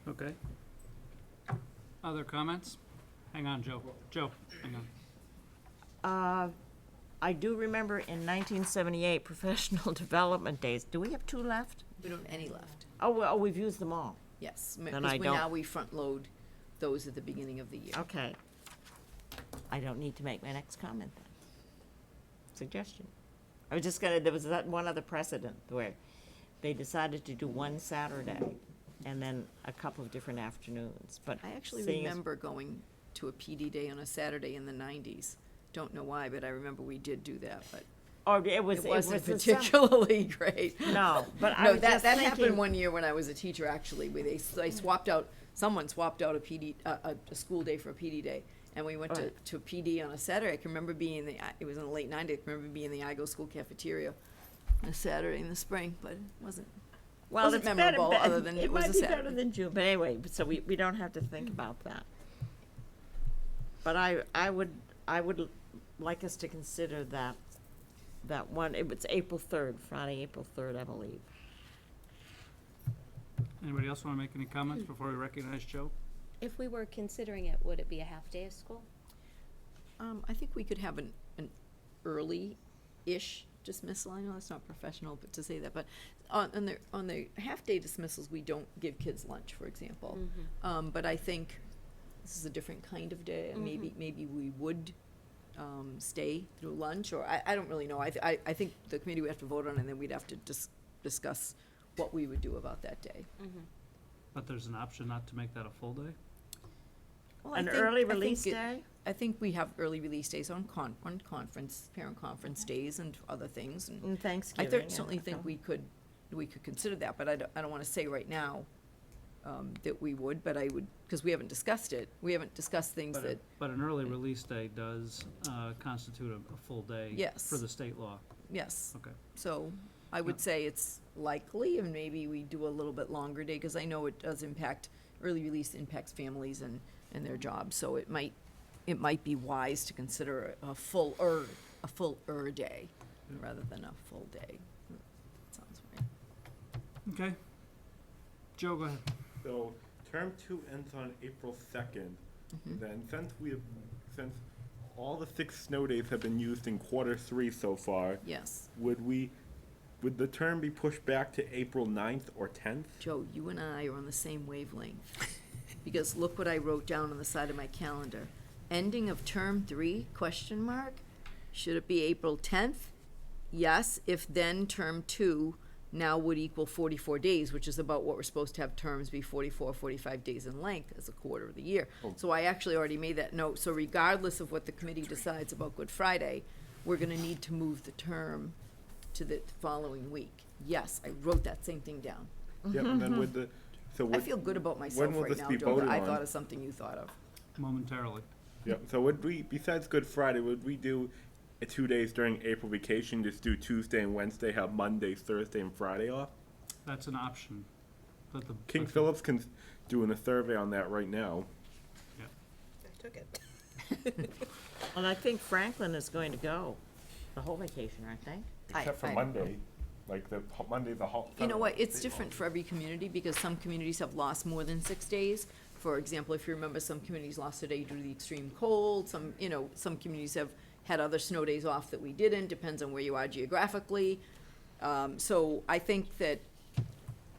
Okay. Other comments? Hang on, Joe. Joe, hang on. I do remember in 1978, professional development days. Do we have 2 left? We don't have any left. Oh, well, we've used them all. Yes, Then because I don't- now we front load those at the beginning of the year. Okay. I don't need to make my next comment then. Suggestion. I was just gonna, there was that one other precedent where they decided to do one Saturday and then a couple of different afternoons, but. I actually seeing as- remember going to a PD day on a Saturday in the 90s. Don't know why, but I remember we did do that, but Or it was. it wasn't the sem- particularly great. No, but I No, was that just happened thinking- one year when I was a teacher, actually, where they swapped out, someone swapped out a PD, a school day for a PD day. And we went Right. to PD on a Saturday. I can remember being in it was in the late 90s, I can remember being in the IGO school cafeteria on a Saturday in the spring, but it wasn't Well, wasn't it's memorable, better, other than it was a might be better Saturday. than June, but anyway, so we don't have to think about that. But I would like us to consider that one, it's April 3rd, Friday, April 3rd, I believe. Anybody else wanna make any comments before we recognize Joe? If we were considering it, would it be a half day of school? I think we could have an early-ish dismissal, I know that's not professional, but to say that, but on the half-day dismissals, we don't give kids lunch, for example. But I think this is a different kind of day, and maybe we would stay through lunch, or I don't really know. I think the committee would have to vote on it, and then we'd have to discuss what we would do about that day. But there's an option not to make that a full day? Well, An I think- early I think release it- day? I think we have early release days on conference, parent conference days and other things, and And I Thanksgiving. and certainly think so- we could consider that, but I don't wanna say right now, that we would, but I would, because we haven't discussed it. We haven't discussed things that, But an early release day does constitute a full day Yes. for the state law. yes. Okay. So I would say it's likely, and maybe we do a little bit longer day, because I know it does impact, early release impacts families and their jobs, so it might be wise to consider a fuller day rather than a full day. Sounds right. Okay. Joe, go ahead. So term 2 ends on April 2nd. Then since all the 6 snow days have been used in quarter 3 so far, Yes. would the term be pushed back to April 9th or 10th? Joe, you and I are on the same wavelength, because look what I wrote down on the side of my calendar. Ending of term 3, question mark? Should it be April 10th? Yes, if then term 2 now would equal 44 days, which is about what we're supposed to have terms be 44, 45 days in length as a quarter of the year. So I actually already made that note. So regardless of what the committee decides about Good Friday, we're gonna need to move the term to the following week. Yes, I wrote that same thing down. Yep, and then with the, so I would, feel good about myself will right this now, be Joe, that voted I on? thought of something you thought of. Momentarily. yep, so would we, besides Good Friday, would we do 2 days during April vacation, just do Tuesday and Wednesday, have Monday, Thursday, and Friday off? That's an option. But the. King but the- Philip's doing a survey on that right now. I took it. And I think Franklin is going to go the whole vacation, aren't they? Except for I- Monday, like Monday, the whole. You know what, it's different for every community, because some communities have lost more than 6 days. For example, if you remember, some communities lost a day due to the extreme cold, some communities have had other snow days off that we didn't, depends on where you are geographically. So I think that,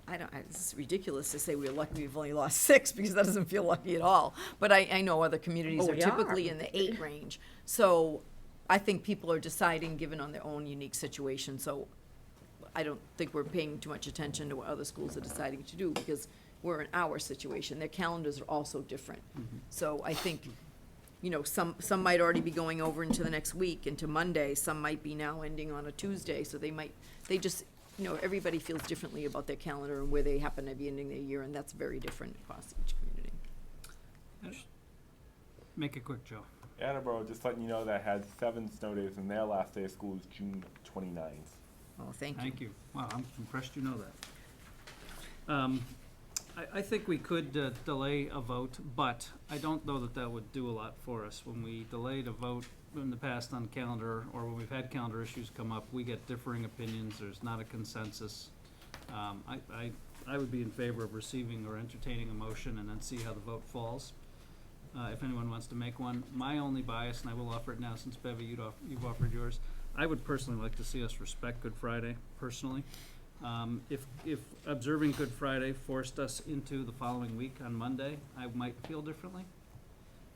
it's ridiculous to say we're lucky we've only lost 6, because that doesn't feel lucky at all. But I know other communities Oh, are we are. typically in the 8 range. So I think people are deciding, given on their own unique situation, so I don't think we're paying too much attention to what other schools are deciding to do, because we're in our situation. Their calendars are also different. So I think, some might already be going over into the next week, into Monday, some might be now ending on a Tuesday, so they just, everybody feels differently about their calendar and where they happen to be ending their year, and that's very different across each community. Make it quick, Joe. Attleboro, just letting you know that had 7 snow days, and their last day of school is June 29th. Oh, thank you. Thank you. Wow, I'm impressed you know that. I think we could delay a vote, but I don't know that would do a lot for us. When we delayed a vote in the past on calendar, or when we've had calendar issues come up, we get differing opinions, there's not a consensus. I would be in favor of receiving or entertaining a motion and then see how the vote falls, if anyone wants to make one. My only bias, and I will offer it now since Bevy, you've offered yours, I would personally like to see us respect Good Friday, personally. If observing Good Friday forced us into the following week on Monday, I might feel differently.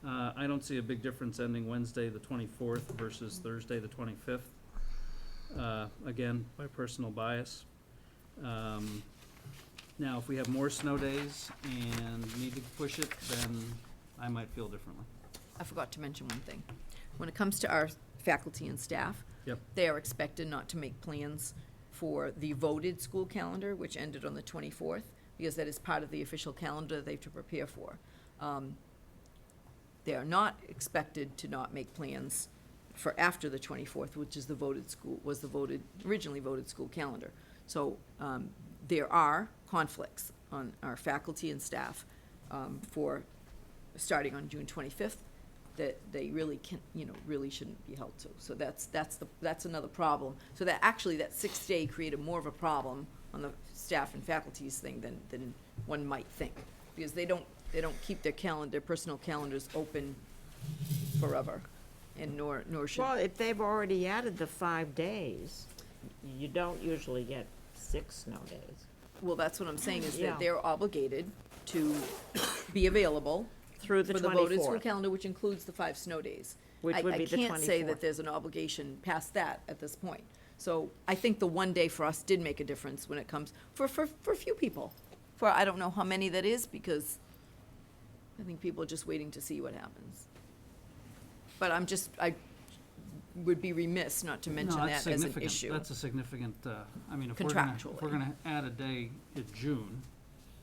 I don't see a big difference ending Wednesday, the 24th versus Thursday, the 25th. Again, by personal bias. Now, if we have more snow days and need to push it, then I might feel differently. I forgot to mention one thing. When it comes to our faculty and staff, Yep. they are expected not to make plans for the voted school calendar, which ended on the 24th, because that is part of the official calendar they have to prepare for. They are not expected to not make plans for after the 24th, which is originally voted school calendar. So there are conflicts on our faculty and staff for starting on June 25th that they really really shouldn't be held to. So that's another problem. So that 6th day created more of a problem on the staff and faculty's thing than one might think, because they don't keep their personal calendars open forever, and nor should. Well, if they've already added the 5 days, you don't usually get 6 snow days. Well, that's what I'm saying, is Yeah. that they're obligated to be available Through the for the voted school 24th. calendar, which includes the 5 snow days. Which would be the I can't say 24th. that there's an obligation past that at this point. So I think the one day for us did make a difference when it comes, for a few people. For, I don't know how many that is, because I think people are just waiting to see what happens. But I would be remiss not to mention No, that's that as an significant. issue. That's a significant, I mean, if we're gonna Contractually. add a day in June,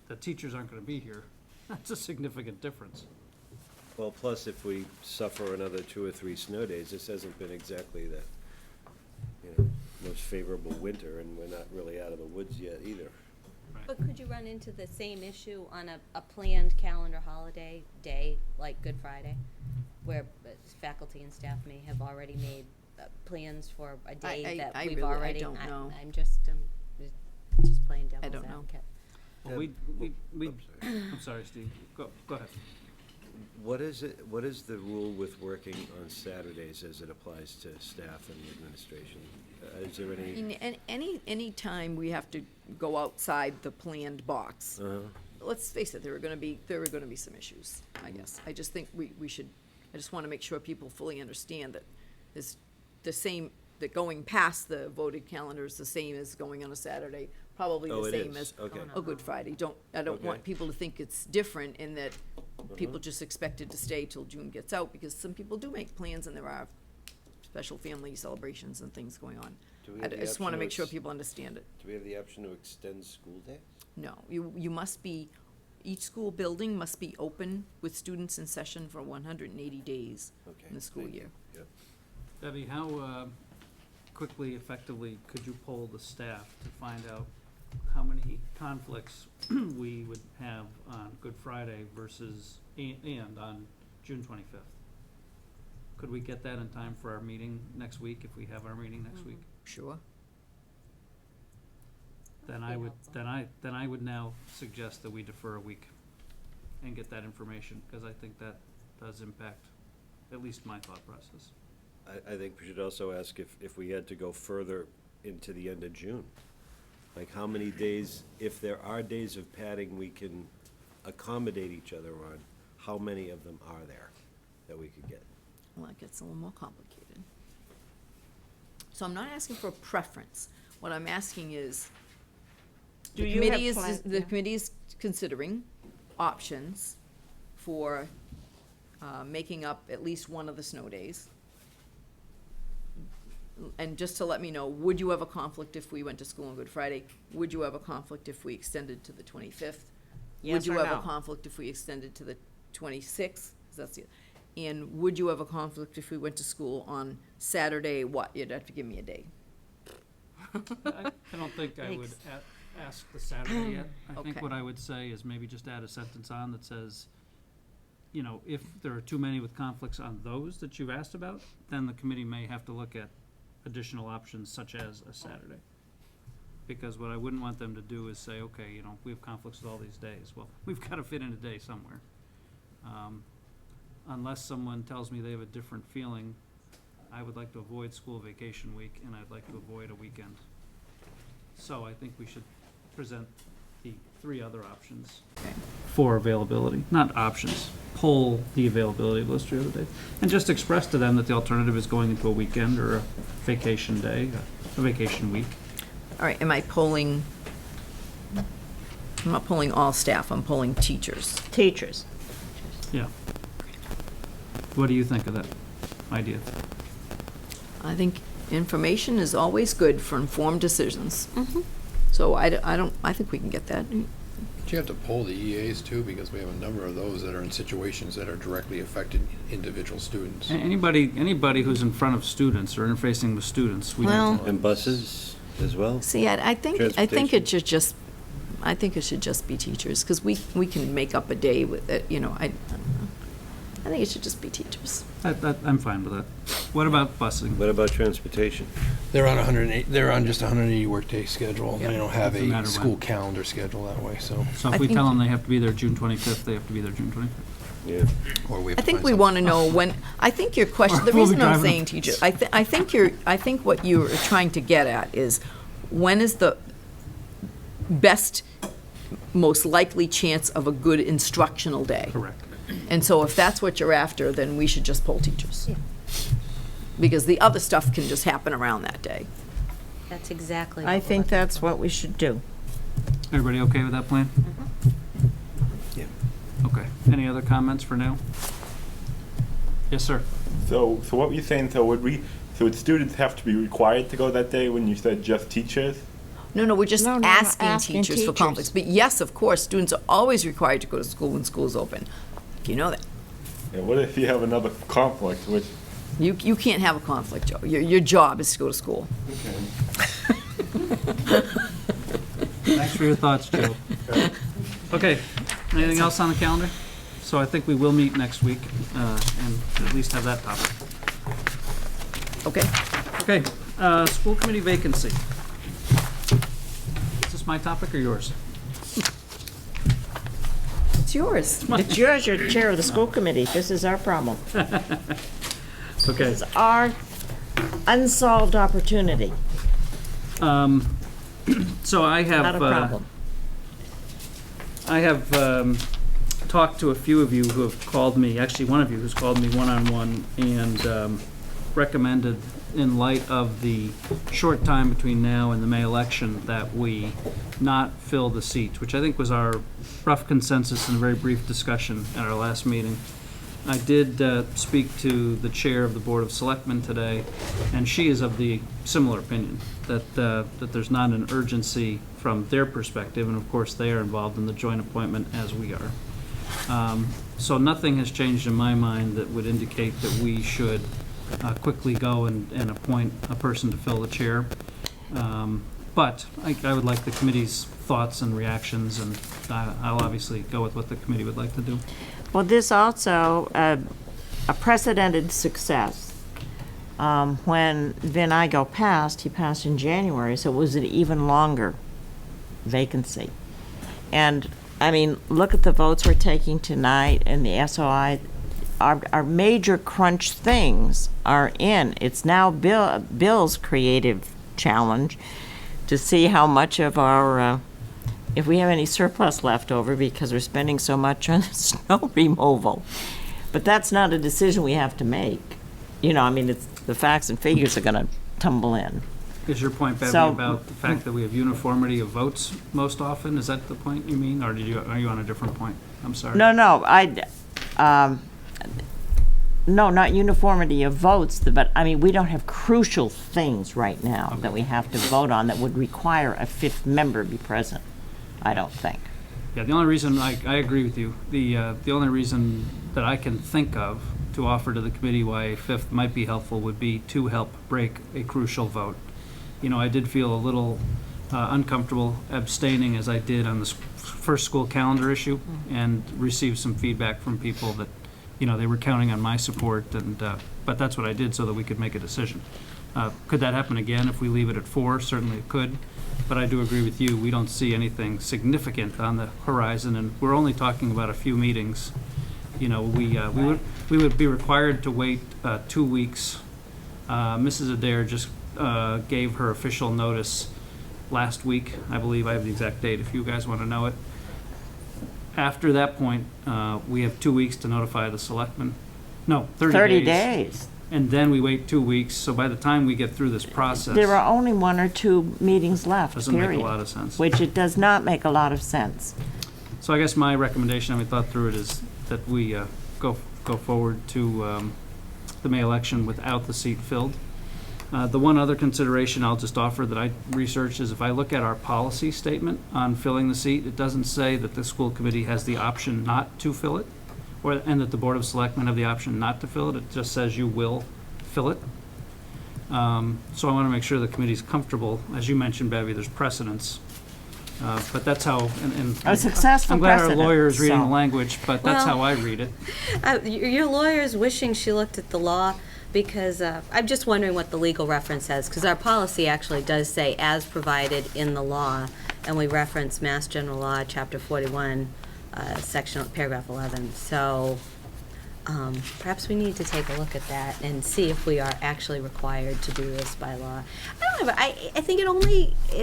the teachers aren't gonna be here, that's a significant difference. Well, plus if we suffer another 2 or 3 snow days, this hasn't been exactly the, most favorable winter, and we're not really out of the woods yet either. But could you run into the same issue on a planned calendar holiday day, like Good Friday, where faculty and staff may have already made plans for a day that I we've really- I already? don't know. I'm just playing devil's don't know. advocate. Well, we, I'm sorry. I'm sorry, Steve, go ahead. What is the rule with working on Saturdays as it applies to staff and administration? Is there any? Any time we have to go outside the planned box, let's face it, there are gonna be some issues, I guess. I just think we should, I just wanna make sure people fully understand that there's the same, that going past the voted calendar is the same as going on a Saturday, probably Oh, the it same is. as Okay. a Good Friday. I don't want Okay. people to think it's different in that people just expected to stay till June gets out, because some people do make plans and there are special family celebrations and things going on. Do we I have the just wanna option to make sure ex- people understand it. Do we have the option to extend school days? No, you must be, each school building must be open with students in session for 180 days Okay. in the school thank you. year. Yep. Debbie, how quickly, effectively could you poll the staff to find out how many conflicts we would have on Good Friday versus, and on June 25th? Could we get that in time for our meeting next week, if we have our meeting next week? Sure. Then I would, then I would now suggest that we defer a week and get that information, because I think that does impact at least my thought process. I think we should also ask if we had to go further into the end of June. Like how many days, if there are days of padding we can accommodate each other on, how many of them are there that we could get? Well, it gets a little more complicated. So I'm not asking for a preference. What I'm asking is, Do the you have committee is, plan- the yeah. committee is considering options for making up at least one of the snow days. And just to let me know, would you have a conflict if we went to school on Good Friday? Would you have a conflict if we extended to the 25th? Yes Would you or have a no? conflict if we extended to the 26th? 'Cause that's it. And would you have a conflict if we went to school on Saturday, what? You'd have to give me a day. I don't think I would ask the Saturday yet. I think Okay. what I would say is maybe just add a sentence on that says, if there are too many with conflicts on those that you've asked about, then the committee may have to look at additional options such as a Saturday. Because what I wouldn't want them to do is say, okay, we have conflicts with all these days. Well, we've got to fit in a day somewhere. Unless someone tells me they have a different feeling, I would like to avoid school vacation week, and I'd like to avoid a weekend. So I think we should present the 3 other options for availability, not options, poll the availability of those 3 other days. And just express to them that the alternative is going into a weekend or a vacation day, a vacation week. All right, am I polling? I'm not polling all staff, I'm polling teachers. Teachers. Yeah. What do you think of that idea? I think information is always good for informed decisions. So I think we can get that. But you have to poll the EAs too, because we have a number of those that are in situations that are directly affecting individual students. Anybody who's in front of students or interfacing with students, we have to. And buses as well? See, I think Transportation. it should just, I think it should just be teachers, because we can make up a day with it, I think it should just be teachers. I'm fine with that. What about busing? What about transportation? They're on they're on just a 180 workday schedule. They don't have Doesn't matter a when. school calendar schedule that way, so. So I if we think- tell them they have to be there June 25th, they have to be there June 25th. Yeah. Or we have I to think find we some- want to know when, I think your question, the We'll be reason I'm driving saying them. teacher, I think what you're trying to get at is, when is the best, most likely chance of a good instructional day? Correct. And so if that's what you're after, then we should just pull teachers. Because the other stuff can just happen around that day. That's exactly. I what we're think looking that's for. what we should do. Everybody okay with that plan? Yeah. Okay. Any other comments for now? Yes, sir. So what were you saying, so would students have to be required to go that day when you said just teachers? No, we're just No, asking asking teachers for teachers. conflicts. But yes, of course, students are always required to go to school when school's open. You know that. Yeah, what if you have another conflict, which, You can't have a conflict, Joe. Your job is to go to school. Thanks for your thoughts, Joe. Okay, anything else on the calendar? So I think we will meet next week, and at least have that topic. Okay? Okay, school committee vacancy. Is this my topic or yours? It's yours. It's yours, you're chair of the school committee. This is our problem. Okay, This is our unsolved opportunity, so I have. not a problem. I have talked to a few of you who have called me, actually one of you who's called me one-on-one and recommended, in light of the short time between now and the May election, that we not fill the seat, which I think was our rough consensus in a very brief discussion at our last meeting. I did speak to the chair of the Board of Selectmen today, and she is of the similar opinion, that there's not an urgency from their perspective, and of course, they are involved in the joint appointment as we are. So nothing has changed in my mind that would indicate that we should quickly go and appoint a person to fill the chair. But I would like the committee's thoughts and reactions, and I'll obviously go with what the committee would like to do. Well, this also, a precedented success. When Vin Igo passed, he passed in January, so it was an even longer vacancy. And, I mean, look at the votes we're taking tonight and the SOI. Our major crunch things are in. It's now Bill's creative challenge to see how much of our, if we have any surplus left over, because we're spending so much on snow removal. But that's not a decision we have to make. You know, I mean, it's, the facts and figures are gonna tumble in. Is your point, Bevy, So- about the fact that we have uniformity of votes most often? Is that the point you mean, or are you on a different point? I'm sorry. No, no, not uniformity of votes, but, I mean, we don't have crucial things right now that we have to vote on that would require a fifth member be present, I don't think. Yeah, the only reason, I agree with you. The only reason that I can think of to offer to the committee why a fifth might be helpful would be to help break a crucial vote. You know, I did feel a little uncomfortable abstaining as I did on the first school calendar issue, and received some feedback from people that, you know, they were counting on my support, and, but that's what I did so that we could make a decision. Could that happen again if we leave it at 4? Certainly it could, but I do agree with you, we don't see anything significant on the horizon, and we're only talking about a few meetings. You know, we would be required to wait 2 weeks. Mrs. Adair just gave her official notice last week, I believe. I have the exact date if you guys want to know it. After that point, we have 2 weeks to notify the selectmen. No, 30 days. 30 days. And then we wait 2 weeks, so by the time we get through this process, There are only 1 or 2 meetings left, doesn't make period. a lot of sense. Which it does not make a lot of sense. So I guess my recommendation, and we thought through it, is that we go forward to the May election without the seat filled. The one other consideration I'll just offer that I researched is if I look at our policy statement on filling the seat, it doesn't say that the school committee has the option not to fill it, and that the Board of Selectmen have the option not to fill it. It just says you will fill it. So I want to make sure the committee's comfortable. As you mentioned, Bevy, there's precedence. But that's how, and A successful I'm glad our precedent, lawyer is reading so. the language, but that's Well- how I read it. Your lawyer's wishing she looked at the law, because I'm just wondering what the legal reference says, because our policy actually does say as provided in the law, and we reference Mass General Law, Chapter 41, Section, paragraph 11. So Perhaps we need to take a look at that and see if we are actually required to do this by law. I think it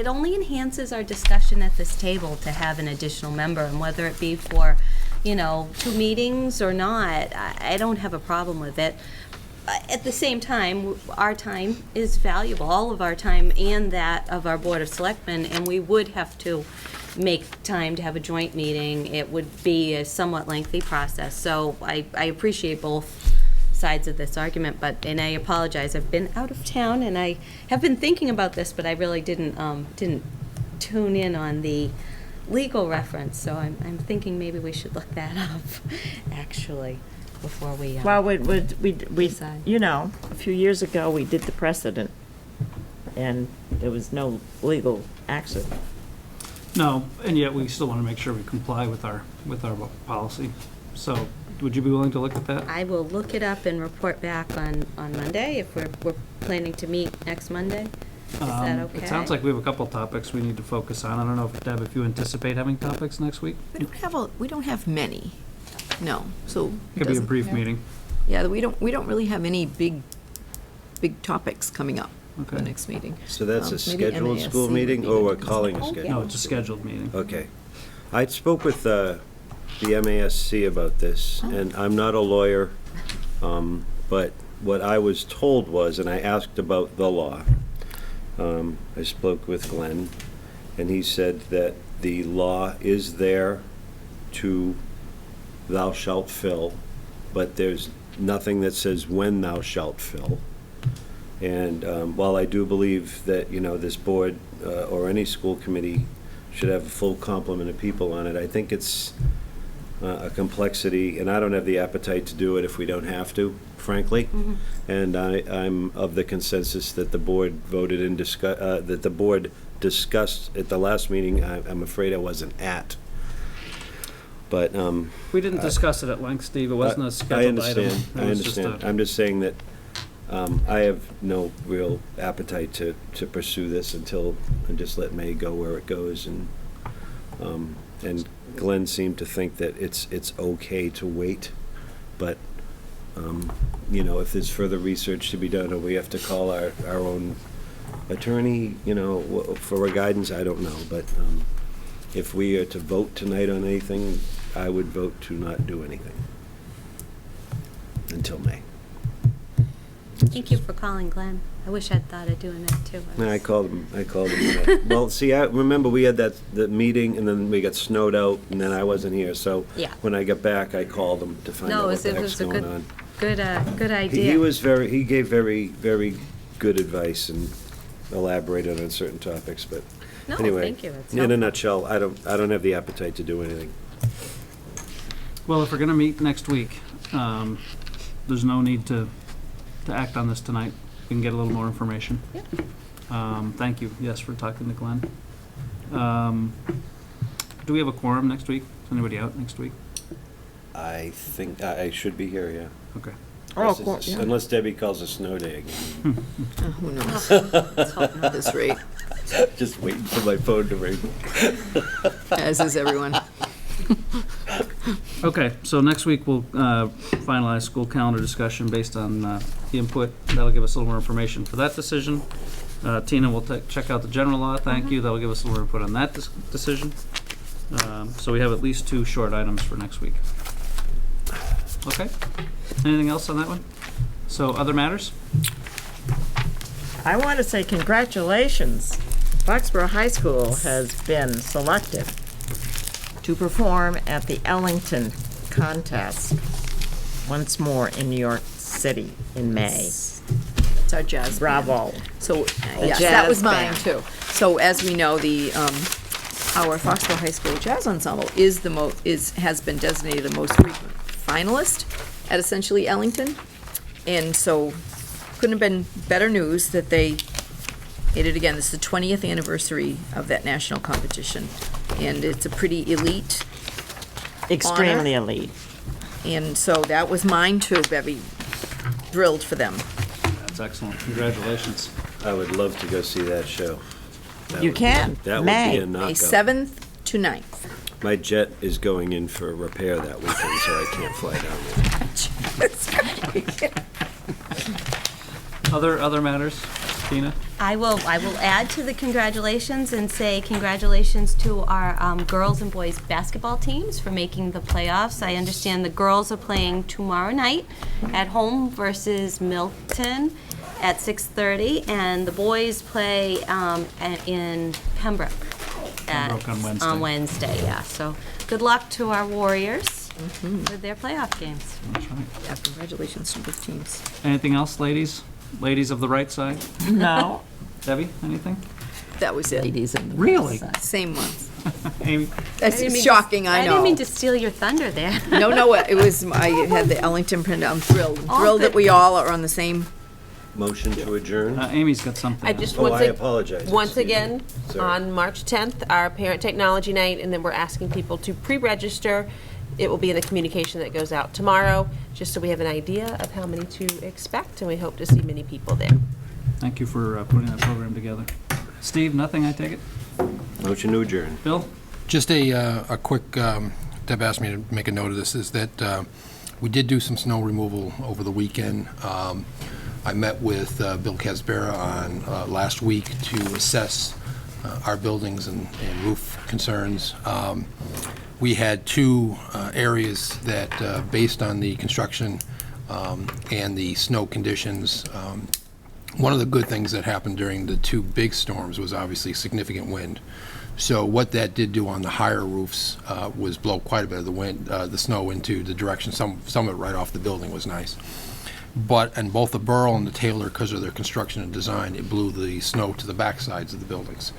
only enhances our discussion at this table to have an additional member, and whether it be for, 2 meetings or not, I don't have a problem with it. At the same time, our time is valuable, all of our time and that of our Board of Selectmen, and we would have to make time to have a joint meeting. It would be a somewhat lengthy process, so I appreciate both sides of this argument, and I apologize, I've been out of town, and I have been thinking about this, but I really didn't tune in on the legal reference, so I'm thinking maybe we should look that up, actually, before we, Well, we, decide. a few years ago, we did the precedent, and there was no legal action. No, and yet we still want to make sure we comply with our policy. So, would you be willing to look at that? I will look it up and report back on Monday, if we're planning to meet next Monday. Is that okay? It sounds like we have a couple topics we need to focus on. I don't know, Deb, if you anticipate having topics next week? We don't have many, no, so. Could be a doesn't- brief meeting. Yeah, we don't really have any big topics coming up for the Okay. next meeting. So that's a Maybe scheduled MASC school would meeting, be or good we're to calling a consider. schedule? No, it's a scheduled meeting. Okay. I spoke with the MASC about this, and I'm not a lawyer, but what I was told was, and I asked about the law. I spoke with Glenn, and he said that the law is there to thou shalt fill, but there's nothing that says when thou shalt fill. And while I do believe that, this board or any school committee should have a full complement of people on it, I think it's a complexity, and I don't have the appetite to do it if we don't have to, frankly. And I'm of the consensus that the board voted and that the board discussed at the last meeting. I'm afraid I wasn't at. But We didn't discuss it at length, Steve. It wasn't a scheduled item. I It was just understand. a- I'm just saying that I have no real appetite to pursue this until, and just let May go where it goes. And Glenn seemed to think that it's okay to wait, but, if there's further research to be done, or we have to call our own attorney, for a guidance, I don't know. But if we are to vote tonight on anything, I would vote to not do anything until May. Thank you for calling, Glenn. I wish I'd thought of doing that too. No, I called him. Well, see, I remember we had the meeting, and then we got snowed out, and then I wasn't here, so Yeah. when I got back, I called him to find No, out it what was- the it heck's was a going good- on. Good He idea. he gave very, very good advice and elaborated on certain topics, but No, anyway. thank you. It's In a helpful. nutshell, I don't have the appetite to do anything. Well, if we're gonna meet next week, there's no need to act on this tonight. We can get a little more information. Yep. Thank you, yes, for talking to Glenn. Do we have a quorum next week? Is anybody out next week? I think I should be here, yeah. Okay. Unless Debbie calls a snow day again. Who knows? At this rate, Just waiting for my phone to ring. as is everyone. Okay, so next week we'll finalize school calendar discussion based on the input. That'll give us a little more information for that decision. Tina will check out the general law, thank you. That'll give us a little more input on that decision. So we have at least 2 short items for next week. Okay, anything else on that one? So, other matters? I want to say congratulations. Foxborough High School has been selected to perform at the Ellington contest once more in New York City in May. It's our jazz band. Bravo. So, The yes, that was jazz mine band. too. So as we know, our Foxborough High School Jazz Ensemble has been designated the most frequent finalist at essentially Ellington. And so, couldn't have been better news that they did it again. This is the 20th anniversary of that national competition. And it's a pretty elite Extremely elite. and so that was mine too, Bevy. Thrilled for them. That's excellent, congratulations. I would love to go see that show. That You would be- can. That would May. be a May knockout. 7th to 9th. My jet is going in for repair that weekend, so I can't fly down there. Other matters, Tina? I will add to the congratulations and say congratulations to our girls and boys basketball teams for making the playoffs. I understand the girls are playing tomorrow night at home versus Milton at 6:30, and the boys play in Pembroke. Pembroke on Wednesday. Wednesday, yeah. So good luck to our Warriors with their playoff games. That's right. Yeah, congratulations to both teams. Anything else, ladies? Ladies of the right side? No. Debbie, anything? That was it. Really? Same ones. Amy? That's shocking, I know. I didn't mean to steal your thunder there. No, it was, I had the Ellington printout. I'm thrilled. I'm All thrilled that good. we all are on the same. Motion to adjourn? Amy's got something. I just Oh, once I ag- apologize. Once Excuse me. again, Sorry. on March 10th, our Parent Technology Night, and then we're asking people to pre-register. It will be in the communication that goes out tomorrow, just so we have an idea of how many to expect, and we hope to see many people there. Thank you for putting that program together. Steve, nothing, I take it? Motion to adjourn. Bill? Just a quick, Deb asked me to make a note of this, is that we did do some snow removal over the weekend. I met with Bill Casbera on last week to assess our buildings and roof concerns. We had two areas that, based on the construction and the snow conditions, one of the good things that happened during the two big storms was obviously significant wind. So what that did do on the higher roofs was blow quite a bit of the snow into the direction, some of it right off the building was nice. But in both the Burrell and the Taylor, because of their construction and design, it blew the snow to the back sides of the buildings.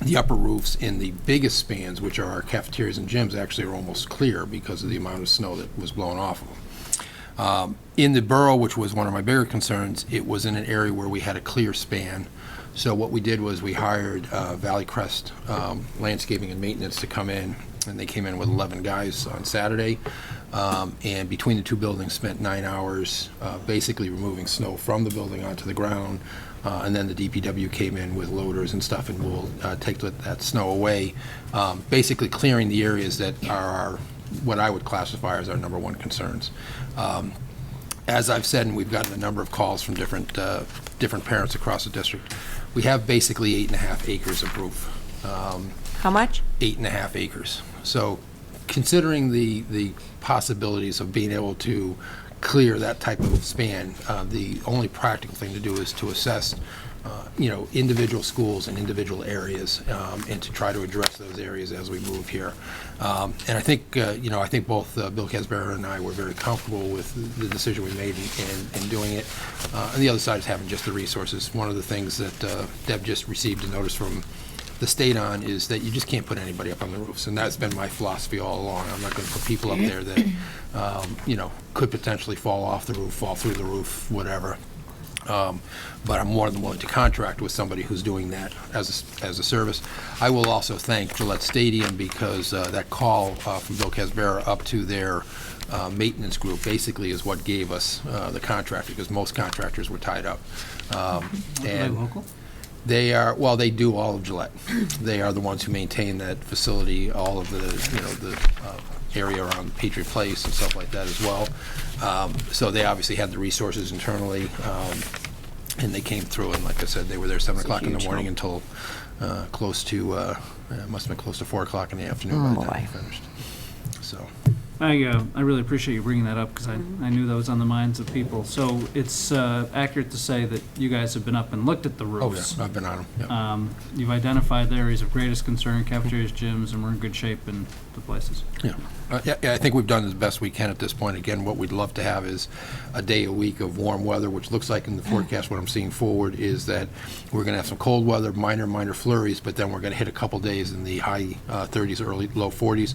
The upper roofs in the biggest spans, which are our cafeterias and gyms, actually are almost clear because of the amount of snow that was blown off of them. In the Burrell, which was one of my bigger concerns, it was in an area where we had a clear span. So what we did was we hired Valley Crest Landscaping and Maintenance to come in, and they came in with 11 guys on Saturday. And between the two buildings, spent 9 hours basically removing snow from the building onto the ground. And then the DPW came in with loaders and stuff, and we'll take that snow away, basically clearing the areas that are what I would classify as our number one concerns. As I've said, and we've gotten a number of calls from different parents across the district, we have basically 8.5 acres of roof. How much? 8.5 acres. So considering the possibilities of being able to clear that type of span, the only practical thing to do is to assess, individual schools and individual areas, and to try to address those areas as we move here. And I think, I think both Bill Casbera and I were very comfortable with the decision we made in doing it. And the other side is having just the resources. One of the things that Deb just received a notice from the state on is that you just can't put anybody up on the roofs, and that's been my philosophy all along. I'm not going to put people up there that, could potentially fall off the roof, fall through the roof, whatever. But I'm more than willing to contract with somebody who's doing that as a service. I will also thank Gillette Stadium because that call from Bill Casbera up to their maintenance group basically is what gave us the contract, because most contractors were tied up. Are they local? They are, well, they do all of Gillette. They are the ones who maintain that facility, all of the area around Patriot Place and stuff like that as well. So they obviously had the resources internally, and they came through, and like I said, they were there 7 o'clock in the morning until close to, it must have been close to 4 o'clock in the afternoon by the time they finished. So. I really appreciate you bringing that up, because I knew that was on the minds of people. So it's accurate to say that you guys have been up and looked at the Oh, roofs. yeah, I've been on them, You've identified the areas of greatest concern, cafeterias, gyms, and we're in good shape in the places. yeah. Yeah, I think we've done as best we can at this point. Again, what we'd love to have is a day a week of warm weather, which looks like in the forecast, what I'm seeing forward is that we're going to have some cold weather, minor flurries, but then we're going to hit a couple days in the high 30s, low 40s.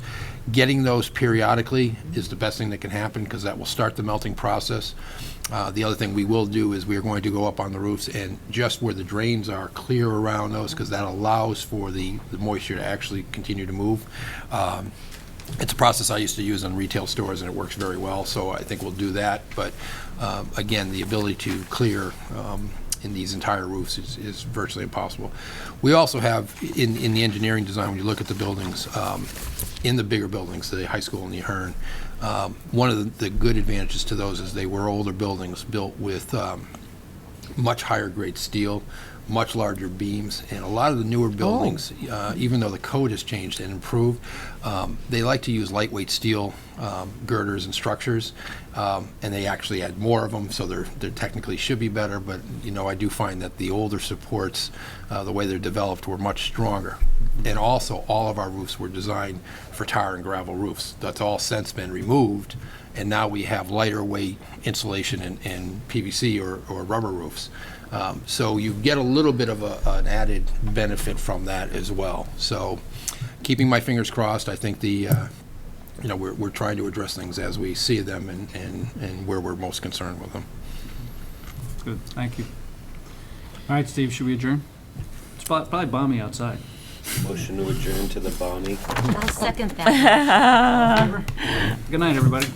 Getting those periodically is the best thing that can happen, because that will start the melting process. The other thing we will do is we are going to go up on the roofs and just where the drains are, clear around those, because that allows for the moisture to actually continue to move. It's a process I used to use in retail stores, and it works very well, so I think we'll do that. But again, the ability to clear in these entire roofs is virtually impossible. We also have, in the engineering design, when you look at the buildings, in the bigger buildings, the high school and the Ahern, One of the good advantages to those is they were older buildings built with much higher grade steel, much larger beams, and a lot of the newer buildings, even though the code has changed and improved, they like to use lightweight steel girders and structures, and they actually add more of them, so they're technically should be better, but I do find that the older supports, the way they're developed, were much stronger. And also, all of our roofs were designed for tar and gravel roofs. That's all since been removed, and now we have lighter weight insulation in PVC or rubber roofs. So you get a little bit of an added benefit from that as well. So keeping my fingers crossed, I think we're trying to address things as we see them and where we're most concerned with them. Good, thank you. All right, Steve, should we adjourn? It's probably balmy outside. Motion to adjourn to the balmy. I'll second that. Good night, everybody.